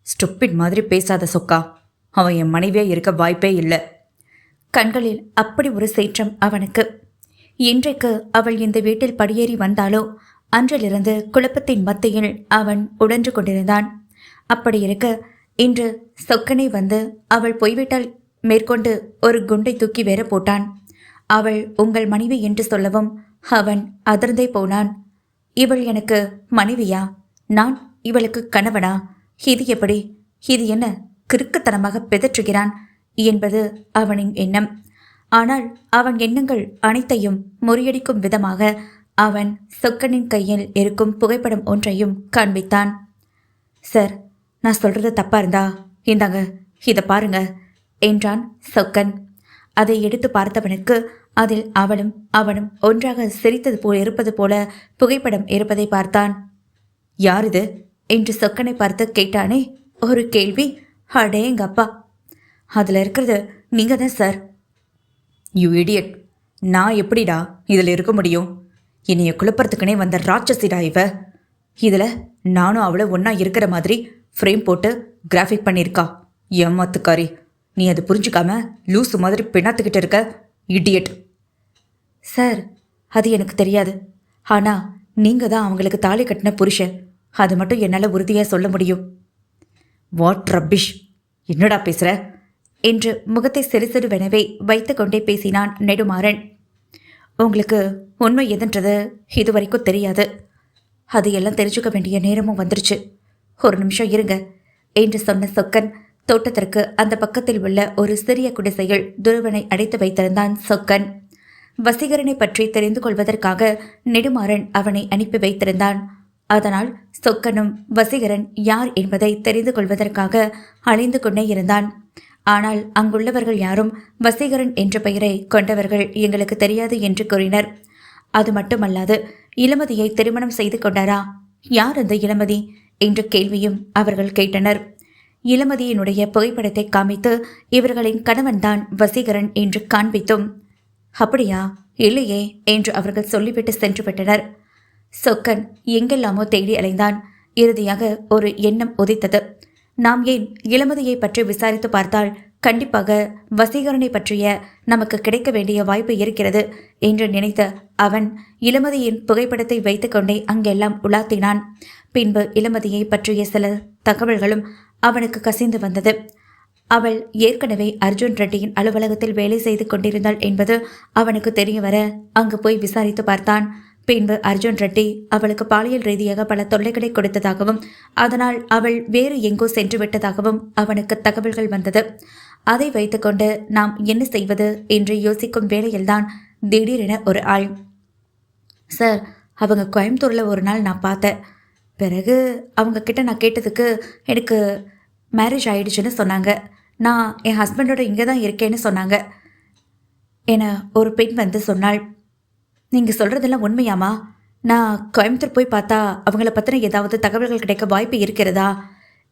ஸ்டூபிட் மாதிரி பேசாத சொக்கா. அவன் என் மனைவியாக இருக்க வாய்ப்பே இல்லை. கண்களில் அப்படி ஒரு சேற்றம் அவனுக்கு. இன்றைக்கு அவள் இந்த வீட்டில் படியேறி வந்தாலோ அன்றிலிருந்து குழப்பத்தின் மத்தியில் அவன் உடன்று கொண்டிருந்தான். அப்படி இருக்க இன்று சொக்கனை வந்து அவள் போய்விட்டால் மேற்கொண்டு ஒரு குண்டை தூக்கி வேற போட்டான். அவள் உங்கள் மனைவி என்று சொல்லவும் அவன் அதிர்ந்தே போனான். இவள் எனக்கு மனைவியா? நான் இவளுக்கு கணவனா? இது எப்படி? இது என்ன கிறுக்குத்தனமாக பிதற்றுகிறான் என்பது அவனின் எண்ணம். ஆனால் அவன் எண்ணங்கள் அனைத்தையும் முறியடிக்கும் விதமாக அவன் சொக்கனின் கையில் இருக்கும் புகைப்படம் ஒன்றையும் காண்பித்தான். சார், நான் சொல்கிறது தப்பா இருந்தா இந்தாங்க, இதை பாருங்க என்றான் சொக்கன். அதை எடுத்து பார்த்தவனுக்கு அதில் அவளும் அவனும் ஒன்றாக சிரித்தது போல் இருப்பது போல புகைப்படம் இருப்பதை பார்த்தான். யார் இது என்று சொக்கனை பார்த்து கேட்டானே ஒரு கேள்வி. அடேங்கப்பா, அதில் இருக்கிறது நீங்கள் தான் சார். யூ இடியட், நான் எப்படிடா இதில் இருக்க முடியும்? என்னைய குழப்பறதுக்குனே வந்த ராட்சசிடா இவ. இதில் நானும் அவளை ஒன்றா இருக்கிற மாதிரி ஃப்ரேம் போட்டு கிராஃபிக் பண்ணியிருக்கா. ஏமாத்துக்காரி, நீ அது புரிஞ்சுக்காம லூசு மாதிரி பின்னாத்துக்கிட்டு இருக்க. இடியட். சார், அது எனக்கு தெரியாது. ஆனால் நீங்கள் தான் அவங்களுக்கு தாலி கட்டின புருஷன், அது மட்டும் என்னால் உறுதியாக சொல்ல முடியும். What rubbish? என்னடா பேசுகிற என்று முகத்தை சிறுசிறுவெனவே வைத்து கொண்டே பேசினான் நெடுமாறன். உங்களுக்கு உண்மை எதுன்றது இதுவரைக்கும் தெரியாது. அது எல்லாம் தெரிஞ்சுக்க வேண்டிய நேரமும் வந்துருச்சு. ஒரு நிமிஷம் இருங்க என்று சொன்ன சொக்கன் தோட்டத்திற்கு அந்த பக்கத்தில் உள்ள ஒரு சிறிய குடிசையில் துருவனை அடைத்து வைத்திருந்தான் சொக்கன். வசீகரனை பற்றி தெரிந்து கொள்வதற்காக நெடுமாறன் அவனை அனுப்பி வைத்திருந்தான். அதனால் சொக்கனும் வசீகரன் யார் என்பதை தெரிந்து கொள்வதற்காக அலைந்து கொண்டே இருந்தான். ஆனால் அங்குள்ளவர்கள் யாரும் வசீகரன் என்ற பெயரை கொண்டவர்கள் எங்களுக்கு தெரியாது என்று கூறினர். அது மட்டுமல்லாது இளமதியை திருமணம் செய்து கொண்டாரா? யார் அந்த இளமதி என்ற கேள்வியும் அவர்கள் கேட்டனர். இளமதியினுடைய புகைப்படத்தை காமித்து இவர்களின் கணவன்தான் வசீகரன் என்று காண்பித்தும், அப்படியா இல்லையே என்று அவர்கள் சொல்லிவிட்டு சென்று விட்டனர். சொக்கன் எங்கெல்லாமோ தேடி அலைந்தான். இறுதியாக ஒரு எண்ணம் உதித்தது. நாம் ஏன் இளமதியை பற்றி விசாரித்து பார்த்தால் கண்டிப்பாக வசீகரனை பற்றிய நமக்கு கிடைக்க வேண்டிய வாய்ப்பு இருக்கிறது என்று நினைத்த அவன் இளமதியின் புகைப்படத்தை வைத்துக்கொண்டே அங்கெல்லாம் உலாத்தினான். பின்பு இளமதியை பற்றிய சில தகவல்களும் அவனுக்கு கசிந்து வந்தது. அவள் ஏற்கனவே அர்ஜுன் ரெட்டியின் அலுவலகத்தில் வேலை செய்து கொண்டிருந்தாள் என்பது அவனுக்கு தெரிய வர அங்கு போய் விசாரித்து பார்த்தான். பின்பு அர்ஜுன் ரெட்டி அவளுக்கு பாலியல் ரீதியாக பல தொல்லைகளை கொடுத்ததாகவும் அதனால் அவள் வேறு எங்கோ சென்று விட்டதாகவும் அவனுக்கு தகவல்கள் வந்தது. அதை வைத்துக்கொண்டு நாம் என்ன செய்வது என்று யோசிக்கும் வேளையில்தான் திடீரென ஒரு ஆள், சார், அவங்க கோயம்புத்தூரில் ஒரு நாள் நான் பார்த்தேன். பிறகு அவங்க கிட்ட நான் கேட்டதுக்கு எனக்கு மேரேஜ் ஆயிடுச்சுன்னு சொன்னாங்க. நான் என் ஹஸ்பண்டோட இங்கே தான் இருக்கேன்னு சொன்னாங்க. என ஒரு பெண் வந்து சொன்னாள். நீங்கள் சொல்கிறதெல்லாம் உண்மையாமா? நான் கோயம்புத்தூர் போய் பார்த்தா அவங்கள பற்றின ஏதாவது தகவல்கள் கிடைக்க வாய்ப்பு இருக்கிறதா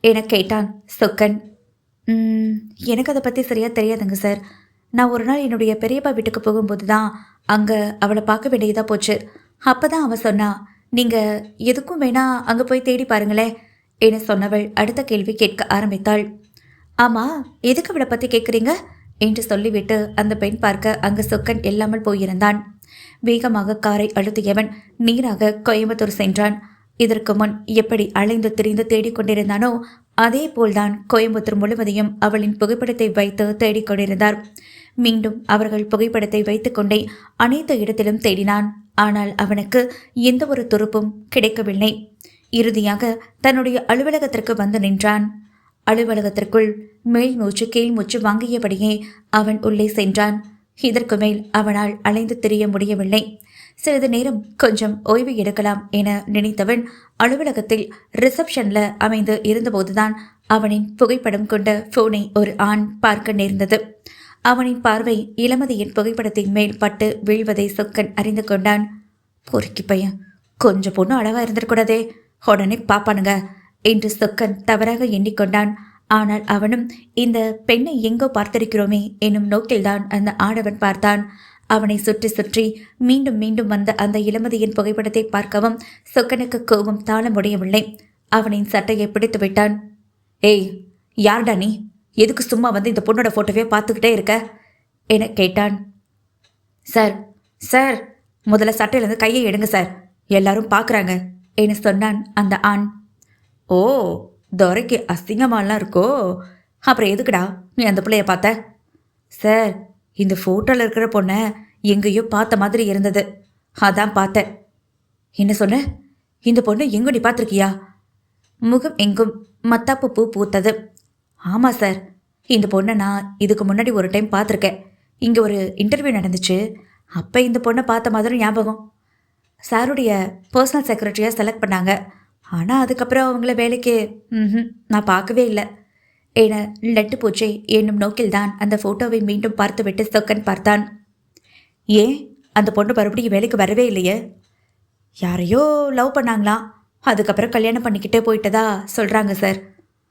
என கேட்டான் சொக்கன். எனக்கு அதை பற்றி சரியாக தெரியாதுங்க சார். நான் ஒரு நாள் என்னுடைய பெரியப்பா வீட்டுக்கு போகும்போது தான் அங்கே அவளை பார்க்க வேண்டியதாக போச்சு. அப்போ தான் அவள் சொன்னா, நீங்கள் எதுக்கும் வேணா அங்கே போய் தேடி பாருங்களேன் என சொன்னவள் அடுத்த கேள்வி கேட்க ஆரம்பித்தாள். ஆமாம், எதுக்கு அவளை பற்றி கேட்குறீங்க என்று சொல்லிவிட்டு அந்த பெண் பார்க்க அங்கு சொக்கன் இல்லாமல் போயிருந்தான். வேகமாக காரை அழுத்தியவன் நீராக கோயம்புத்தூர் சென்றான். இதற்கு முன் எப்படி அலைந்து திரிந்து தேடிக்கொண்டிருந்தானோ அதே போல்தான் கோயம்புத்தூர் முழுவதையும் அவளின் புகைப்படத்தை வைத்து தேடிக்கொண்டிருந்தார். மீண்டும் அவர்கள் புகைப்படத்தை வைத்துக்கொண்டே அனைத்து இடத்திலும் தேடினான். ஆனால் அவனுக்கு எந்த ஒரு துருப்பும் கிடைக்கவில்லை. இறுதியாக தன்னுடைய அலுவலகத்திற்கு வந்து நின்றான். அலுவலகத்திற்குள் மேல் மூச்சு கீழ் மூச்சு வாங்கியபடியே அவன் உள்ளே சென்றான். இதற்கு மேல் அவனால் அலைந்து திரிய முடியவில்லை. சிறிது நேரம் கொஞ்சம் ஓய்வு எடுக்கலாம் என நினைத்தவன் அலுவலகத்தில் ரிசப்ஷனில் அமைந்து இருந்தபோதுதான் அவனின் புகைப்படம் கொண்ட போனை ஒரு ஆண் பார்க்க நேர்ந்தது. அவனின் பார்வை இளமதியின் புகைப்படத்தின் மேல் பட்டு வீழ்வதை சொக்கன் அறிந்து கொண்டான். பொறுக்கி பையன், கொஞ்சம் பொண்ணு அழகா இருந்திருக்கூடாதே, உடனே பாப்பானுங்க என்று சொக்கன் தவறாக எண்ணிக்கொண்டான். ஆனால் அவனும் இந்த பெண்ணை எங்கோ பார்த்திருக்கிறோமே என்னும் நோக்கில்தான் அந்த ஆடவன் பார்த்தான். அவனை சுற்றி சுற்றி மீண்டும் மீண்டும் வந்த அந்த இளமதியின் புகைப்படத்தை பார்க்கவும் சொக்கனுக்கு கோபம் தாழ முடியவில்லை. அவனின் சட்டையை பிடித்து விட்டான். ஏய், யார்டா நீ? எதுக்கு சும்மா வந்து இந்த பொண்ணோட ஃபோட்டோவே பார்த்துக்கிட்டே இருக்க என கேட்டான். சார் சார், முதல்ல சட்டையிலேருந்து கையை எடுங்க சார், எல்லாரும் பார்க்குறாங்க என சொன்னான் அந்த ஆண். ஓ, துரைக்கு அசிங்கமாலாம் இருக்கோ? அப்புறம் எதுக்குடா நீ அந்த பிள்ளைய பார்த்த? சார், இந்த ஃபோட்டோவில் இருக்கிற பொண்ணை எங்கேயோ பார்த்த மாதிரி இருந்தது, அதான் பார்த்தேன். என்ன சொன்ன? இந்த பொண்ணு எங்கோ நீ பார்த்துருக்கியா? முகம் எங்கும் மத்தாப்பு பூ பூத்தது. ஆமாம் சார், இந்த பொண்ணை நான் இதுக்கு முன்னாடி ஒரு டைம் பார்த்துருக்கேன். இங்கே ஒரு இன்டர்வியூ நடந்துச்சு, அப்போ இந்த பொண்ணை பார்த்த மாதிரி ஞாபகம். சாருடைய பர்சனல் செக்ரட்டரியாக செலக்ட் பண்ணாங்க. ஆனால் அதுக்கப்புறம் அவங்கள வேலைக்கு நான் பார்க்கவே இல்லை என லட்டு பூச்சை என்னும் நோக்கில்தான் அந்த ஃபோட்டோவை மீண்டும் பார்த்துவிட்டு சொக்கன் பார்த்தான். ஏன் அந்த பொண்ணு மறுபடியும் வேலைக்கு வரவே இல்லையே? யாரையோ லவ் பண்ணாங்களாம், அதுக்கப்புறம் கல்யாணம் பண்ணிக்கிட்டே போயிட்டதா சொல்கிறாங்க சார்.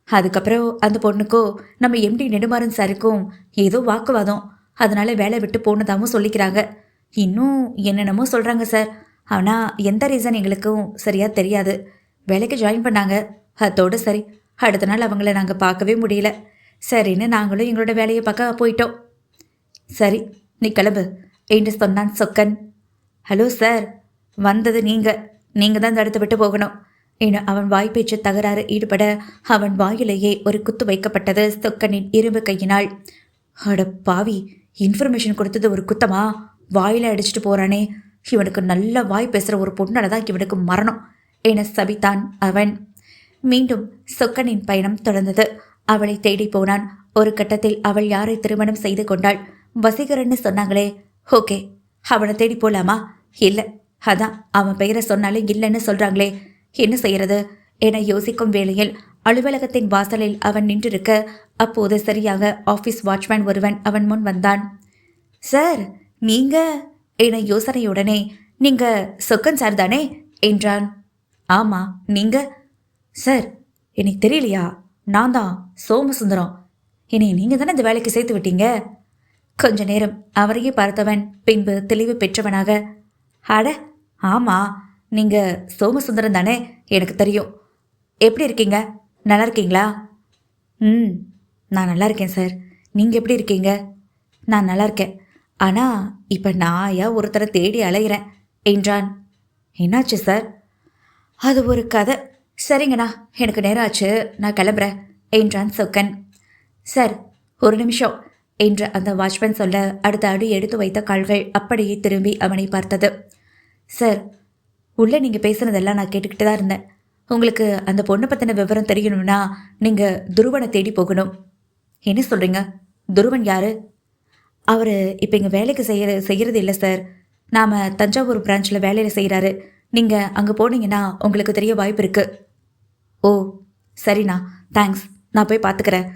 அதுக்கப்புறம் அந்த பொண்ணுக்கோ நம்ம எம்டி நெடுமாறன் சாருக்கும் ஏதோ வாக்குவாதம், அதனால வேலை விட்டு போனதாகவும் சொல்லிக்கிறாங்க. இன்னும் என்னென்னமோ சொல்கிறாங்க சார். ஆனால் எந்த ரீசன் எங்களுக்கும் சரியாக தெரியாது. வேலைக்கு ஜாயின் பண்ணாங்க, அதோடு சரி. அடுத்த நாள் அவங்கள நாங்கள் பார்க்கவே முடியல. சரின்னு நாங்களும் எங்களோட வேலையை பார்க்க போயிட்டோம். சரி, நீ கிளம்பு என்று சொன்னான் சொக்கன். ஹலோ சார், வந்தது நீங்கள் தான் தடுத்து விட்டு போகணும் என அவன் வாய்ப்பேச்சு தகராறு ஈடுபட அவன் வாயிலேயே ஒரு குத்து வைக்கப்பட்டது சொக்கனின் இரும்பு கையினால். அட பாவி, இன்ஃபர்மேஷன் கொடுத்தது ஒரு குத்தமா? வாயில அடிச்சுட்டு போறானே, இவனுக்கு நல்ல வாய் பேசுகிற ஒரு பொண்ணால தான் இவனுக்கு மரணம் என சபித்தான் அவன். மீண்டும் சொக்கனின் பயணம் தொடர்ந்தது. அவளை தேடி போனான். ஒரு கட்டத்தில் அவள் யாரை திருமணம் செய்து கொண்டாள்? வசீகரன்னு சொன்னாங்களே, ஓகே, அவனை தேடி போலாமா? இல்லை, அதான் அவன் பெயரை சொன்னாலே இல்லைன்னு சொல்கிறாங்களே, என்ன செய்யறது என யோசிக்கும் வேளையில் அலுவலகத்தின் வாசலில் அவன் நின்றிருக்க அப்போது சரியாக ஆஃபீஸ் வாட்ச்மேன் ஒருவன் அவன் முன் வந்தான். சார், நீங்க என யோசனையுடனே, நீங்க சொக்கன் சார் தானே என்றான். ஆமாம், நீங்கள்? சார், எனக்கு தெரியலையா? நான் தான் சோமசுந்தரம். என்னை நீங்கள் தானே இந்த வேலைக்கு சேர்த்து விட்டீங்க. கொஞ்ச நேரம் அவரையே பார்த்தவன் பின்பு தெளிவு பெற்றவனாக, அட ஆமாம், நீங்கள் சோமசுந்தரம் தானே, எனக்கு தெரியும். எப்படி இருக்கீங்க? நல்லா இருக்கீங்களா? நான் நல்லா இருக்கேன் சார். நீங்கள் எப்படி இருக்கீங்க? நான் நல்லா இருக்கேன். ஆனால் இப்போ நாயா ஒருத்தரை தேடி அலைகிறேன் என்றான். என்னாச்சு சார்? அது ஒரு கதை. சரிங்கண்ணா, எனக்கு நேரம் ஆச்சு, நான் கிளம்புறேன் என்றான் சொக்கன். சார், ஒரு நிமிஷம் என்று அந்த வாட்ச்மேன் சொல்ல அடுத்த அடி எடுத்து வைத்த கால்கள் அப்படியே திரும்பி அவனை பார்த்தது. சார், உள்ளே நீங்கள் பேசுனதெல்லாம் நான் கேட்டுக்கிட்டு தான் இருந்தேன். உங்களுக்கு அந்த பொண்ணை பற்றின விவரம் தெரியணும்னா நீங்கள் துருவனை தேடி போகணும். என்ன சொல்கிறீங்க? துருவன் யார்? அவர் இப்போ இங்கே வேலைக்கு செய்கிறது இல்லை சார். நாம் தஞ்சாவூர் பிரான்ச்சில் வேலையில் செய்கிறாரு. நீங்கள் அங்கே போனீங்கன்னா உங்களுக்கு தெரிய வாய்ப்பு இருக்குது. ஓ சரிண்ணா, தேங்க்ஸ், நான் போய் பார்த்துக்கிறேன்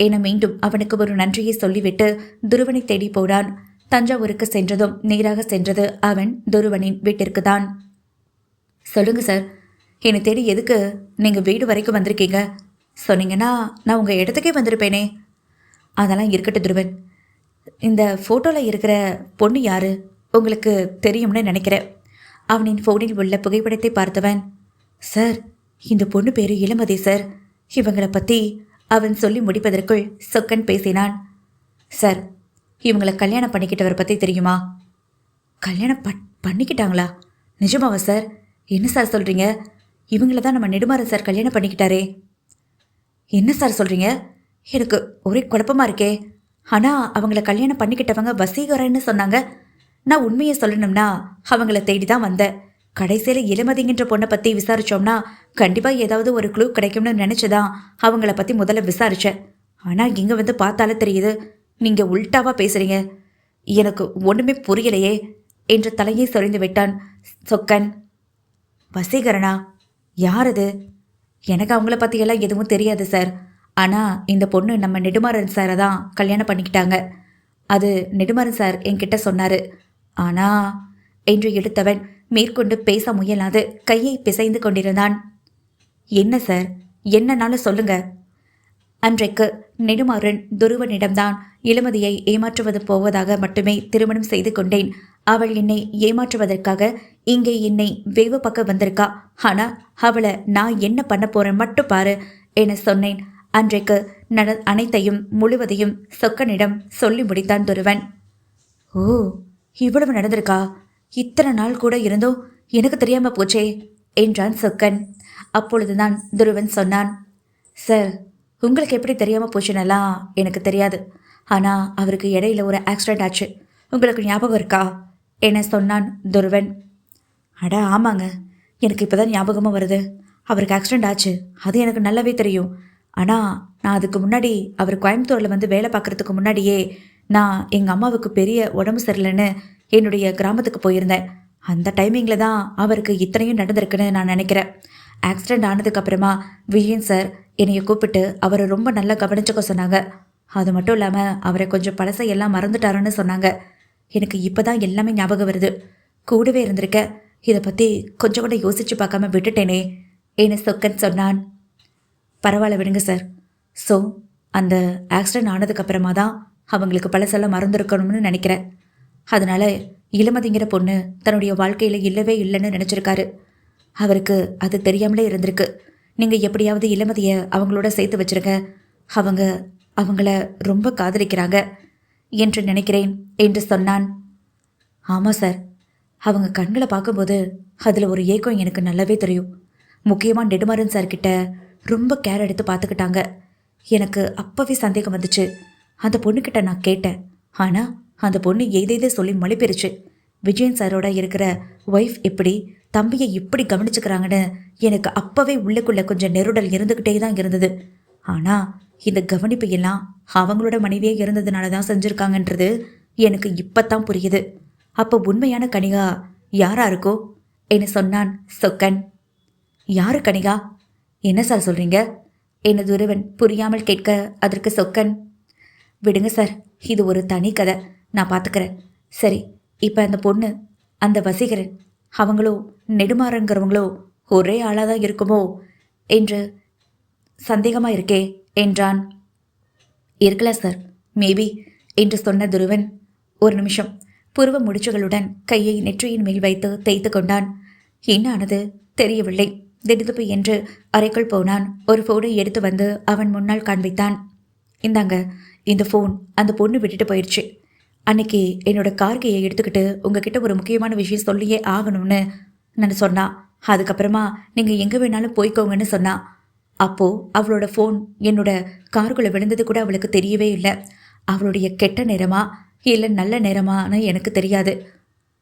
என மீண்டும் அவனுக்கு ஒரு நன்றியை சொல்லிவிட்டு துருவனை தேடி போனான். தஞ்சாவூருக்கு சென்றதும் நேராக சென்றது அவன் துருவனின் வீட்டிற்கு தான். சொல்லுங்கள் சார், என்னை தேடி எதுக்கு நீங்கள் வீடு வரைக்கும் வந்திருக்கீங்க? சொன்னீங்கன்னா நான் உங்கள் இடத்துக்கே வந்திருப்பேனே. அதெல்லாம் இருக்கட்டும் துருவன், இந்த ஃபோட்டோவில் இருக்கிற பொண்ணு யார் உங்களுக்கு தெரியும்னு நினைக்கிறேன். அவனின் ஃபோனில் உள்ள புகைப்படத்தை பார்த்தவன், சார், இந்த பொண்ணு பேர் இளமதி சார். இவங்களை பற்றி அவன் சொல்லி முடிப்பதற்குள் சொக்கன் பேசினான். சார், இவங்களை கல்யாணம் பண்ணிக்கிட்டவரை பற்றி தெரியுமா? கல்யாணம் பண்ணிக்கிட்டாங்களா? நிஜமாவா சார்? என்ன சார் சொல்கிறீங்க? இவங்கள தான் நம்ம நெடுமாறன் சார் கல்யாணம் பண்ணிக்கிட்டாரே. என்ன சார் சொல்கிறீங்க? எனக்கு ஒரே குழப்பமாக இருக்கே. ஆனால் அவங்கள கல்யாணம் பண்ணிக்கிட்டவங்க வசீகரன்னு சொன்னாங்க. நான் உண்மையை சொல்லணும்னா அவங்கள தேடி தான் வந்தேன். கடைசியில் இளமதிங்கிற பொண்ணை பற்றி விசாரித்தோம்னா கண்டிப்பாக ஏதாவது ஒரு க்ளூ கிடைக்கும்னு நினச்சிதான் அவங்கள பற்றி முதல்ல விசாரித்தேன். ஆனால் இங்கே வந்து பார்த்தாலே தெரியுது நீங்கள் உல்ட்டாவாக பேசுகிறீங்க. எனக்கு ஒன்றுமே புரியலையே என்று தலையை சொரிந்து விட்டான் சொக்கன். வசீகரனா? யார் அது? எனக்கு அவங்கள பற்றியெல்லாம் எதுவும் தெரியாது சார். ஆனால் இந்த பொண்ணு நம்ம நெடுமாறன் சாரை தான் கல்யாணம் பண்ணிக்கிட்டாங்க. அது நெடுமாறன் சார் என்கிட்ட சொன்னார். ஆனால் என்று எடுத்தவன் மேற்கொண்டு பேச முயலாது கையை பிசைந்து கொண்டிருந்தான். என்ன சார், என்னன்னாலும் சொல்லுங்க. அன்றைக்கு நெடுமாறன் துருவனிடம்தான் இளமதியை ஏமாற்றுவது போவதாக மட்டுமே திருமணம் செய்து கொண்டேன். அவள் என்னை ஏமாற்றுவதற்காக இங்கே என்னை வேவு பக்கம் வந்திருக்கா. ஆனால் அவளை நான் என்ன பண்ண போறேன் மட்டும் பாரு என சொன்னேன். அன்றைக்கு அனைத்தையும் முழுவதையும் சொக்கனிடம் சொல்லி முடித்தான் துருவன். ஓ, இவ்வளவு நடந்திருக்கா? இத்தனை நாள் கூட இருந்தோ எனக்கு தெரியாம போச்சே என்றான் சொக்கன். அப்பொழுதுதான் துருவன் சொன்னான். சார், உங்களுக்கு எப்படி தெரியாமல் போச்சுன்னெல்லாம் எனக்கு தெரியாது. ஆனால் அவருக்கு இடையில ஒரு ஆக்சிடெண்ட் ஆச்சு. உங்களுக்கு ஞாபகம் இருக்கா என சொன்னான் துருவன். அட ஆமாங்க, எனக்கு இப்போ தான் ஞாபகமாக வருது. அவருக்கு ஆக்சிடெண்ட் ஆச்சு, அது எனக்கு நல்லாவே தெரியும். ஆனால் நான் அதுக்கு முன்னாடி அவர் கோயம்புத்தூரில் வந்து வேலை பார்க்குறதுக்கு முன்னாடியே நான் எங்கள் அம்மாவுக்கு பெரிய உடம்பு சரியில்லைன்னு என்னுடைய கிராமத்துக்கு போயிருந்தேன். அந்த டைமிங்கில் தான் அவருக்கு இத்தனையும் நடந்திருக்குன்னு நான் நினைக்கிறேன். ஆக்சிடெண்ட் ஆனதுக்கப்புறமா விஜயன் சார் என்னைய கூப்பிட்டு அவரை ரொம்ப நல்லா கவனிச்சுக்க சொன்னாங்க. அது மட்டும் இல்லாமல் அவரை கொஞ்சம் பழசையெல்லாம் மறந்துட்டாருன்னு சொன்னாங்க. எனக்கு இப்போ தான் எல்லாமே ஞாபகம் வருது. கூடவே இருந்திருக்க, இதை பற்றி கொஞ்சம் கூட யோசித்து பார்க்காம விட்டுட்டேனே என சொக்கன் சொன்னான். பரவாயில்ல விடுங்க சார். ஸோ அந்த ஆக்சிடெண்ட் ஆனதுக்கப்புறமா தான் அவங்களுக்கு பழசெல்லாம் மறந்துருக்கணும்னு நினைக்கிறேன். அதனால் இளமதிங்கிற பொண்ணு தன்னுடைய வாழ்க்கையில் இல்லவே இல்லைன்னு நினச்சிருக்காரு. அவருக்கு அது தெரியாமலே இருந்திருக்கு. நீங்கள் எப்படியாவது இளமதியை அவங்களோட சேர்த்து வச்சிருங்க. அவங்கள ரொம்ப காதலிக்கிறாங்க என்று நினைக்கிறேன் என்று சொன்னான். ஆமாம் சார், அவங்க கண்களை பார்க்கும்போது அதில் ஒரு ஏக்கம் எனக்கு நல்லாவே தெரியும். முக்கியமாக நெடுமாறன் சார்கிட்ட ரொம்ப கேர் எடுத்து பார்த்துக்கிட்டாங்க. எனக்கு அப்போவே சந்தேகம் வந்துச்சு. அந்த பொண்ணுக்கிட்ட நான் கேட்டேன். ஆனால் அந்த பொண்ணு ஏதேதே சொல்லி மொழிபெருச்சு. விஜயன் சாரோட இருக்கிற ஒய்ஃப் எப்படி தம்பியை இப்படி கவனிச்சுக்கிறாங்கன்னு எனக்கு அப்போவே உள்ளுக்குள்ளே கொஞ்சம் நெருடல் இருந்துக்கிட்டே தான் இருந்தது. ஆனால் இந்த கவனிப்பு எல்லாம் அவங்களோட மனைவியே இருந்ததுனால தான் செஞ்சுருக்காங்கன்றது எனக்கு இப்போ தான் புரியுது. அப்போ உண்மையான கனிகா யாரா இருக்கோ என்று சொன்னான் சொக்கன். யாரு கனிகா? என்ன சார் சொல்கிறீங்க என்ன துருவன் புரியாமல் கேட்க அதற்கு சொக்கன், விடுங்க சார், இது ஒரு தனி கதை, நான் பார்த்துக்கிறேன். சரி, இப்போ அந்த பொண்ணு, அந்த வசீகரன், அவங்களோ நெடுமாறங்கிறவங்களோ ஒரே ஆளாக தான் இருக்குமோ என்று சந்தேகமாக இருக்கே என்றான். இருக்கலாம் சார், மேபி என்று சொன்ன துருவன் ஒரு நிமிஷம் புருவ முடிச்சுகளுடன் கையை நெற்றியின் மேல் வைத்து தேய்த்து கொண்டான். என்ன ஆனது தெரியவில்லை. திடுதுப்பு என்று அறைக்குள் போனான். ஒரு ஃபோனை எடுத்து வந்து அவன் முன்னால் காண்பித்தான். இந்தாங்க, இந்த ஃபோன் அந்த பொண்ணு விட்டுட்டு போயிடுச்சு. அன்னைக்கு என்னோட கார் கீயை எடுத்துக்கிட்டு உங்ககிட்ட ஒரு முக்கியமான விஷயம் சொல்லியே ஆகணும்னு நான் சொன்னா. அதுக்கப்புறமா நீங்கள் எங்கே வேணாலும் போய்க்கோங்கன்னு சொன்னா. அப்போது அவளோட ஃபோன் என்னோட காருக்குள்ளே விழுந்தது கூட அவளுக்கு தெரியவே இல்லை. அவளுடைய கெட்ட நேரமா இல்லை நல்ல நேரமான்னு எனக்கு தெரியாது.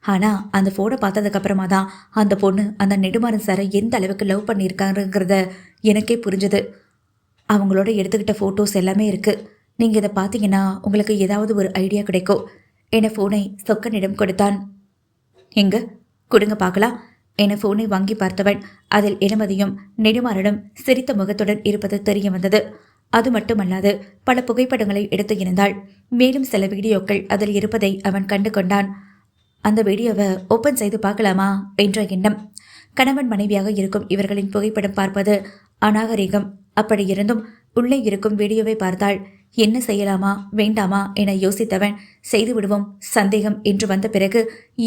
ஆனால் அந்த ஃபோனை பார்த்ததுக்கப்புறமா தான் அந்த பொண்ணு அந்த நெடுமாறன் சாரை எந்த அளவுக்கு லவ் பண்ணியிருக்காங்கிறத எனக்கே புரிஞ்சுது. அவங்களோட எடுத்துக்கிட்ட ஃபோட்டோஸ் எல்லாமே இருக்குது. நீங்கள் இதை பார்த்தீங்கன்னா உங்களுக்கு ஏதாவது ஒரு ஐடியா கிடைக்கும் என ஃபோனை சொக்கனிடம் கொடுத்தான். எங்க கொடுங்க பார்க்கலாம் என ஃபோனை வாங்கி பார்த்தவன் அதில் இளமதியும் நெடுமாறனும் சிரித்த முகத்துடன் இருப்பது தெரிய வந்தது. அது மட்டுமல்லாது பல புகைப்படங்களை எடுத்து இருந்தாள். மேலும் சில வீடியோக்கள் அதில் இருப்பதை அவன் கண்டு கொண்டான். அந்த வீடியோவை ஓப்பன் செய்து பார்க்கலாமா என்ற எண்ணம். கணவன் மனைவியாக இருக்கும் இவர்களின் புகைப்படம் பார்ப்பது அநாகரிகம். அப்படி இருந்தும் உள்ளே இருக்கும் வீடியோவை பார்த்தால் என்ன செய்யலாமா வேண்டாமா என யோசித்தவன் செய்து விடுவோம் சந்தேகம் என்று வந்த பிறகு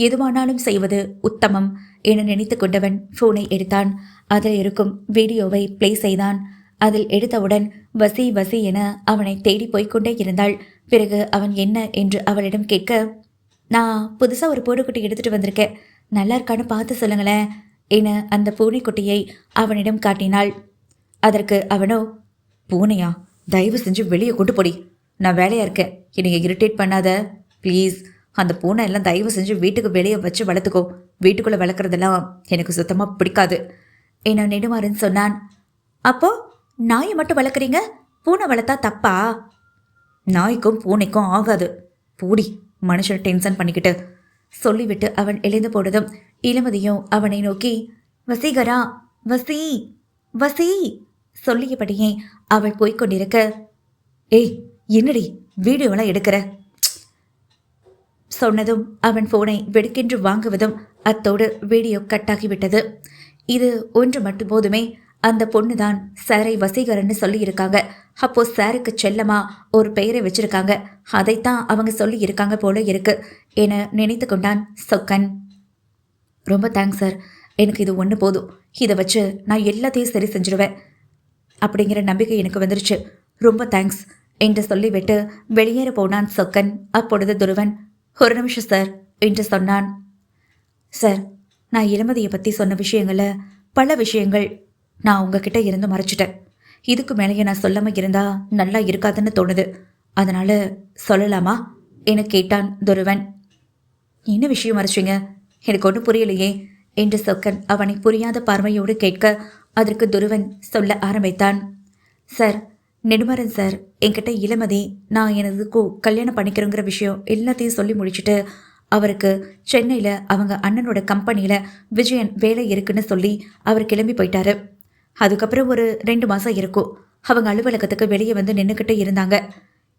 எதுவானாலும் செய்வது உத்தமம் என நினைத்து கொண்டவன் போனை எடுத்தான். அதில் இருக்கும் வீடியோவை பிளே செய்தான். அதில் எடுத்தவுடன் வசி வசி என அவனை தேடி போய்கொண்டே இருந்தாள். பிறகு அவன் என்ன என்று அவளிடம் கேட்க, நான் புதுசாக ஒரு பூனைக்குட்டி எடுத்துட்டு வந்திருக்கேன், நல்லா இருக்கான்னு பார்த்து சொல்லுங்களேன் என அந்த பூனைக்குட்டியை அவனிடம் காட்டினாள். அதற்கு அவனோ, பூனையா, தயவு செஞ்சு வெளியே கொண்டு போடி, நான் வேலையாக இருக்கேன், என்னை இரிட்டேட் பண்ணாத ப்ளீஸ். அந்த பூனை எல்லாம் தயவு செஞ்சு வீட்டுக்கு வெளியே வச்சு வளர்த்துக்கோ, வீட்டுக்குள்ளே வளர்க்குறதெல்லாம் எனக்கு சுத்தமாக பிடிக்காது என நெடுமாறன் சொன்னான். அப்போ நாயை மட்டும் வளர்க்குறீங்க, பூனை வளர்த்தா தப்பா? நாய்க்கும் பூனைக்கும் ஆகாது, பூடி, மனுஷன் டென்ஷன் பண்ணிக்கிட்டு சொல்லிவிட்டு அவன் எழுந்து போனதும் இளமதியும் அவனை நோக்கி, வசீகரா, வசி வசி சொல்லியபடியே அவள் போய்கொண்டிருக்க, ஏய் என்னடி வீடியோவெல்லாம் எடுக்கிற சொன்னதும் அவன் போனை வெடுக்கென்று வாங்குவதும் அத்தோடு வீடியோ கட்டாகிவிட்டது. இது ஒன்று மட்டும் போதுமே, அந்த பொண்ணுதான் சாரை வசீகரன்னு சொல்லியிருக்காங்க. அப்போ சாருக்கு செல்லமா ஒரு பெயரை வச்சிருக்காங்க, அதைத்தான் அவங்க சொல்லி இருக்காங்க போல இருக்கு என நினைத்து கொண்டான் சொக்கன். ரொம்ப தேங்க்ஸ் சார், எனக்கு இது ஒன்று போதும், இதை வச்சு நான் எல்லாத்தையும் சரி செஞ்சிடுவேன் அப்படிங்கிற நம்பிக்கை எனக்கு வந்துருச்சு, ரொம்ப தேங்க்ஸ் என்று சொல்லிவிட்டு வெளியேற போனான் சொக்கன். அப்பொழுது துருவன், ஒரு நிமிஷம் சார் என்று சொன்னான். சார், நான் இளமதியை பற்றி சொன்ன விஷயங்களில் பல விஷயங்கள் நான் உங்ககிட்ட இருந்து மறைச்சிட்டேன். இதுக்கு மேலேயே நான் சொல்லாமல் இருந்தால் நல்லா இருக்காதுன்னு தோணுது, அதனால் சொல்லலாமா என கேட்டான் துருவன். என்ன விஷயம் மறைச்சிங்க, எனக்கு ஒன்றும் புரியலையே என்று சொக்கன் அவனை புரியாத பார்வையோடு கேட்க அதற்கு துருவன் சொல்ல ஆரம்பித்தான். சார், நெடுமாறன் சார் என்கிட்ட இளமதி நான் எனதுக்கு கல்யாணம் பண்ணிக்கிறோங்கிற விஷயம் எல்லாத்தையும் சொல்லி முடிச்சுட்டு அவருக்கு சென்னையில் அவங்க அண்ணனோட கம்பெனியில் விஜயன் வேலை இருக்குன்னு சொல்லி அவர் கிளம்பி போயிட்டாரு. அதுக்கப்புறம் ஒரு 2 மாதம் இருக்கும் அவங்க அலுவலகத்துக்கு வெளியே வந்து நின்றுக்கிட்டு இருந்தாங்க.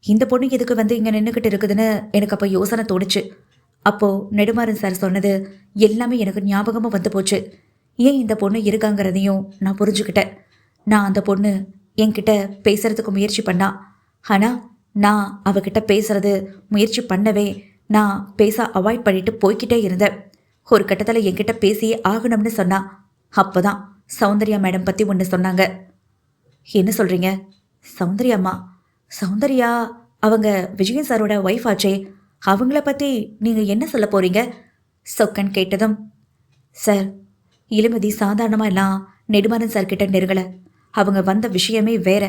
இந்த பொண்ணு எதுக்கு வந்து இங்கே நின்றுக்கிட்டு இருக்குதுன்னு எனக்கு அப்போ யோசனை தோணுச்சு. அப்போது நெடுமாறன் சார் சொன்னது எல்லாமே எனக்கு ஞாபகமாக வந்து போச்சு. ஏன் இந்த பொண்ணு இருக்காங்கிறதையும் நான் புரிஞ்சுக்கிட்டேன். நான் அந்த பொண்ணு என்கிட்ட பேசுகிறதுக்கு முயற்சி பண்ணா, ஆனால் நான் அவகிட்ட பேசுறது முயற்சி பண்ணவே நான் பேச அவாய்ட் பண்ணிட்டு போய்கிட்டே இருந்தேன். ஒரு கட்டத்தில் என்கிட்ட பேசியே ஆகணும்னு சொன்னா. அப்போ தான் சௌந்தர்யா மேடம் பற்றி ஒன்று சொன்னாங்க. என்ன சொல்கிறீங்க? சௌந்தர்யாம்மா? சௌந்தர்யா அவங்க விஜயன் சாரோட ஒய்ஃப் ஆச்சே, அவங்கள பற்றி நீங்கள் என்ன சொல்ல போகிறீங்க? சொக்கன் கேட்டதும், சார், இளமதி சாதாரணமாக எல்லாம் நெடுமாறன் சார்கிட்ட நெருங்கலை, அவங்க வந்த விஷயமே வேற.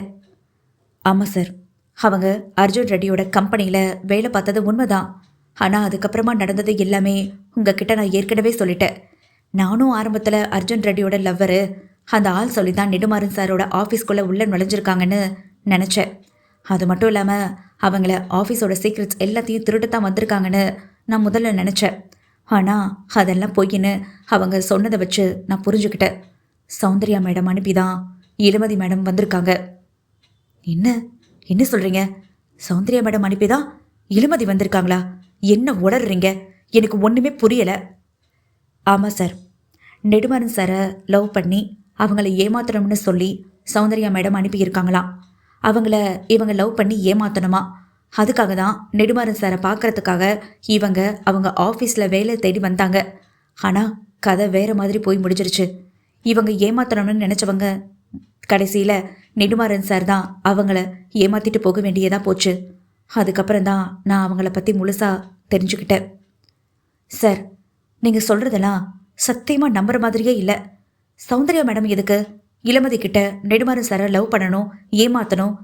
ஆமாம் சார், அவங்க அர்ஜுன் ரெட்டியோட கம்பெனியில் வேலை பார்த்தது உண்மைதான். ஆனால் அதுக்கப்புறமா நடந்தது எல்லாமே உங்ககிட்ட நான் ஏற்கனவே சொல்லிட்டேன். நானும் ஆரம்பத்தில் அர்ஜுன் ரெட்டியோட லவ்வரு, அந்த ஆள் சொல்லி தான் நெடுமாறன் சாரோட ஆஃபீஸ்க்குள்ளே உள்ள நுழைஞ்சிருக்காங்கன்னு நினச்சேன். அது மட்டும் இல்லாமல் அவங்கள ஆஃபீஸோட சீக்ரெட்ஸ் எல்லாத்தையும் திருட்டுத்தான் வந்திருக்காங்கன்னு நான் முதல்ல நினச்சேன். ஆனால் அதெல்லாம் பொய்ன்னு அவங்க சொன்னதை வச்சு நான் புரிஞ்சுக்கிட்டேன். சௌந்தர்யா மேடம் அனுப்பி தான் இளமதி மேடம் வந்திருக்காங்க. என்ன என்ன சொல்கிறீங்க? சௌந்தர்யா மேடம் அனுப்பி தான் இளமதி வந்திருக்காங்களா? என்ன உளறீங்க? எனக்கு ஒன்றுமே புரியலை. ஆமாம் சார், நெடுமாறன் சாரை லவ் பண்ணி அவங்கள ஏமாத்தணும்னு சொல்லி சௌந்தர்யா மேடம் அனுப்பியிருக்காங்களாம். அவங்கள இவங்க லவ் பண்ணி ஏமாத்தணுமா? அதுக்காக தான் நெடுமாறன் சாரை பார்க்குறதுக்காக இவங்க அவங்க ஆஃபீஸில் வேலை தேடி வந்தாங்க. ஆனால் கதை வேறு மாதிரி போய் முடிஞ்சிருச்சு. இவங்க ஏமாத்தணும்னு நினச்சவங்க கடைசியில் நெடுமாறன் சார் தான் அவங்கள ஏமாற்றிட்டு போக வேண்டியதாக போச்சு. அதுக்கப்புறம் தான் நான் அவங்கள பற்றி முழுசாக தெரிஞ்சுக்கிட்டேன். சார், நீங்கள் சொல்கிறதெல்லாம் சத்தியமாக நம்புற மாதிரியே இல்லை. சௌந்தர்யா மேடம் எதுக்கு இளமதி கிட்ட நெடுமாறன் சாரை லவ் பண்ணணும், ஏமாற்றணும்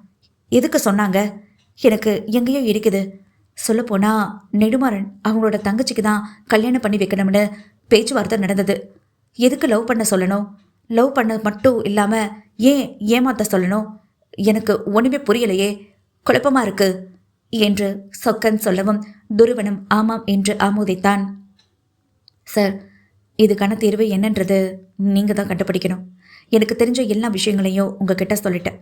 எதுக்கு சொன்னாங்க? எனக்கு எங்கேயோ இருக்குது. சொல்லப்போனால் நெடுமாறன் அவங்களோட தங்கச்சிக்கு தான் கல்யாணம் பண்ணி வைக்கணும்னு பேச்சுவார்த்தை நடந்தது. எதுக்கு லவ் பண்ண சொல்லணும்? லவ் பண்ண மட்டும் இல்லாமல் ஏன் ஏமாத்த சொல்லணும்? எனக்கு ஒன்றுமே புரியலையே, குழப்பமாக இருக்கு என்று சொக்கன் சொல்லவும் துருவனும் ஆமாம் என்று ஆமோதித்தான். சார், இதுக்கான தீர்வு என்னன்றது நீங்கள் தான் கண்டுபிடிக்கணும். எனக்கு தெரிஞ்ச எல்லா விஷயங்களையும் உங்ககிட்ட சொல்லிட்டேன்.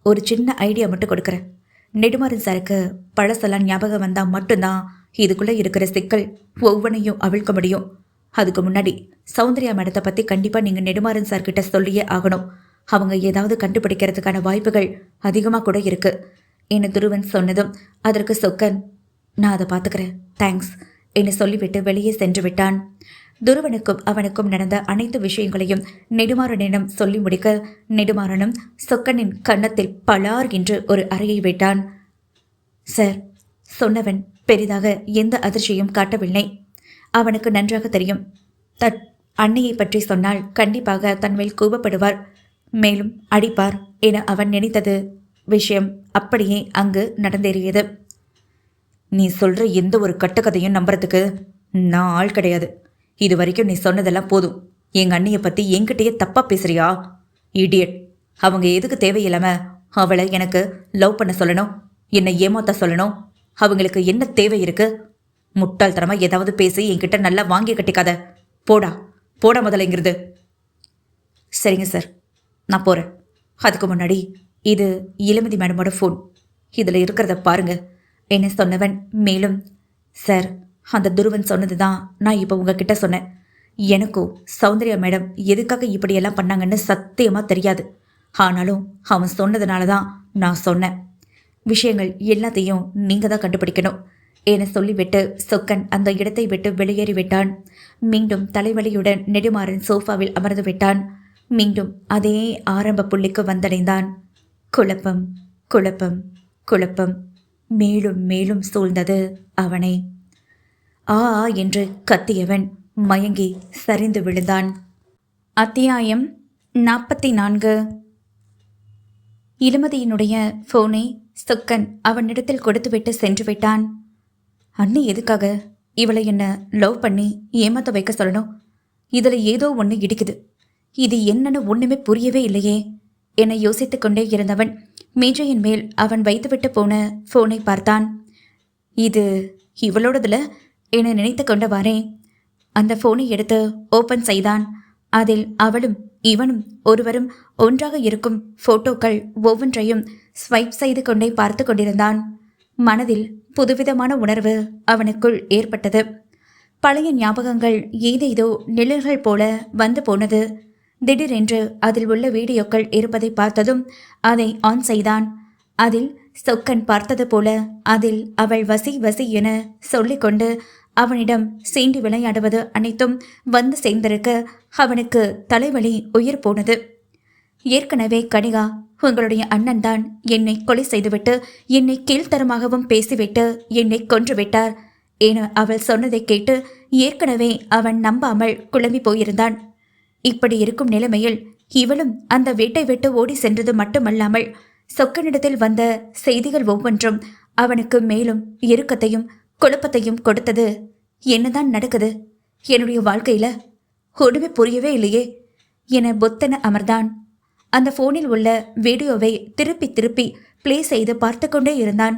ஒரு சின்ன ஐடியா மட்டும் கொடுக்குறேன். நெடுமாறன் சாருக்கு பழசெல்லாம் ஞாபகம் வந்தால் மட்டும்தான் இதுக்குள்ளே இருக்கிற சிக்கல் ஒவ்வொன்றையும் அவிழ்க்க முடியும். அதுக்கு முன்னாடி சௌந்தர்யா மேடத்தை பற்றி கண்டிப்பாக நீங்கள் நெடுமாறன் சார்கிட்ட சொல்லியே ஆகணும். அவங்க ஏதாவது கண்டுபிடிக்கிறதுக்கான வாய்ப்புகள் அதிகமாக கூட இருக்கு என்று துருவன் சொன்னதும் அதற்கு சொக்கன், நான் அதை பார்த்துக்கிறேன், தேங்க்ஸ் என்று சொல்லிவிட்டு வெளியே சென்று விட்டான். துருவனுக்கும் அவனுக்கும் நடந்த அனைத்து விஷயங்களையும் நெடுமாறனிடம் சொல்லி முடிக்க நெடுமாறனும் சொக்கனின் கன்னத்தில் பலார் என்று ஒரு அறையை விட்டான். சார், சொன்னவன் பெரிதாக எந்த அதிர்ச்சியும் காட்டவில்லை. அவனுக்கு நன்றாக தெரியும், தன் அன்னையை பற்றி சொன்னால் கண்டிப்பாக தன்மேல் கோபப்படுவார், மேலும் அடிப்பார் என அவன் நினைத்தது விஷயம் அப்படியே அங்கு நடந்தேறியது. நீ சொல்ற எந்த ஒரு கட்டுக்கதையும் நம்புறதுக்கு நான் ஆள் கிடையாது. இது வரைக்கும் நீ சொன்னதெல்லாம் போதும். எங்கள் அண்ணியை பற்றி என்கிட்டயே தப்பாக பேசுறியா? இடியட். அவங்க எதுக்கு தேவையில்லாம அவளை எனக்கு லவ் பண்ண சொல்லணும், என்னை ஏமாத்த சொல்லணும்? அவங்களுக்கு என்ன தேவை இருக்கு? முட்டாள்தனமாக ஏதாவது பேசி என்கிட்ட நல்லா வாங்கி கட்டிக்காத. போடா போடா முதல்லைங்கிறது. சரிங்க சார், நான் போகிறேன். அதுக்கு முன்னாடி இது இளமதி மேடமோட ஃபோன், இதில் இருக்கிறத பாருங்க என்ன சொன்னவன் மேலும், சார், அந்த துருவன் சொன்னது தான் நான் இப்போ உங்ககிட்ட சொன்னேன். எனக்கும் சௌந்தர்யா மேடம் எதுக்காக இப்படியெல்லாம் பண்ணாங்கன்னு சத்தியமாக தெரியாது. ஆனாலும் அவன் சொன்னதுனால தான் நான் சொன்னேன். விஷயங்கள் எல்லாத்தையும் நீங்கள் தான் கண்டுபிடிக்கணும் என சொல்லிவிட்டு சொக்கன் அந்த இடத்தை விட்டு வெளியேறிவிட்டான். மீண்டும் தலைவலியுடன் நெடுமாறன் சோஃபாவில் அமர்ந்து விட்டான். மீண்டும் அதே ஆரம்ப புள்ளிக்கு வந்தடைந்தான். குழப்பம் குழப்பம் குழப்பம் மேலும் மேலும் சூழ்ந்தது அவனை. ஆ என்று கத்தியவன் மயங்கி சரிந்து விழுந்தான். அத்தியாயம் 44. இளமதியினுடைய ஃபோனை சொக்கன் அவனிடத்தில் கொடுத்துவிட்டு சென்று விட்டான். அண்ணி எதுக்காக இவளை என்ன லவ் பண்ணி ஏமாத்த வைக்க சொல்லணும்? இதில் ஏதோ ஒன்று இடிக்குது. இது என்னன்னு ஒன்றுமே புரியவே இல்லையே என யோசித்து கொண்டே இருந்தவன் மேஜையின் மேல் அவன் வைத்துவிட்டு போன ஃபோனை பார்த்தான். இது இவளோடதுல என நினைத்து கொண்டவாறே அந்த ஃபோனை எடுத்து ஓப்பன் செய்தான். அதில் அவளும் இவனும் ஒருவரும் ஒன்றாக இருக்கும் ஃபோட்டோக்கள் ஒவ்வொன்றையும் ஸ்வைப் செய்து கொண்டே பார்த்து கொண்டிருந்தான். மனதில் புதுவிதமான உணர்வு அவனுக்குள் ஏற்பட்டது. பழைய ஞாபகங்கள் ஏதேதோ நிழல்கள் போல வந்து போனது. திடீரென்று அதில் உள்ள வீடியோக்கள் இருப்பதை பார்த்ததும் அதை ஆன் செய்தான். அதில் சொக்கன் பார்த்தது போல அதில் அவள் வசி வசி என சொல்லிக்கொண்டு அவனிடம் சீண்டி விளையாடுவது அனைத்தும் வந்து சேர்ந்திருக்க அவனுக்கு தலைவலி உயிர் போனது. ஏற்கனவே கனிகா, உங்களுடைய அண்ணன் தான் என்னை கொலை செய்துவிட்டு என்னை கீழ்த்தரமாகவும் பேசிவிட்டு என்னை கொன்றுவிட்டார் என அவள் சொன்னதை கேட்டு ஏற்கனவே அவன் நம்பாமல் குழம்பி போயிருந்தான். இப்படி இருக்கும் நிலைமையில் இவளும் அந்த வீட்டை விட்டு ஓடி சென்றது மட்டுமல்லாமல் சொக்கனிடத்தில் வந்த செய்திகள் ஒவ்வொன்றும் அவனுக்கு மேலும் இறுக்கத்தையும் குழப்பத்தையும் கொடுத்தது. என்னதான் நடக்குது என்னுடைய வாழ்க்கையில? ஒன்றுமே புரியவே இல்லையே என பொத்தன அமர்ந்தான். அந்த போனில் உள்ள வீடியோவை திருப்பி திருப்பி பிளே செய்து பார்த்து கொண்டே இருந்தான்.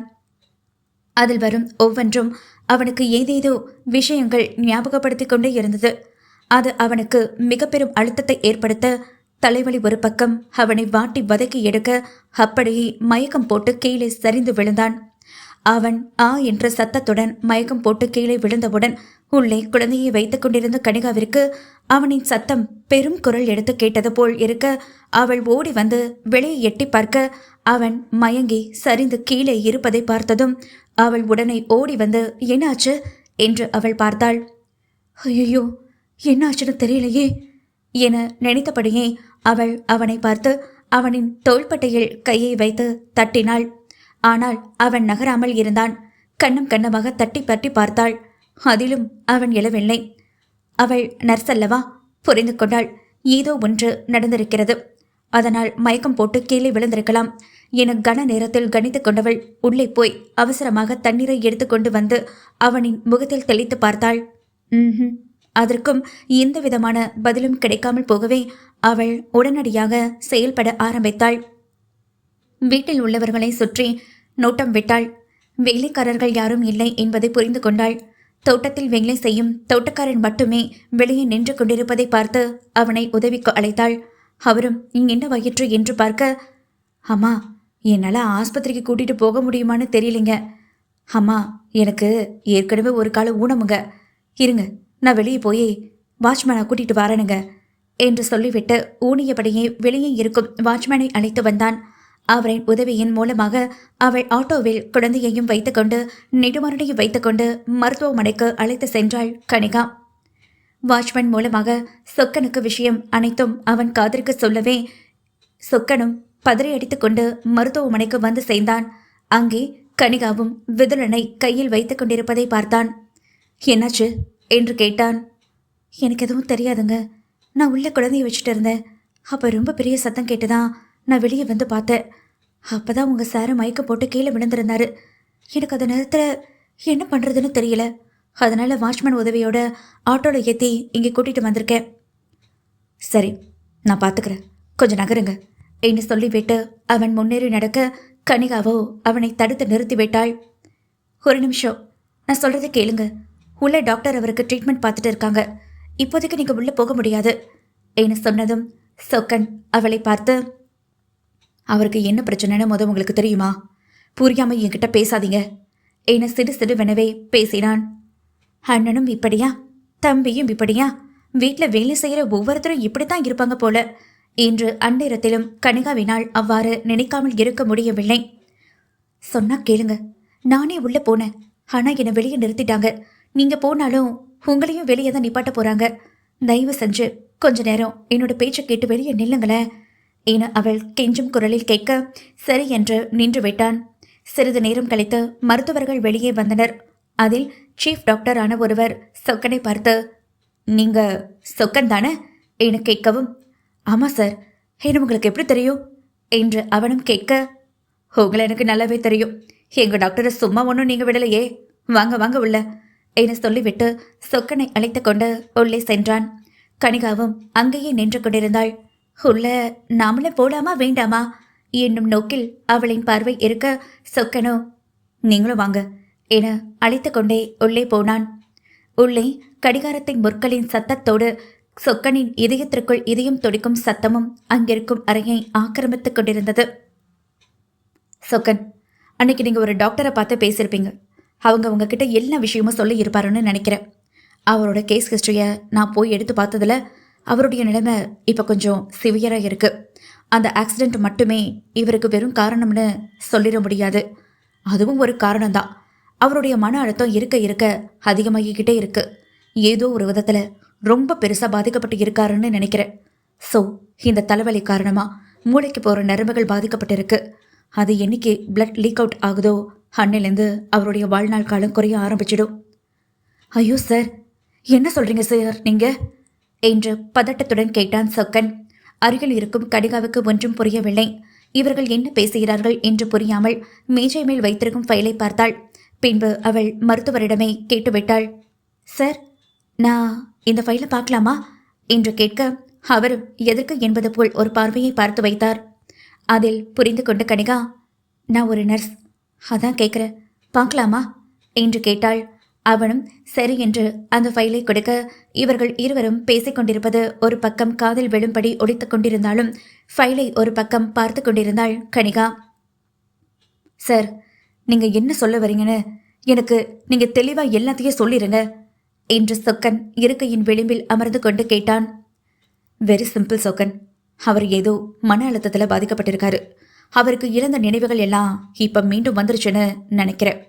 அதில் வரும் ஒவ்வொன்றும் அவனுக்கு ஏதேதோ விஷயங்கள் ஞாபகப்படுத்தி கொண்டே இருந்தது. அது அவனுக்கு மிக பெரும் அழுத்தத்தை ஏற்படுத்த தலைவலி ஒரு பக்கம் அவனை வாட்டி வதக்கி எடுக்க அப்படியே மயக்கம் போட்டு கீழே சரிந்து விழுந்தான். அவன் ஆ என்ற சத்தத்துடன் மயக்கம் போட்டு கீழே விழுந்தவுடன் உள்ளே குழந்தையை வைத்துக் கொண்டிருந்த கனிகாவிற்கு அவனின் சத்தம் பெரும் குரல் எடுத்து கேட்டது போல் இருக்க அவள் ஓடி வந்து வெளியே எட்டி பார்க்க அவன் மயங்கி சரிந்து கீழே இருப்பதை பார்த்ததும் அவள் உடனே ஓடி வந்து என்னாச்சு என்று அவள் பார்த்தாள். ஐயோ, என்னாச்சுன்னு தெரியலையே என நினைத்தபடியே அவள் அவனை பார்த்து அவனின் தோள்பட்டையில் கையை வைத்து தட்டினாள். ஆனால் அவன் நகராமல் இருந்தான். கண்ணும் கண்ணமாக தட்டி பற்றி பார்த்தாள். அதிலும் அவன் எழவில்லை. அவள் நர்ஸ் அல்லவா? புரிந்து கொண்டாள். ஏதோ ஒன்று நடந்திருக்கிறது. அதனால் மயக்கம் போட்டு கீழே விழுந்திருக்கலாம் என கன நேரத்தில் கணித்து கொண்டவள் உள்ளே போய் அவசரமாக தண்ணீரை எடுத்துக்கொண்டு வந்து அவனின் முகத்தில் தெளித்து பார்த்தாள். அதற்கும் எந்த விதமான பதிலும் கிடைக்காமல் போகவே அவள் உடனடியாக செயல்பட ஆரம்பித்தாள். வீட்டில் உள்ளவர்களை சுற்றி நோட்டம் விட்டாள். வேலைக்காரர்கள் யாரும் இல்லை என்பதை புரிந்து கொண்டாள். தோட்டத்தில் வேலை செய்யும் தோட்டக்காரன் மட்டுமே வெளியே நின்று கொண்டிருப்பதை பார்த்து அவனை உதவிக்கு அழைத்தாள். அவரும் என்ன வயிற்று என்று பார்க்க, அம்மா, என்னால் ஆஸ்பத்திரிக்கு கூட்டிட்டு போக முடியுமான்னு தெரியலைங்க. அம்மா, எனக்கு ஏற்கனவே ஒரு கால ஊனமுங்க. இருங்க, நான் வெளியே போய் வாட்ச்மேனை கூட்டிட்டு வரேனுங்க என்று சொல்லிவிட்டு ஊனியபடியே வெளியே இருக்கும் வாட்ச்மேனை அழைத்து வந்தான். அவரின் உதவியின் மூலமாக அவள் ஆட்டோவில் குழந்தையையும் வைத்துக்கொண்டு நெடுமரடையும் வைத்துக்கொண்டு மருத்துவமனைக்கு அழைத்து சென்றாள் கனிகா. வாட்ச்மேன் மூலமாக சொக்கனுக்கு விஷயம் அனைத்தும் அவன் காதிற்கு சொல்லவே சொக்கனும் பதறி அடித்துக்கொண்டு மருத்துவமனைக்கு வந்து சேர்ந்தான். அங்கே கனிகாவும் விதுலனை கையில் வைத்துக் கொண்டிருப்பதை பார்த்தான். என்னாச்சு என்று கேட்டான். எனக்கு எதுவும் தெரியாதுங்க. நான் உள்ள குழந்தைய வச்சுட்டு இருந்தேன். அப்போ ரொம்ப பெரிய சத்தம் கேட்டுதான் நான் வெளியே வந்து பார்த்தேன். அப்போதான் உங்கள் சாரை மயக்க போட்டு கீழே விழுந்திருந்தாரு. எனக்கு அந்த நேரத்தில் என்ன பண்ணுறதுன்னு தெரியல. அதனால் வாட்ச்மேன் உதவியோட ஆட்டோவில் ஏற்றி இங்கே கூட்டிகிட்டு வந்திருக்கேன். சரி, நான் பார்த்துக்கிறேன், கொஞ்சம் நகருங்க என்று சொல்லிவிட்டு அவன் முன்னேறி நடக்க கனிகாவோ அவனை தடுத்து நிறுத்திவிட்டாள். ஒரு நிமிஷம், நான் சொல்கிறத கேளுங்க. உள்ள டாக்டர் அவருக்கு ட்ரீட்மெண்ட் பார்த்துட்டு இருக்காங்க. இப்போதைக்கு நீங்கள் உள்ளே போக முடியாது என்று சொன்னதும் சொக்கன் அவளை பார்த்து, அவருக்கு என்ன பிரச்சனைன்னு உங்களுக்கு தெரியுமா? புரியாமல் என்கிட்ட பேசாதீங்க என சிடு சிடுவெனவே பேசினான். அண்ணனும் இப்படியா, தம்பியும் இப்படியா? வீட்டில் வேலை செய்கிற ஒவ்வொருத்தரும் இப்படித்தான் இருப்பாங்க போல என்று அந்நேரத்திலும் கனிகாவினால் அவ்வாறு நினைக்காமல் இருக்க முடியவில்லை. சொன்னா கேளுங்க, நானே உள்ள போனேன். ஆனால் என்னை வெளியே நிறுத்திட்டாங்க. நீங்கள் போனாலும் உங்களையும் வெளியே தான் நிப்பாட்ட போகிறாங்க. தயவு செஞ்சு கொஞ்ச நேரம் என்னோட பேச்சை கேட்டு வெளியே நில்லுங்களேன் என அவள் கெஞ்சும் குரலில் கேட்க சரி என்று நின்று விட்டான். சிறிது நேரம் கழித்து மருத்துவர்கள் வெளியே வந்தனர். அதில் சீஃப் டாக்டரான ஒருவர் சொக்கனை பார்த்து, நீங்க சொக்கன் தானே என கேட்கவும், ஆமாம் சார், என்ன உங்களுக்கு எப்படி தெரியும் என்று அவனும் கேட்க, உங்களை எனக்கு நல்லாவே தெரியும். எங்கள் டாக்டரை சும்மா ஒன்றும் நீங்கள் விடலையே, வாங்க வாங்க உள்ள என சொல்லிவிட்டு சொக்கனை அழைத்து கொண்டு உள்ளே சென்றான். கனிகாவும் அங்கேயே நின்று கொண்டிருந்தாள். உள்ள நாமளே போடாமா வேண்டாமா என்னும் நோக்கில் அவளின் பார்வை இருக்க சொக்கனோ நீங்களும் வாங்க என அழைத்து கொண்டே உள்ளே போனான். உள்ளே கடிகாரத்தின் முற்களின் சத்தத்தோடு சொக்கனின் இதயத்திற்குள் இதயம் துடிக்கும் சத்தமும் அங்கிருக்கும் அறையை ஆக்கிரமித்துக் கொண்டிருந்தது. சொக்கன், அன்னைக்கு நீங்கள் ஒரு டாக்டரை பார்த்து பேசியிருப்பீங்க. அவங்க உங்ககிட்ட எல்லா விஷயமும் சொல்லி இருப்பாருன்னு நினைக்கிறேன். அவரோட கேஸ் ஹிஸ்டரியை நான் போய் எடுத்து பார்த்ததில் அவருடைய நிலைமை இப்போ கொஞ்சம் சிவியராக இருக்குது. அந்த ஆக்சிடெண்ட் மட்டுமே இவருக்கு வெறும் காரணம்னு சொல்லிட முடியாது. அதுவும் ஒரு காரணம்தான். அவருடைய மன அழுத்தம் இருக்க இருக்க அதிகமாகிக்கிட்டே இருக்கு. ஏதோ ஒரு விதத்தில் ரொம்ப பெருசாக பாதிக்கப்பட்டு இருக்காருன்னு நினைக்கிறேன். ஸோ இந்த தலைவலி காரணமாக மூளைக்கு போகிற நரம்புகள் பாதிக்கப்பட்டிருக்கு. அது என்னைக்கு பிளட் லீக் அவுட் ஆகுதோ அன்னிலேருந்து அவருடைய வாழ்நாள் காலம் குறைய ஆரம்பிச்சிடும். ஐயோ சார், என்ன சொல்கிறீங்க சார் நீங்கள் என்று பதட்டத்துடன் கேட்டான் சொக்கன். அருகில் இருக்கும் கடிகாவுக்கு ஒன்றும் புரியவில்லை. இவர்கள் என்ன பேசுகிறார்கள் என்று புரியாமல் மேஜை மேல் வைத்திருக்கும் ஃபைலை பார்த்தாள். பின்பு அவள் மருத்துவரிடமே கேட்டுவிட்டாள். சார், நான் இந்த ஃபைலை பார்க்கலாமா என்று கேட்க அவரும் எதற்கு என்பது போல் ஒரு பார்வையை பார்த்து வைத்தார். அதில் புரிந்து கொண்டு கனிகா, நான் ஒரு நர்ஸ், அதான் கேட்குறேன், பார்க்கலாமா என்று கேட்டாள். அவனும் சரி என்று அந்த ஃபைலை கொடுக்க இவர்கள் இருவரும் பேசிக்கொண்டிருப்பது ஒரு பக்கம் காதில் விழும்படி ஒலித்து கொண்டிருந்தாலும் ஃபைலை ஒரு பக்கம் பார்த்து கொண்டிருந்தாள் கனிகா. சார், நீங்கள் என்ன சொல்ல வரீங்கன்னு எனக்கு நீங்கள் தெளிவாக எல்லாத்தையும் சொல்லிடுங்க என்று சொக்கன் இருக்கையின் விளிம்பில் அமர்ந்து கொண்டு கேட்டான். Very simple Chokkan. அவர் ஏதோ மன அழுத்தத்தில் பாதிக்கப்பட்டிருக்காரு. அவருக்கு இழந்த நினைவுகள் எல்லாம் இப்போ மீண்டும் வந்துருச்சுன்னு நினைக்கிறேன்.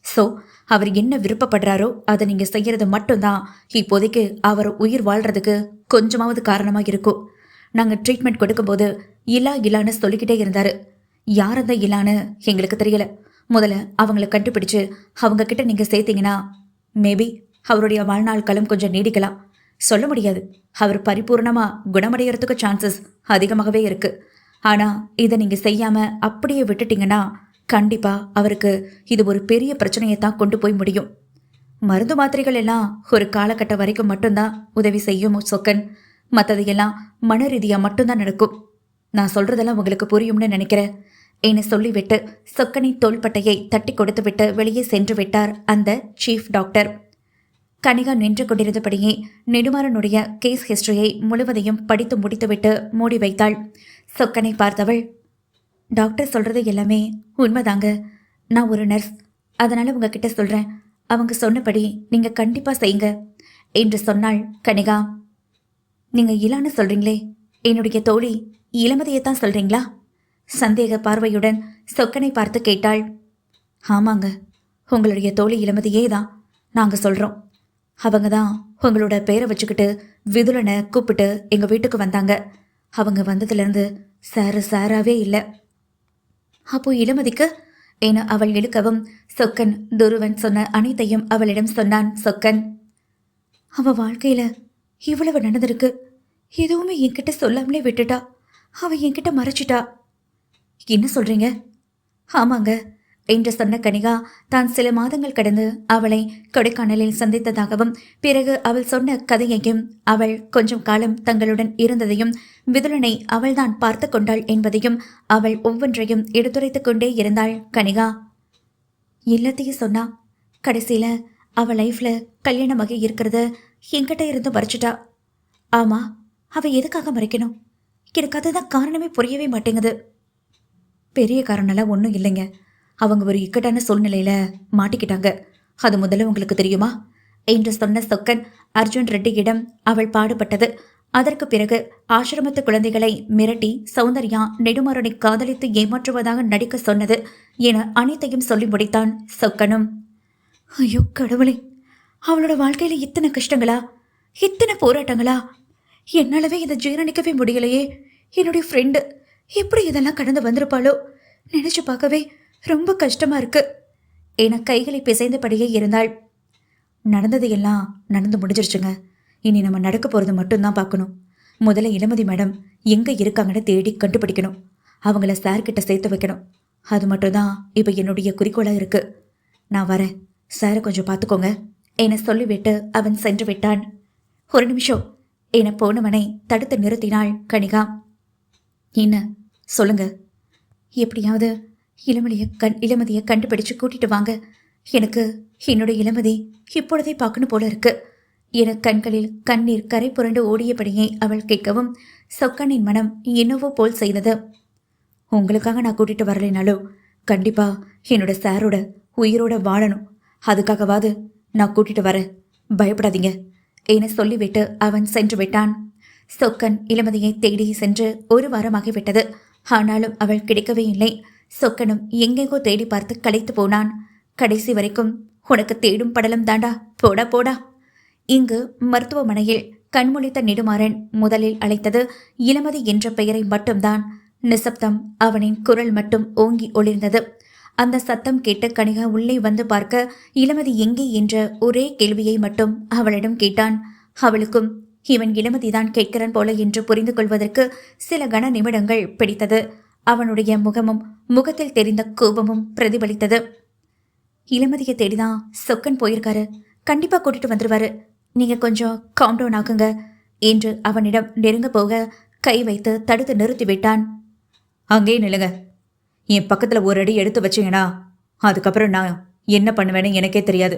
ஸோ அவர் என்ன விருப்பப்படுறாரோ அதை நீங்கள் செய்கிறது மட்டும்தான் இப்போதைக்கு அவர் உயிர் வாழ்கிறதுக்கு கொஞ்சமாவது காரணமாக இருக்கும். நாங்கள் ட்ரீட்மெண்ட் கொடுக்கும்போது இலான்னு சொல்லிக்கிட்டே இருந்தார். யார் அந்த இலான்னு எங்களுக்கு தெரியல. முதல்ல அவங்கள கண்டுபிடிச்சு அவங்க கிட்ட நீங்க சேர்த்தீங்கன்னா மேபி அவருடைய வாழ்நாள் காலம் கொஞ்சம் நீடிக்கலாம். சொல்ல முடியாது. அவர் பரிபூர்ணமா குணமடைகிறதுக்கு சான்சஸ் அதிகமாகவே இருக்கு. ஆனா இதை நீங்க செய்யாம அப்படியே விட்டுட்டீங்கன்னா கண்டிப்பா அவருக்கு இது ஒரு பெரிய பிரச்சனையை தான் கொண்டு போய் முடியும். மருந்து மாத்திரைகள் எல்லாம் ஒரு காலகட்டம் வரைக்கும் மட்டும்தான் உதவி செய்யும் சொக்கன். மற்றதையெல்லாம் மன ரீதியா மட்டும்தான் நடக்கும். நான் சொல்றதெல்லாம் உங்களுக்கு புரியும்னு நினைக்கிறேன் என்று சொல்லிவிட்டு சொக்கனின் தோள்பட்டையை தட்டி கொடுத்து விட்டு வெளியே சென்று விட்டார் அந்த சீஃப் டாக்டர். கனிகா நின்று கொண்டிருந்தபடியே நெடுமாறனுடைய கேஸ் ஹிஸ்டரியை முழுவதையும் படித்து முடித்துவிட்டு மூடி வைத்தாள். சொக்கனை பார்த்தவள், டாக்டர் சொல்றது எல்லாமே உண்மைதாங்க. நான் ஒரு நர்ஸ், அதனால உங்ககிட்ட சொல்றேன். அவங்க சொன்னபடி நீங்க கண்டிப்பா செய்யுங்க என்று சொன்னாள் கனிகா. நீங்க இலான்னு சொல்றீங்களே, என்னுடைய தோழி இளமதியைத்தான் சொல்றீங்களா? சந்தேக பார்வையுடன் சொக்கனை பார்த்து கேட்டாள். ஆமாங்க, உங்களுடைய தோழி இளமதியே தான் நாங்க சொல்றோம். அவங்க தான் உங்களோட பேரை வச்சுக்கிட்டு விதுலனை கூப்பிட்டு எங்க வீட்டுக்கு வந்தாங்க. அவங்க வந்ததுலேருந்து சாராவே இல்லை. அப்போ இளமதிக்கு என அவள் இழுக்கவும் சொக்கன் துருவன் சொன்ன அனைத்தையும் அவளிடம் சொன்னான். சொக்கன், அவ வாழ்க்கையில இவ்வளவு நடந்திருக்கு, எதுவுமே என்கிட்ட சொல்லாமலே விட்டுட்டா. அவ என்கிட்ட மறைச்சிட்டா. என்ன சொல்றீங்க? ஆமாங்க என்று சொன்ன கனிகா தான் சில மாதங்கள் கடந்து அவளை கொடைக்கானலில் சந்தித்ததாகவும் பிறகு அவள் சொன்ன கதையையும் அவள் கொஞ்சம் காலம் தங்களுடன் இருந்ததையும் விதுலனை அவள்தான் பார்த்து கொண்டாள் என்பதையும் அவள் ஒவ்வொன்றையும் எடுத்துரைத்து கொண்டே இருந்தாள் கனிகா. எல்லாத்தையும் சொன்னா. கடைசியில அவள் லைஃப்ல கல்யாணமாகி இருக்கிறத என்கிட்ட இருந்து மறைச்சிட்டா. ஆமா, அவ எதுக்காக மறைக்கணும்? எனக்கு அதுதான் காரணமே புரியவே மாட்டேங்குது. பெரிய காரணம்லாம் ஒன்றும் இல்லைங்க. அவங்க ஒரு இக்கட்டான சூழ்நிலையில மாட்டிக்கிட்டாங்க. அது முதல்ல உங்களுக்கு தெரியுமா என்று சொன்ன சொக்கன் அர்ஜுன் ரெட்டியிடம் அவள் பாடுபட்டது, அதற்கு பிறகு ஆசிரமத்து குழந்தைகளை மிரட்டி சௌந்தர்யா நெடுமாறனை காதலித்து ஏமாற்றுவதாக நடிக்க சொன்னது என அனைத்தையும் சொல்லி முடித்தான் சொக்கனும். ஐயோ கடவுளே, அவளோட வாழ்க்கையில இத்தனை கஷ்டங்களா, இத்தனை போராட்டங்களா? என்னாலவே இதை ஜீரணிக்கவே முடியலையே. என்னுடைய ஃப்ரெண்டு எப்படி இதெல்லாம் கடந்து வந்திருப்பாளோ நினைச்சு பார்க்கவே ரொம்ப கஷ்டமா இருக்கு என கைகளை பிசைந்தபடியே இருந்தாள். நடந்தது எல்லாம் நடந்து முடிஞ்சிருச்சுங்க. இனி நம்ம நடக்க போறது மட்டும்தான் பார்க்கணும். முதல்ல இளமதி மேடம் எங்க இருக்காங்கன்னு தேடி கண்டுபிடிக்கணும். அவங்கள சார்கிட்ட சேர்த்து வைக்கணும். அது மட்டும்தான் இப்போ என்னுடைய குறிக்கோளா இருக்கு. நான் வரேன், சாரை கொஞ்சம் பார்த்துக்கோங்க என சொல்லிவிட்டு அவன் சென்று விட்டான். ஒரு நிமிஷம் என போனவனை தடுத்து நிறுத்தினாள் கனிகா. என்ன சொல்லுங்க. எப்படியாவது இளமதியை கண்டுபிடிச்சு கூட்டிட்டு வாங்க. எனக்கு என்னுடைய இளமதி இப்பொழுதே பார்க்கணும் போல இருக்கு என கண்களில் கண்ணீர் கரை புரண்டு ஓடியபடியே அவள் கேட்கவும் சொக்கனின் மனம் என்னவோ போல் செய்தது. உங்களுக்காக நான் கூட்டிட்டு வரலைனாலும் கண்டிப்பா என்னோட சாரோட உயிரோட வாழணும். அதுக்காகவாது நான் கூட்டிட்டு வரேன், பயப்படாதீங்க என சொல்லிவிட்டு அவன் சென்று விட்டான். சொக்கன் இளமதியை தேடி சென்று ஒரு வாரமாகிவிட்டது. ஆனாலும் அவள் கிடைக்கவே இல்லை. சொக்கனும் எங்கெங்கோ தேடி பார்த்து களைத்து போனான். கடைசி வரைக்கும் உனக்கு தேடும் படலம் தாண்டா, போடா போடா. இங்கு மருத்துவமனையில் கண்முழித்த நெடுமாறன் முதலில் அழைத்தது இளமதி என்ற பெயரை மட்டும்தான். நிசப்தம், அவனின் குரல் மட்டும் ஓங்கி ஒளிர்ந்தது. அந்த சத்தம் கேட்டு கனிகா உள்ளே வந்து பார்க்க இளமதி எங்கே என்ற ஒரே கேள்வியை மட்டும் அவளிடம் கேட்டான். அவளுக்கும் இவன் இளமதிதான் கேட்கிறான் போல என்று புரிந்து கொள்வதற்கு சில கன நிமிடங்கள் பிடித்தது. அவனுடைய முகமும் முகத்தில் தெரிந்த கோபமும் பிரதிபலித்தது. இளமதியை தேடிதான் சொக்கன் போயிருக்காரு, கண்டிப்பா கூட்டிட்டு வந்துருவாரு, நீங்க கொஞ்சம் காம்டவுன் ஆகுங்க என்று அவனிடம் நெருங்க போக கை வைத்து தடுத்து நிறுத்திவிட்டான். அங்கே நில்லுங்க. என் பக்கத்துல ஒரு அடி எடுத்து வச்சீங்கன்னா அதுக்கப்புறம் நான் என்ன பண்ணுவேன்னு எனக்கே தெரியாது.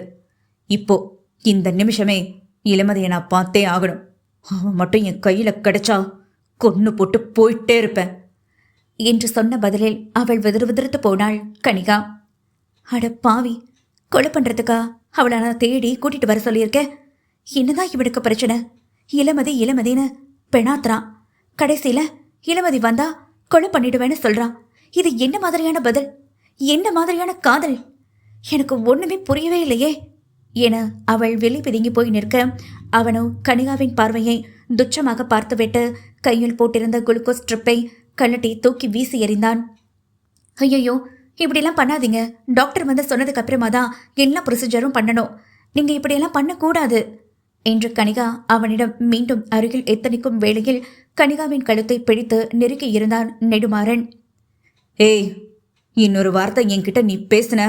இப்போ இந்த நிமிஷமே இளமதியை நான் பார்த்தே ஆகணும். அவன் மட்டும் என் கையில கிடைச்சா கொன்னு போட்டு போயிட்டே இருப்பேன் என்று சொன்ன பதிலில் அவள் விதிர்விதிர்த்து போனாள் கனிகா. அட பாவி, கொலை பண்றதுக்கா அவளை நான் தேடி கூட்டிட்டு வர சொல்லியிருக்கேன்? என்னதான் இவனுக்கு பிரச்சனை? இளமதி இளமதின்னு பெணாத்துறான். கடைசியில இளமதி வந்தா கொலை பண்ணிடுவேன்னு சொல்றான். இது என்ன மாதிரியான பதில்? என்ன மாதிரியான காதல்? எனக்கு ஒண்ணுமே புரியவே இல்லையே என அவள் வெளி பிதுங்கி போய் நிற்க அவனோ கனிகாவின் பார்வையை துச்சமாக பார்த்துவிட்டு கையில் போட்டிருந்த குளுக்கோஸ் ட்ரிப்பை கழட்டி தூக்கி வீசி எறிந்தான். ஐயோ, இப்படியெல்லாம் பண்ணாதீங்க. டாக்டர் வந்து சொன்னதுக்கு அப்புறமா தான் எல்லா ப்ரொசீஜரும் பண்ணணும். நீங்க இப்படியெல்லாம் பண்ணக்கூடாது என்று கனிகா அவனிடம் மீண்டும் அருகில் எத்தனைக்கும் வேளையில் கனிகாவின் கழுத்தை பிடித்து நெருக்கி இருந்தான் நெடுமாறன். ஏய், இன்னொரு வார்த்தை என்கிட்ட நீ பேசுன,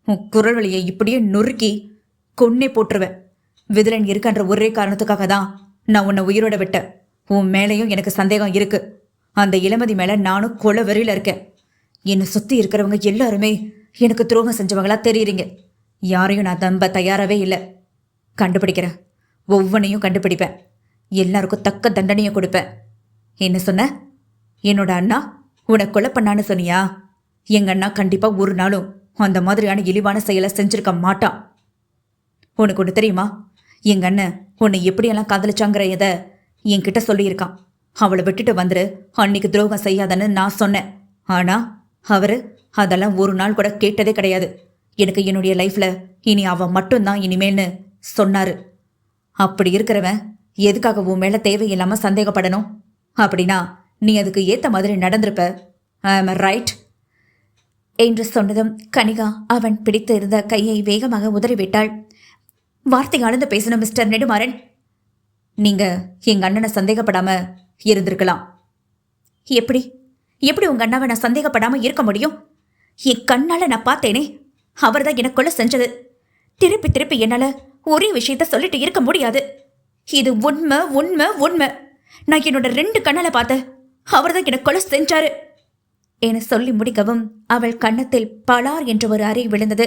உன் குரல் வழியை இப்படியே நொறுக்கி கொன்னே போட்டுருவேன். விதிலன் இருக்கின்ற ஒரே காரணத்துக்காக தான் நான் உன்னை உயிரோட விட்டேன். உன் மேலேயும் எனக்கு சந்தேகம் இருக்கு. அந்த இளமதி மேல நானும் கொலை வெறியில இருக்கேன். என்னை சுத்தி இருக்கிறவங்க எல்லாருமே எனக்கு துரோகம் செஞ்சவங்களா தெரியுறீங்க. யாரையும் நான் நம்ப தயாராகவே இல்லை. கண்டுபிடிக்கிறேன், ஒவ்வொன்றையும் கண்டுபிடிப்பேன். எல்லாருக்கும் தக்க தண்டனையை கொடுப்பேன். என்ன சொன்ன? என்னோட அண்ணா உன்னை கொலை பண்ணான்னு சொன்னியா? எங்க அண்ணா கண்டிப்பா ஒரு நாளும் அந்த மாதிரியான இழிவான செயலை செஞ்சிருக்க மாட்டான். உனக்கு ஒன்று தெரியுமா? எங்க அண்ணன் உன்னை எப்படியெல்லாம் காதலிச்சாங்கிற எதை என்கிட்ட சொல்லியிருக்கான். அவளை விட்டுட்டு வந்துரு, அன்னைக்கு துரோகம் செய்யாதன்னு நான் சொன்னேன். ஆனா அவரு அதெல்லாம் ஒரு நாள் கூட கேட்டதே கிடையாது. எனக்கு என்னுடைய லைஃப்ல இனி அவன் மட்டும்தான் இனிமேல்னு சொன்னாரு. அப்படி இருக்கிறவன் எதுக்காக உன் மேல தேவையில்லாம சந்தேகப்படணும்? அப்படின்னா நீ அதுக்கு ஏத்த மாதிரி நடந்திருப்ப. ரைட் என்று சொன்னதும் கனிகா அவன் பிடித்து இருந்த கையை வேகமாக உதறிவிட்டாள். வார்த்தை அளந்து பேசணும் மிஸ்டர் நெடுமாறன். நீங்க எங்க அண்ணனை சந்தேகப்படாம இருந்திருக்கலாம். எப்படி எப்படி உங்க அண்ணாவை நான் சந்தேகப்படாம இருக்க முடியும்? என் கண்ணால நான் பார்த்தேனே, அவர் தான் எனக்குள்ள செஞ்சது. திருப்பி திருப்பி என்னால ஒரே விஷயத்த சொல்லிட்டு இருக்க முடியாது. இது உண்மை உண்மை உண்மை. நான் என்னோட 2 கண்ணால பார்த்தேன். அவர் தான் எனக்குள்ள செஞ்சாரு என சொல்லி முடிக்கவும் அவள் கன்னத்தில் பலார் என்று ஒரு அறை விழுந்தது.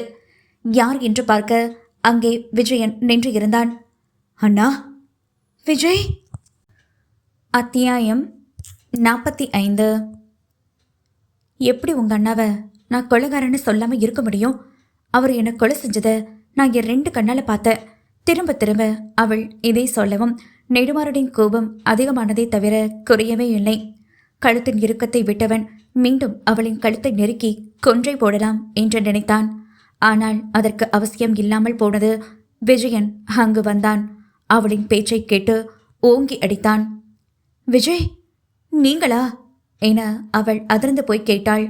யார் என்று பார்க்க அங்கே விஜயன் நின்று இருந்தான். அண்ணா. விஜய். அத்தியாயம் 45. எப்படி உங்க அண்ணாவை நான் கொலைகாரன்னு சொல்லாம இருக்க முடியும்? அவர் என்னை கொலை செஞ்சதை நான் என் 2 கண்ணால பார்த்தேன். திரும்ப திரும்ப அவள் இதை சொல்லவும் நெடுமாறனின் கோபம் அதிகமானதை தவிர குறையவே இல்லை. கழுத்தின் இறுக்கத்தை விட்டவன் மீண்டும் அவளின் கழுத்தை நெருக்கி கொன்றை போடலாம் என்று நினைத்தான். ஆனால் அதற்கு அவசியம் இல்லாமல் போனது. விஜயன் அங்கு வந்தான். அவளின் பேச்சை கேட்டு ஓங்கி அடித்தான். விஜய், நீங்களா என அவள் அதிர்ந்து போய் கேட்டாள்.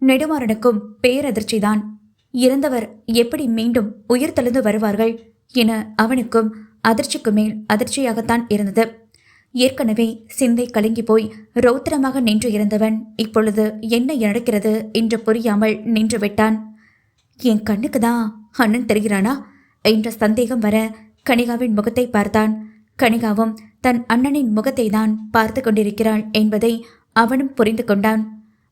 நெடுமாறனுக்கும் பேரதிர்ச்சிதான். இறந்தவர் எப்படி மீண்டும் உயிர் தெழுந்து வருவார்கள் என அவனுக்கும் அதிர்ச்சிக்கு மேல் அதிர்ச்சியாகத்தான் இருந்தது. ஏற்கனவே சிந்தை கலங்கி போய் ரௌத்திரமாக நின்று இருந்தவன் இப்பொழுது என்ன நடக்கிறது என்று புரியாமல் நின்று விட்டான். என் கண்ணுக்கு தான் அண்ணன் தெரிகிறானா என்ற சந்தேகம் வர கனிகாவின் முகத்தை பார்த்தான். கனிகாவும் தன் அண்ணனின் முகத்தை தான் பார்த்து கொண்டிருக்கிறாள் என்பதை அவனும் புரிந்து கொண்டான்.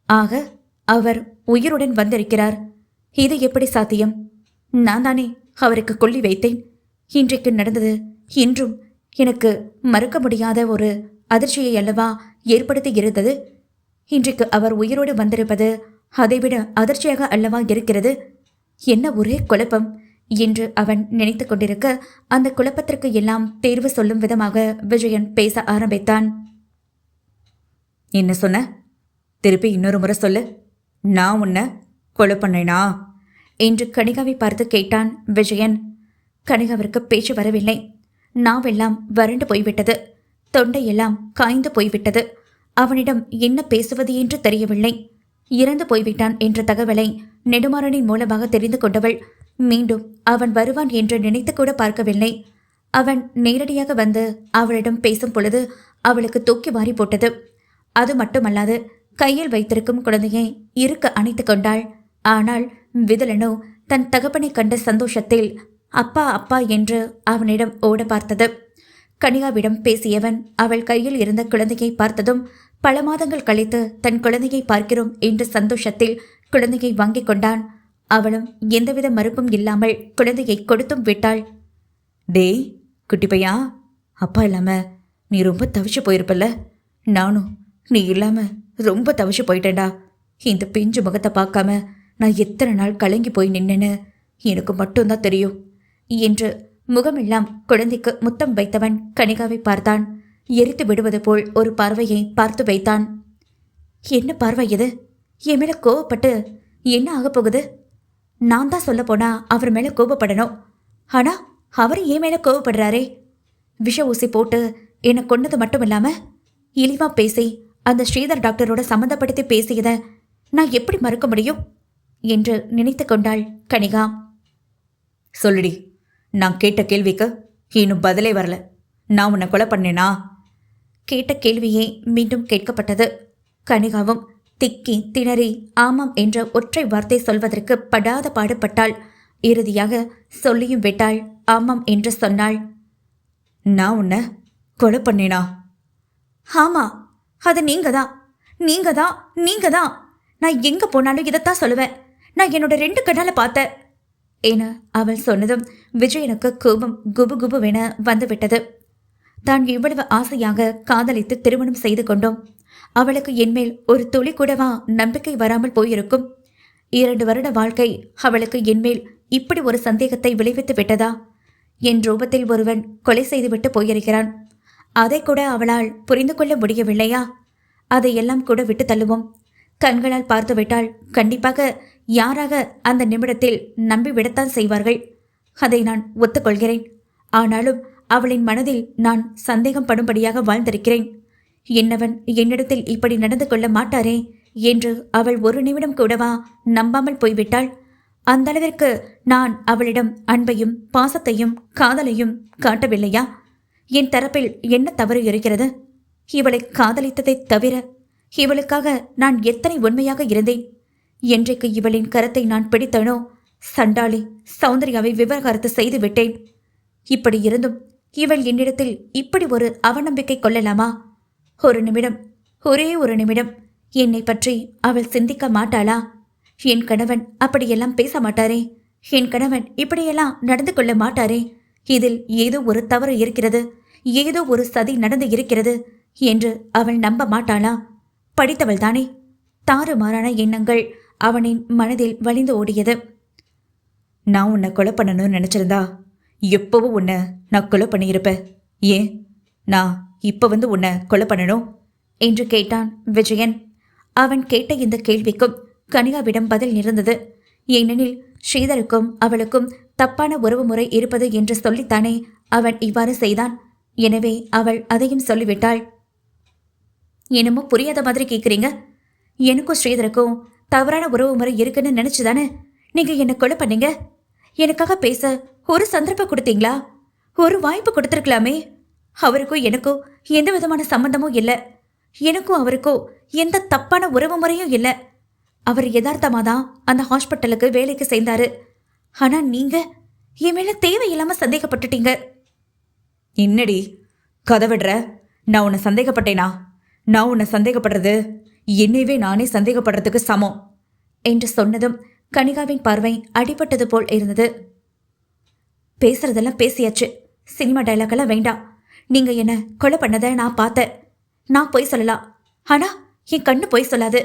ஆக அவர் உயிருடன் வந்திருக்கிறார். இது எப்படி சாத்தியம்? நான் தானே அவருக்கு கொல்லி வைத்தேன். இன்றைக்கு நடந்தது இன்றும் எனக்கு மறக்க முடியாத ஒரு அதிர்ச்சியை அல்லவா ஏற்படுத்தி இருந்தது. இன்றைக்கு அவர் உயிரோடு வந்திருப்பது அதைவிட அதிர்ச்சியாக அல்லவா இருக்கிறது. என்ன ஒரே குழப்பம் என்று அவன் நினைத்து கொண்டிருக்க அந்த குழப்பத்திற்கு எல்லாம் தேர்வு சொல்லும் விதமாக விஜயன் பேச ஆரம்பித்தான். என்ன சொன்ன? திருப்பி இன்னொரு முறை சொல்லு. நான் உன்னை கொலை பண்ணேனா என்று கனிகாவை பார்த்து கேட்டான் விஜயன். கனிகாவிற்கு பேச்சு வரவில்லை. நாவெல்லாம் வறண்டு போய்விட்டது. தொண்டையெல்லாம் காய்ந்து போய்விட்டது. அவனிடம் என்ன பேசுவது என்று தெரியவில்லை. இறந்து போய்விட்டான் என்ற தகவலை நெடுமாறனின் மூலமாக தெரிந்து கொண்டவள் மீண்டும் அவன் வருவான் என்று நினைத்து கூட பார்க்கவில்லை. அவன் நேரடியாக வந்து அவளிடம் பேசும் பொழுது அவளுக்கு தூக்கி வாரி போட்டது. அது மட்டுமல்லாது கையில் வைத்திருக்கும் குழந்தையை இருக்க அணைத்து கொண்டாள். ஆனால் விதலனோ தன் தகப்பனை கண்ட சந்தோஷத்தில் அப்பா அப்பா என்று அவனிடம் ஓட பார்த்தது. கனிகாவிடம் பேசியவன் அவள் கையில் இருந்த குழந்தையை பார்த்ததும் பல மாதங்கள் கழித்து தன் குழந்தையை பார்க்கிறோம் என்ற சந்தோஷத்தில் குழந்தையை வாங்கிக் கொண்டான். அவளும் எந்தவித மறுப்பும் இல்லாமல் குழந்தையை கொடுத்தும் விட்டாள். டேய் குட்டி பையா, அப்பா இல்லாம நீ ரொம்ப தவிச்சு போயிருப்பல்ல. நானும் நீ இல்லாம ரொம்ப தவிச்சு போயிட்டேன்டா. இந்த பிஞ்சு முகத்தை பார்க்காம நான் எத்தனை நாள் கலங்கி போய் நின்னேன்னு எனக்கு மட்டும்தான் தெரியும் என்று முகமெல்லாம் குழந்தைக்கு முத்தம் வைத்தவன் கனிகாவை பார்த்தான். எரித்து விடுவது போல் ஒரு பார்வையை பார்த்து வைத்தான். என்ன பார்வை இது? என் மேல கோவப்பட்டு என்ன ஆகப் போகுது? நான் தான் சொல்ல போனா அவர் மேல கோபப்படணும். ஆனா அவர் என் மேல கோவப்படுறாரே. விஷ ஊசி போட்டு என்னை கொன்னது மட்டும் இல்லாம இழிவா பேசி அந்த ஸ்ரீதர் டாக்டரோட சம்மந்தப்படுத்தி பேசியத நான் எப்படி மறக்க முடியும் என்று நினைத்து கொண்டாள் கனிகா. சொல்லுடி, நான் கேட்ட கேள்விக்கு இன்னும் பதிலே வரல. நான் உன்னை கொலை பண்ணேனா? கேட்ட கேள்வியே மீண்டும் கேட்கப்பட்டது. கனிகாவும் திக்கி திணறி ஆமாம் என்ற ஒற்றை வார்த்தை சொல்வதற்கு படாத பாடுபட்டாள். இறுதியாக சொல்லியும் விட்டாள். ஆமாம் என்று சொன்னாள். நான் உன்னை கொலை பண்ணேனா? ஆமா, அது நீங்க தான். நான் எங்க போனாலும் இதைத்தான் சொல்லுவேன். நான் என்னோட 2 கண்ணால பார்த்தேன் என அவள் சொன்னதும் விஜயனுக்கு கோபம் குபு குபுவென வந்துவிட்டது. தான் இவ்வளவு ஆசையாக காதலித்து திருமணம் செய்து கொண்டோம். அவளுக்கு என்மேல் ஒரு துளி கூடவா நம்பிக்கை வராமல் போயிருக்கும்? 2 வருட வாழ்க்கை அவளுக்கு என்மேல் இப்படி ஒரு சந்தேகத்தை விளைவித்து விட்டதா? என் ரூபத்தில் ஒருவன் கொலை செய்துவிட்டு போயிருக்கிறான். அதை கூட அவளால் புரிந்து கொள்ள முடியவில்லையா? அதையெல்லாம் கூட விட்டு தள்ளுவோம். கண்களால் பார்த்துவிட்டால் கண்டிப்பாக யாராக அந்த நிமிடத்தில் நம்பிவிடத்தான் செய்வார்கள். அதை நான் ஒத்துக்கொள்கிறேன். ஆனாலும் அவளின் மனதில் நான் சந்தேகம் படும்படியாக வாழ்ந்திருக்கிறேன். என்னவன் என்னிடத்தில் இப்படி நடந்து கொள்ள மாட்டாரே என்று அவள் ஒரு நிமிடம் கூடவா நம்பாமல் போய்விட்டாள். அந்த அளவிற்கு நான் அவளிடம் அன்பையும் பாசத்தையும் காதலையும் காட்டவில்லையா? என் தரப்பில் என்ன தவறு இருக்கிறது? இவளை காதலித்ததை தவிர இவளுக்காக நான் எத்தனை உண்மையாக இருந்தேன். என்றைக்கு இவளின் கரத்தை நான் பிடித்தனோ சண்டாளி சௌந்தர்யாவை விவகாரத்து செய்து விட்டேன். இப்படி இருந்தும் இவள் என்னிடத்தில் இப்படி ஒரு அவநம்பிக்கை கொள்ளலாமா? ஒரு நிமிடம், ஒரே ஒரு நிமிடம் என்னை பற்றி அவள் சிந்திக்க மாட்டாளா? என் கணவன் அப்படியெல்லாம் பேச மாட்டாரே, என் கணவன் இப்படியெல்லாம் நடந்து கொள்ள மாட்டாரே, இதில் ஏதோ ஒரு தவறு இருக்கிறது, ஏதோ ஒரு சதி நடந்து இருக்கிறது என்று அவள் நம்ப மாட்டாளா? படித்தவள் தானே. தாறுமாறான எண்ணங்கள் அவனின் மனதில் வழிந்து ஓடியது. நான் உன்னை கொலை பண்ணணும்னு நினச்சிருந்தா எப்போவும் உன்னை நான் கொலை பண்ணியிருப்பேன். ஏன் நான் இப்போ உன்னை கொலை பண்ணணும் என்று கேட்டான் விஜயன். அவன் கேட்ட இந்த கேள்விக்கும் கனிகாவிடம் பதில் இருந்தது. ஏனெனில் ஸ்ரீதருக்கும் அவளுக்கும் தப்பான உறவு முறை இருப்பது என்று சொல்லித்தானே அவன் இவ்வாறு செய்தான். எனவே அவள் அதையும் சொல்லிவிட்டாள். என்னமோ புரியாத மாதிரி கேட்குறீங்க. எனக்கும் ஸ்ரீதருக்கும் தவறான உறவு முறை இருக்குன்னு நினைச்சுதானே நீங்க என்னை கொலை பண்ணீங்க? எனக்காக பேச ஒரு சந்தர்ப்பம் கொடுத்தீங்களா? ஒரு வாய்ப்பு கொடுத்துருக்கலாமே. அவருக்கும் எனக்கும் எந்த விதமான சம்பந்தமும் இல்லை. எனக்கும் அவருக்கும் எந்த தப்பான உறவு முறையும் இல்லை. அவர் யதார்த்தமாக தான் அந்த ஹாஸ்பிட்டலுக்கு வேலைக்கு சேர்ந்தாரு. ஆனா நீங்க என் மேல தேவையில்லாம சந்தேகப்பட்டுட்டீங்க. என்னடி கதை விடுற? நான் உன்னை சந்தேகப்பட்டேனா? நான் உன்னை சந்தேகப்படுறது என்னையவே நானே சந்தேகப்படுறதுக்கு சமம் என்று சொன்னதும் கனிகாவின் பார்வை அடிபட்டது போல் இருந்தது. பேசுறதெல்லாம் பேசியாச்சு. சினிமா டைலாக்கெல்லாம் வேண்டாம். நீங்க என்ன கொலை பண்ணதை நான் பார்த்தேன். நான் பொய் சொல்லலாம், ஆனா என் கண்ணு பொய் சொல்லாது.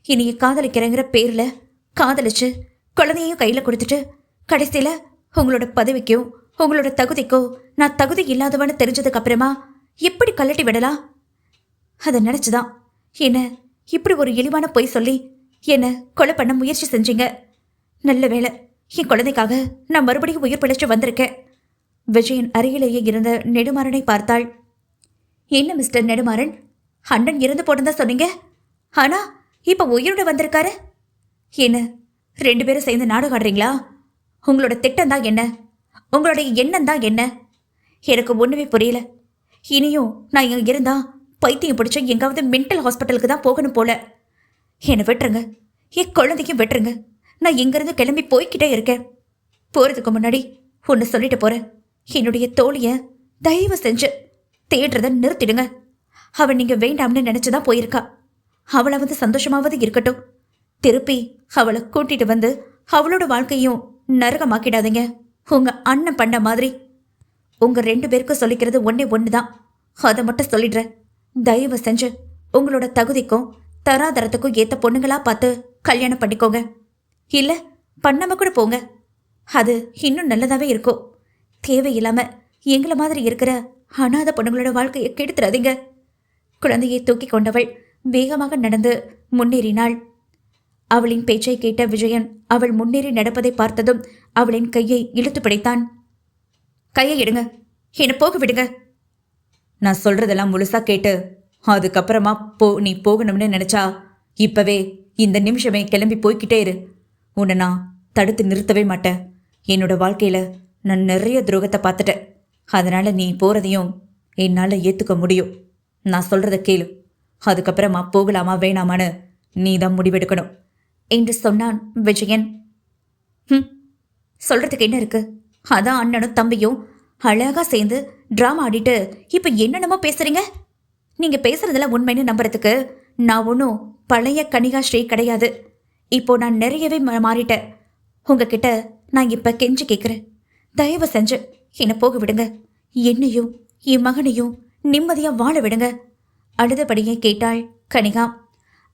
இனிய காதலிக்கிறேங்கிற பேர்ல காதலிச்சு குழந்தையையும் கையில கொடுத்துட்டு கடைசியில உங்களோட பதவிக்கும் உங்களோட தகுதிக்கோ நான் தகுதி இல்லாதவன்னு தெரிஞ்சதுக்கு அப்புறமா எப்படி கழட்டி விடலாம்? அதை நினைச்சுதான் என்ன இப்படி ஒரு இழிவான பொய் சொல்லி என்ன கொலை பண்ண முயற்சி செஞ்சீங்க. நல்ல வேளை என் குழந்தைக்காக நான் மறுபடியும் உயிர் பிழைச்சு வந்திருக்கேன். விஜயன் அருகிலேயே இருந்த நெடுமாறனை பார்த்தாள். என்ன மிஸ்டர் நெடுமாறன், அண்ணன் இறந்து போனதா சொன்னீங்க, ஆனா இப்ப உயிரோட வந்திருக்காரு. என்ன 2 பேரும் சேர்ந்து நாடகம் ஆடுறீங்களா? உங்களோட திட்டம் தான் என்ன? உங்களுடைய எண்ணம் தான் என்ன? எனக்கு ஒண்ணுமே புரியல. இனியும் நான் இங்க இருந்தா பைத்தியம் பிடிச்ச எங்காவது மென்டல் ஹாஸ்பிட்டலுக்கு தான் போகணும் போல. என்னை விட்டுருங்க, என் குழந்தைக்கும் விட்டுருங்க. நான் இங்கிருந்து கிளம்பி போய்கிட்டே இருக்கேன். போறதுக்கு முன்னாடி ஒன்று சொல்லிட்டு போறேன். என்னுடைய தோழிய தயவு செஞ்சு தேடுறத நிறுத்திடுங்க. அவள் நீங்க வேண்டாம்னு நினைச்சுதான் போயிருக்கா. அவளாவது சந்தோஷமாவது இருக்கட்டும். திருப்பி அவளை கூட்டிட்டு வந்து அவளோட வாழ்க்கையும் நரகமாக்கிடாதீங்க. உங்க அண்ணன் பண்ண மாதிரி. உங்க 2 பேருக்கும் சொல்லிக்கிறது ஒன்று தான். அதை மட்டும் சொல்லிடுறேன். தயவு செஞ்சு உங்களோட தகுதிக்கும் தராதரத்துக்கும் ஏத்த பொண்ணுங்களா பார்த்து கல்யாணம் பண்ணிக்கோங்க. இல்ல பண்ணாம கூட போங்க. அது இன்னும் நல்லதாவே இருக்கும். தேவையில்லாம எங்களை மாதிரி இருக்கிற அனாதை பொண்ணுங்களோட வாழ்க்கையை கெடுத்துறாதீங்க. குழந்தையை தூக்கி கொண்டவள் வேகமாக நடந்து முன்னேறினாள். அவளின் பேச்சை கேட்ட விஜயன் அவள் முன்னேறி நடப்பதை பார்த்ததும் அவளின் கையை இழுத்து பிடித்தான். கையை எடுங்க, என்னை போக விடுங்க. நான் சொல்றதெல்லாம் முழுசா கேட்டு அதுக்கப்புறமா நீ போகணும்னு நினைச்சா இப்பவே இந்த நிமிஷமே கிளம்பி போய்கிட்டே இரு. உன்னை நான் தடுத்து நிறுத்தவே மாட்டேன். என்னோட வாழ்க்கையில் நான் நிறைய துரோகத்தை பார்த்துட்டேன். அதனால் நீ போகிறதையும் என்னால் ஏற்றுக்க முடியும். நான் சொல்கிறத கேளு. அதுக்கப்புறமா போகலாமா வேணாமான்னு நீ தான் முடிவெடுக்கணும் என்று சொன்னான் விஜயன். சொல்றதுக்கு என்ன இருக்கு? அதான் அண்ணனும் தம்பியும் அழகா சேர்ந்து டிராமா ஆடிட்டு இப்ப என்னென்னமோ பேசுறீங்க. நீங்க பேசுறதுல உண்மைன்னு நம்புறதுக்கு நான் ஒன்றும் பழைய கனிகா ஸ்ரீ கிடையாது. இப்போ நான் நிறையவே மாறிட்டேன். உங்ககிட்ட நான் இப்ப கெஞ்சி கேட்குறேன், தயவு செஞ்சு என்னை போக விடுங்க. என்னையும் என் மகனையும் நிம்மதியா வாழ விடுங்க. அழுதபடியே கேட்டாள் கனிகா.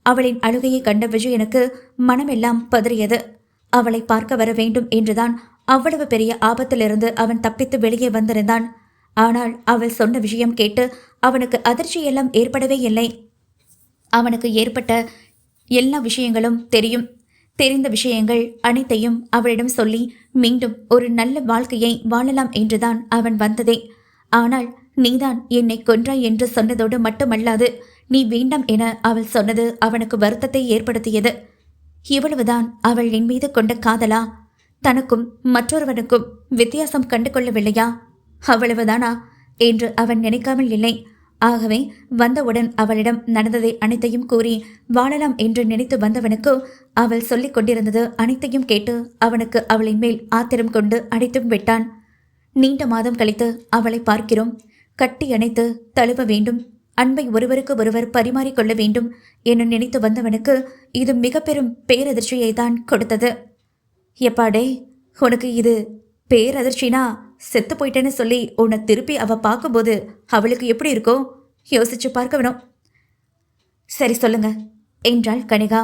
அவளின் அழுகையை கண்ட விஜயனுக்கு மனமெல்லாம் பதறியது. அவளை பார்க்க வர வேண்டும் என்றுதான் அவ்வளவு பெரிய ஆபத்திலிருந்து அவன் தப்பித்து வெளியே வந்திருந்தான். ஆனால் அவள் சொன்ன விஷயம் கேட்டு அவனுக்கு அதிர்ச்சியெல்லாம் ஏற்படவே இல்லை. அவனுக்கு ஏற்பட்ட எல்லா விஷயங்களும் தெரியும். தெரிந்த விஷயங்கள் அனைத்தையும் அவளிடம் சொல்லி மீண்டும் ஒரு நல்ல வாழ்க்கையை வாழலாம் என்றுதான் அவன் வந்ததே. ஆனால் நீதான் என்னை கொன்றாய் என்று சொன்னதோடு மட்டுமல்லாது நீ வேண்டாம் என அவள் சொன்னது அவனுக்கு வருத்தத்தை ஏற்படுத்தியது. இவ்வளவுதான் அவள் என் மீது கொண்ட காதலா? தனக்கும் மற்றொருவனுக்கும் வித்தியாசம் கண்டு கொள்ளவில்லையா? அவ்வளவுதானா என்று அவன் நினைக்காமல் இல்லை. ஆகவே வந்தவுடன் அவளிடம் நடந்ததை அனைத்தையும் கூறி வாழலாம் என்று நினைத்து வந்தவனுக்கு அவள் சொல்லிக் கொண்டிருந்தது அனைத்தையும் கேட்டு அவனுக்கு அவளின் மேல் ஆத்திரம் கொண்டு அடித்தும் விட்டான். நீண்ட மாதம் கழித்து அவளை பார்க்கிறோம். கட்டி அணைத்து தழுவ வேண்டும், அன்பை ஒருவருக்கு ஒருவர் பரிமாறிக்கொள்ள வேண்டும் என நினைத்து வந்தவனுக்கு இது மிக பெரும் பேரதிர்ச்சியை தான் கொடுத்தது. எப்பாடே, உனக்கு இது பேரதிர்ச்சினா செத்து போயிட்டேன்னு சொல்லி உன்னை திருப்பி அவ பார்க்கும்போது அவளுக்கு எப்படி இருக்கும் யோசிச்சு பார்க்க வேணும். சரி சொல்லுங்க என்றாள் கனிகா.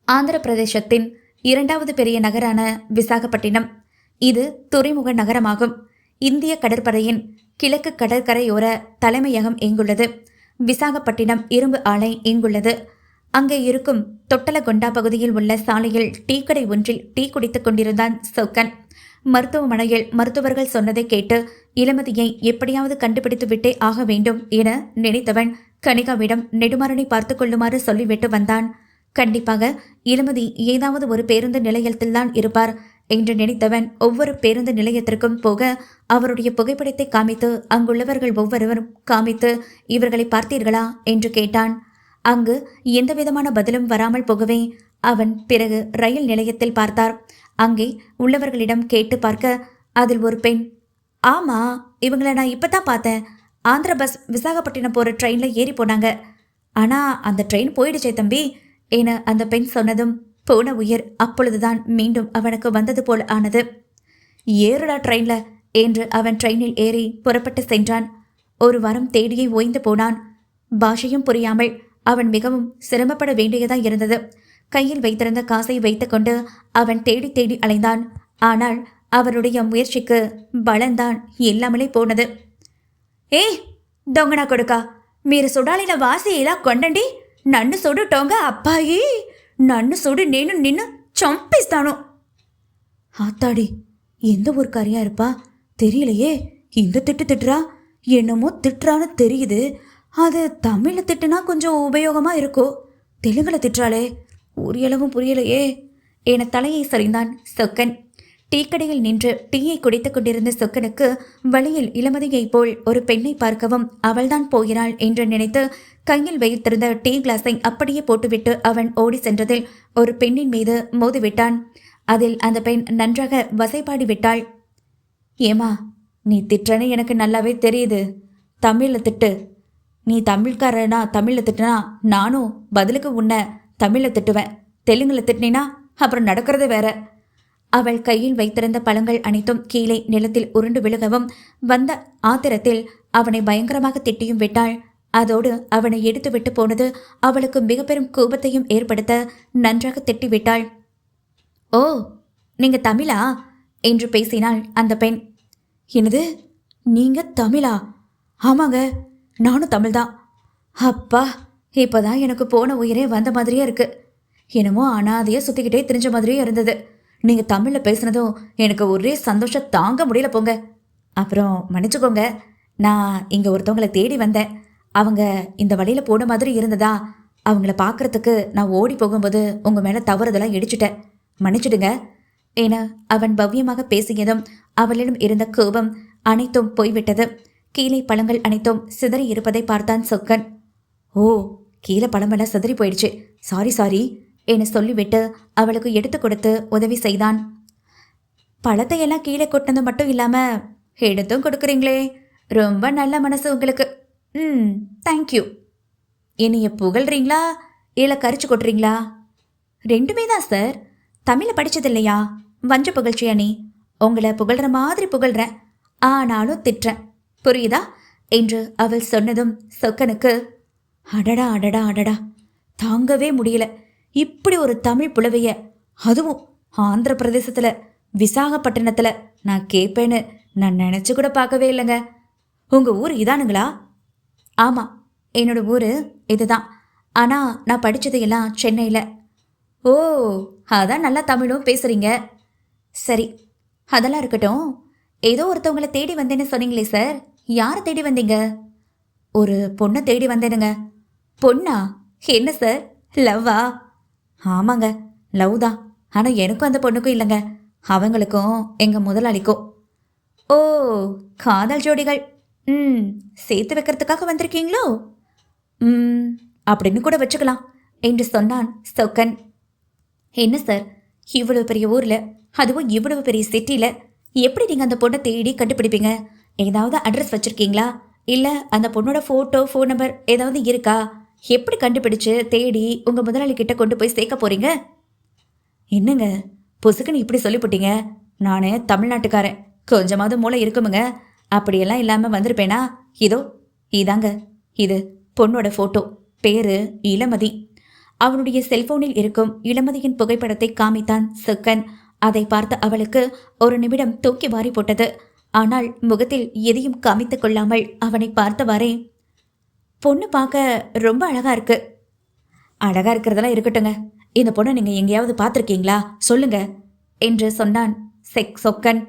ஆந்திர பிரதேசத்தின் 2வது பெரிய நகரான விசாகப்பட்டினம். இது துறைமுக நகரமாகும். இந்திய கடற்படையின் கிழக்கு கடற்கரையோர தலைமையகம் இங்குள்ளது. விசாகப்பட்டினம் இரும்பு ஆலை இங்குள்ளது. அங்கே இருக்கும் தொட்டலகொண்டா பகுதியில் உள்ள சாலையில் டீ கடை ஒன்றில் டீ குடித்துக் கொண்டிருந்தான் சொக்கன். மருத்துவமனையில் மருத்துவர்கள் சொன்னதை கேட்டு இளமதியை எப்படியாவது கண்டுபிடித்து விட்டே ஆக வேண்டும் என நினைத்தவன் கனிகாவிடம் நெடுமாறனை பார்த்து கொள்ளுமாறு சொல்லிவிட்டு வந்தான். கண்டிப்பாக இளமதி ஏதாவது ஒரு பேருந்து நிலையத்தில்தான் இருப்பார் என்று நினைத்தவன் ஒவ்வொரு பேருந்து நிலையத்திற்கும் போக அவருடைய புகைப்படத்தை காமித்து அங்குள்ளவர்கள் ஒவ்வொருவரும் காமித்து இவர்களை பார்த்தீர்களா என்று கேட்டான். அங்கு எந்தவிதமான பதிலும் வராமல் போகவே அவன் பிறகு ரயில் நிலையத்தில் பார்த்தார். அங்கே உள்ளவர்களிடம் கேட்டு பார்க்க அதில் ஒரு பெண், ஆமா இவங்களை நான் இப்பதான் பார்த்தேன். ஆந்திர பஸ் விசாகப்பட்டினம் போற ட்ரெயின்ல ஏறி போனாங்க. ஆனா அந்த ட்ரெயின் போயிடுச்சே தம்பி என அந்த பெண் சொன்னதும் போன உயிர் அப்பொழுதுதான் மீண்டும் அவனுக்கு வந்தது போல் ஆனது. ஏறுடா ட்ரெயின்ல என்று அவன் ட்ரெயினில் ஏறி புறப்பட்டு சென்றான். ஒரு வாரம் தேடியே ஓய்ந்து போனான். பாஷையும் புரியாமல் அவன் மிகவும் சிரமப்பட வேண்டியதா இருந்தது. கையில் வைத்திருந்த காசை வைத்துக்கொண்டு அவன் தேடி தேடி அலைந்தான். ஆனால் அவருடைய முயற்சிக்கு பலன்தான் இல்லாமலே போனது. ஏய் దొంగనా కొడుకా, మీరు సుడాలిన వాసి ఇలా కొండండి. నన్ను సుడు టొంగ అబ్బాయి, నన్ను సుడు నేను నిన్ను చంపిస్తాను. ஆத்தாடி, எந்த ஊர்க்காரியா இருப்பா தெரியலையே. இந்த திட்டுறா, என்னமோ திட்டுறான்னு தெரியுது. அது தமிழில் திட்டுனா கொஞ்சம் உபயோகமாக இருக்கும். தெலுங்குல திட்டுறாளே, உரியளவும் புரியலையே என தலையை சரிந்தான் சொக்கன். டீக்கடையில் நின்று டீயை குடித்துக் கொண்டிருந்த சொக்கனுக்கு வழியில் இளமதியைப் போல் ஒரு பெண்ணை பார்க்கவும் அவள்தான் போகிறாள் என்று நினைத்து கையில் வைத்திருந்த டீ கிளாஸை அப்படியே போட்டுவிட்டு அவன் ஓடி சென்றதில் ஒரு பெண்ணின் மீது மோதிவிட்டான். அதில் அந்த பெண் நன்றாக வசைபாடி விட்டாள். ஏமா, நீ திட்டுறன்னு எனக்கு நல்லாவே தெரியுது. தமிழில் திட்டு. நீ தமிழ்காரனா தமிழில் திட்டுனா நானும் பதிலுக்கு உன்னை தமிழில் திட்டுவேன். தெலுங்கில் திட்டினா அப்புறம் நடக்கிறது வேற. அவள் கையில் வைத்திருந்த பழங்கள் அனைத்தும் கீழே நிலத்தில் உருண்டு விழுகவும் வந்த ஆத்திரத்தில் அவனை பயங்கரமாக திட்டியும் விட்டாள். அதோடு அவனை எடுத்து விட்டு போனது அவளுக்கு மிக பெரும் கோபத்தையும் ஏற்படுத்த நன்றாக திட்டிவிட்டாள். ஓ, நீங்க தமிழா என்று பேசினாள் அந்த பெண். என்னது, நீங்க தமிழா? ஆமாங்க, நானும் தமிழ்தான். அப்பா, இப்போதான் எனக்கு போன உயிரே வந்த மாதிரியே இருக்கு. என்னமோ அனாதையா சுத்திக்கிட்டே தெரிஞ்ச மாதிரியே இருந்தது. நீங்க தமிழ்ல பேசுனதும் எனக்கு ஒரே சந்தோஷம் தாங்க முடியல போங்க. அப்புறம் மன்னிச்சுக்கோங்க, நான் இங்க ஒருத்தவங்களை தேடி வந்தேன். அவங்க இந்த வழியில போன மாதிரி இருந்ததா அவங்கள பார்க்கறதுக்கு நான் ஓடி போகும்போது உங்க மேல தவறுதெல்லாம் இடிச்சிட்டேன், மன்னிச்சிடுங்க என அவன் பவ்யமாக பேசியதும் அவளிடம் இருந்த கோபம் அனைத்தும் போய்விட்டது. கீழே பழங்கள் அனைத்தும் சிதறி இருப்பதை பார்த்தான் சொக்கன். ஓ, கீழே பழமெல்லாம் சிதறி போயிடுச்சு, சாரி சாரி என சொல்லிவிட்டு அவளுக்கு எடுத்து கொடுத்து உதவி செய்தான். பழத்தை எல்லாம் கீழே கொட்டினது மட்டும் இல்லாம எடுத்தும் கொடுக்குறீங்களே, ரொம்ப நல்ல மனசு உங்களுக்கு. தேங்க்யூ. என்னைய புகழ்றீங்களா இல்லை கரிச்சு கொட்டுறீங்களா? ரெண்டுமே தான் சார். தமிழில் படித்தது இல்லையா? வஞ்ச புகழ்ச்சியா நீ? உங்களை புகழ்ற மாதிரி புகழ்றேன், ஆனாலும் திட்டுறேன், புரியுதா என்று அவள் சொன்னதும் சொக்கனுக்கு அடடா அடடா அடடா தாங்கவே முடியல. இப்படி ஒரு தமிழ் புலவைய, அதுவும் ஆந்திர பிரதேசத்தில் விசாகப்பட்டினத்தில் நான் கேட்பேன்னு நான் நினச்சி கூட பார்க்கவே இல்லைங்க. உங்கள் ஊர் இதானுங்களா? ஆமாம், என்னோட ஊர் இதுதான். ஆனால் நான் படித்தது எல்லாம் சென்னையில். ஓ, அதான் நல்லா தமிழும் பேசுகிறீங்க. சரி, அதெல்லாம் இருக்கட்டும். ஏதோ ஒருத்தவங்களை தேடி வந்தேன்னு சொன்னீங்களே சார், யாரை தேடி வந்தீங்க? ஒரு பொண்ணை தேடி வந்தேனுங்க. பொண்ணா? என்ன சார், லவ்வா? ஆமாங்க, லவ் தான். ஆனால் எனக்கும் அந்த பொண்ணுக்கும் இல்லைங்க, அவங்களுக்கும் எங்கள் முதலாளிக்கும். ஓ, காதல் ஜோடிகள். சேர்த்து வைக்கிறதுக்காக வந்திருக்கீங்களோ? அப்படின்னு கூட வச்சுக்கலாம் என்று சொன்னான் சொக்கன். என்ன சார், இவ்வளவு பெரிய ஊரில், அதுவும் இவ்வளவு பெரிய சிட்டியில் எப்படி நீங்கள் அந்த பொண்ணை தேடி கண்டுபிடிப்பீங்க? ஏதாவது அட்ரஸ் வச்சுருக்கீங்களா? இல்லை அந்த பொண்ணோட ஃபோட்டோ, ஃபோன் நம்பர் ஏதாவது இருக்கா? எப்படி கண்டுபிடிச்சு தேடி உங்கள் முதலாளிகிட்ட கொண்டு போய் சேர்க்க போகிறீங்க? என்னங்க பொசுக்குன்னு இப்படி சொல்லிவிட்டீங்க? நானே தமிழ்நாட்டுக்காரன், கொஞ்சமாவது மூளை இருக்குமுங்க. அப்படியெல்லாம் இல்லாமல் வந்திருப்பேனா? இதோ இதாங்க, இது பொண்ணோட ஃபோட்டோ, பேரு இளமதி. அவனுடைய செல்போனில் இருக்கும் இளமதியின் புகைப்படத்தை காமித்தான் சொக்கன். அதை பார்த்த அவளுக்கு ஒரு நிமிடம் தூக்கி வாரி போட்டது. ஆனால் முகத்தில் எதையும் காமித்துக் கொள்ளாமல் அவனை பார்த்தவாறே, பொண்ணு பார்க்க ரொம்ப அழகா இருக்கு. அழகா இருக்கிறதெல்லாம் இருக்கட்டுங்க, இந்த பொண்ணை நீங்க எங்கேயாவது பார்த்துருக்கீங்களா சொல்லுங்க என்று சொன்னான் சொக்கன்.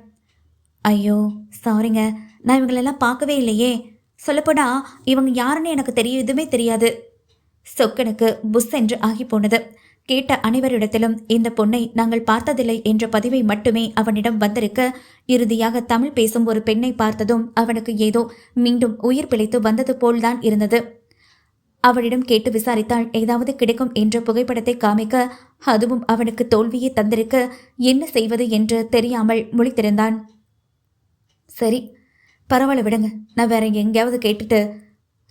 ஐயோ சாரிங்க, நான் இவங்களெல்லாம் பார்க்கவே இல்லையே. சொல்லப்போனா இவங்க யாருன்னு எனக்கு எதுவுமே தெரியாது. சொக்கனுக்கு புஷ் என்று ஆகி போனது. கேட்ட அனைவரிடத்திலும் இந்த பொண்ணை நாங்கள் பார்த்ததில்லை என்ற பதிவை மட்டுமே அவனிடம் வந்திருக்க, இறுதியாக தமிழ் பேசும் ஒரு பெண்ணை பார்த்ததும் அவனுக்கு ஏதோ மீண்டும் உயிர் பிழைத்து வந்தது போல்தான் இருந்தது. அவளிடம் கேட்டு விசாரித்தால் ஏதாவது கிடைக்கும் என்ற புகைப்படத்தை காமிக்க, அதுவும் அவனுக்கு தோல்வியை தந்திருக்க என்ன செய்வது என்று தெரியாமல் முழித்திருந்தான். சரி பரவாயில்ல விடுங்க, நான் வேற எங்கேயாவது கேட்டுட்டு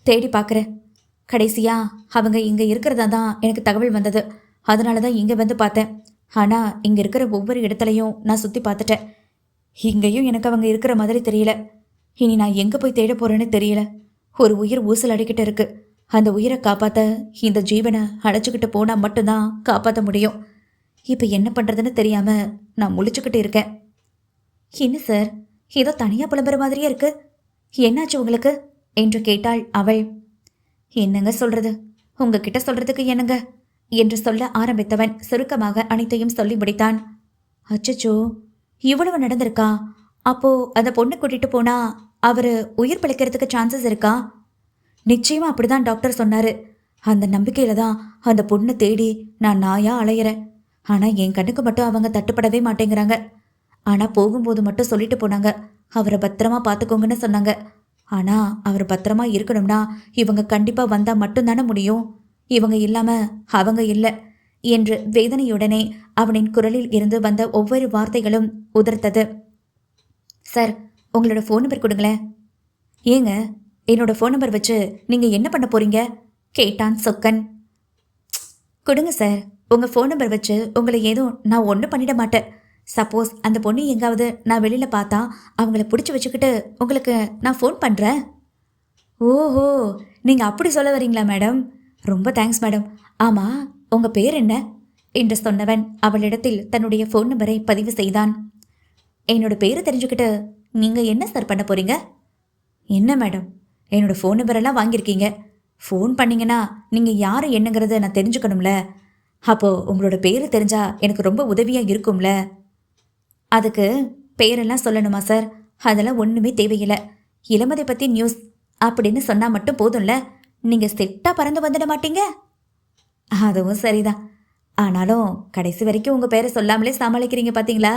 தேடி பார்க்குறேன். கடைசியா அவங்க இங்கே இருக்கிறதா தான் எனக்கு தகவல் வந்தது, அதனால தான் இங்கே வந்து பார்த்தேன். ஆனால் இங்கே இருக்கிற ஒவ்வொரு இடத்துலையும் நான் சுற்றி பார்த்துட்டேன். இங்கேயும் எனக்கு அவங்க இருக்கிற மாதிரி தெரியல. இனி நான் எங்கே போய் தேட போகிறேன்னு தெரியல. ஒரு உயிர் ஊசல் அடிக்கிட்டு இருக்கு. அந்த உயிரை காப்பாற்ற இந்த ஜீவனை அழைச்சிக்கிட்டு போனால் மட்டும்தான் காப்பாற்ற முடியும். இப்போ என்ன பண்ணுறதுன்னு தெரியாமல் நான் முழிச்சுக்கிட்டு இருக்கேன். என்ன சார், ஏதோ தனியாக புலம்புற மாதிரியே இருக்கு, என்னாச்சு உங்களுக்கு என்று கேட்டாள் அவள். என்னங்க சொல்கிறது, உங்ககிட்ட சொல்கிறதுக்கு என்னங்க என்று சொல்ல ஆரம்பித்தவன் சுருக்கமாக அனைத்தையும் சொல்லி முடித்தான். அச்சச்சோ, இவ்வளவு நடந்திருக்கா? அப்போ அந்த பொண்ணு கூட்டிட்டு போனா அவர் உயிர் பிழைக்கிறதுக்கு சான்சஸ் இருக்கா? நிச்சயமா அப்படிதான் டாக்டர் சொன்னாரு. அந்த நம்பிக்கையில தான் அந்த பொண்ணை தேடி நான் நாயா அலையிறேன். ஆனா என் கண்ணுக்கு மட்டும் அவங்க தட்டுப்படவே மாட்டேங்கிறாங்க. ஆனா போகும்போது மட்டும் சொல்லிட்டு போனாங்க, அவரை பத்திரமா பார்த்துக்கோங்கன்னு சொன்னாங்க. ஆனா அவர் பத்திரமா இருக்கணும்னா இவங்க கண்டிப்பா வந்தா மட்டும்தானே முடியும். இவங்க இல்லாம அவங்க இல்லை என்று வேதனையுடனே அவனின் குரலில் இருந்து வந்த ஒவ்வொரு வார்த்தைகளும் உதிர்த்தது. சார், உங்களோட ஃபோன் நம்பர் கொடுங்களேன். ஏங்க, என்னோட ஃபோன் நம்பர் வச்சு நீங்கள் என்ன பண்ண போறீங்க கேட்டான் சொக்கன். கொடுங்க சார், உங்கள் ஃபோன் நம்பர் வச்சு உங்களை ஏதும் நான் ஒன்றும் பண்ணிட மாட்டேன். சப்போஸ் அந்த பொண்ணு எங்காவது நான் வெளியில் பார்த்தா அவங்கள பிடிச்சி வச்சுக்கிட்டு உங்களுக்கு நான் ஃபோன் பண்ணுறேன். ஓஹோ, நீங்கள் அப்படி சொல்ல வரீங்களா மேடம்? ரொம்ப தேங்க்ஸ் மேடம். ஆமாம், உங்கள் பேர் என்ன என்று சொன்னவன் அவளிடத்தில் தன்னுடைய ஃபோன் நம்பரை பதிவு செய்தான். என்னோட பேரை தெரிஞ்சுக்கிட்டு நீங்கள் என்ன சார் பண்ண போகிறீங்க? என்ன மேடம், என்னோடய ஃபோன் நம்பரெல்லாம் வாங்கியிருக்கீங்க. ஃபோன் பண்ணிங்கன்னா நீங்கள் யார் என்னங்கிறத நான் தெரிஞ்சுக்கணும்ல. அப்போது உங்களோட பேர் தெரிஞ்சால் எனக்கு ரொம்ப உதவியாக இருக்கும்ல. அதுக்கு பேரெல்லாம் சொல்லணுமா சார்? அதெல்லாம் ஒன்றுமே தேவையில்லை. இளமதி பற்றி நியூஸ் அப்படின்னு சொன்னால் மட்டும் போதும்ல. நீங்கள் செட்டாக பறந்து வந்துட மாட்டீங்க? அதுவும் சரிதான். ஆனாலும் கடைசி வரைக்கும் உங்கள் பேரை சொல்லாமலே சமாளிக்கிறீங்க பார்த்தீங்களா?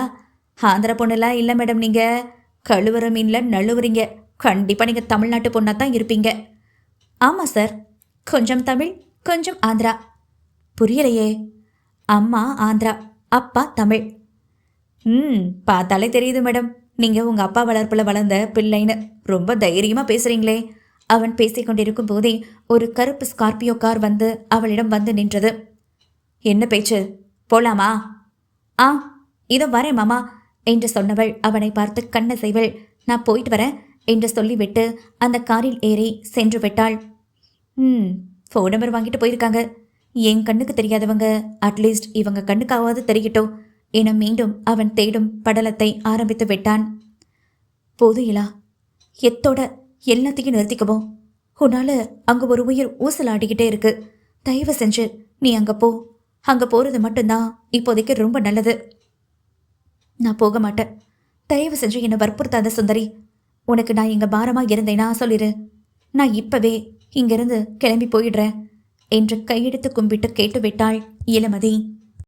ஆந்திர பொண்ணுலாம் இல்லை மேடம். நீங்கள் கழுவுற மீனில் நழுவுறீங்க. கண்டிப்பாக நீங்கள் தமிழ்நாட்டு பொண்ணாக தான் இருப்பீங்க. ஆமாம் சார். கொஞ்சம் தமிழ், கொஞ்சம் ஆந்திரா. புரியலையே. அம்மா ஆந்திரா, அப்பா தமிழ். பார்த்தாலே தெரியுது மேடம், நீங்கள் உங்கள் அப்பா வளர்ப்பில் வளர்ந்த பிள்ளைன்னு. ரொம்ப தைரியமாக பேசுகிறீங்களே. அவன் பேசிக்கொண்டிருக்கும் போதே ஒரு கருப்பு ஸ்கார்பியோ கார் வந்து அவளிடம் வந்து நின்றது. என்ன பேச்சு? போலாமா? ஆ, இதோ வரேன் மாமா என்று சொன்னவள் அவனை பார்த்து கண்ணசைவள். நான் போயிட்டு வரேன் என்று சொல்லிவிட்டு அந்த காரில் ஏறி சென்று விட்டாள். ஃபோன் நம்பர் வாங்கிட்டு போயிருக்காங்க. என் கண்ணுக்கு தெரியாதவங்க அட்லீஸ்ட் இவங்க கண்ணுக்காவது தெரியட்டும் என மீண்டும் அவன் தேடும் படலத்தை ஆரம்பித்து விட்டான். போது இலா, எத்தோட எல்லாத்தையும் நிறுத்திக்குவோம். உன்னால அங்கே ஒரு உயிர் ஊசலாடிக்கிட்டே இருக்கு. தயவு செஞ்சு நீ அங்கே போ. அங்கே போகிறது மட்டும்தான் இப்போதைக்கு ரொம்ப நல்லது. நான் போக மாட்டேன். தயவு செஞ்சு என்னை வற்புறுத்தாத சுந்தரி. உனக்கு நான் இங்கே பாரமாக இருந்தேனா சொல்லிடு. நான் இப்பவே இங்கிருந்து கிளம்பி போயிடுறேன் என்று கையெடுத்து கும்பிட்டு கேட்டுவிட்டாள் இளமதி.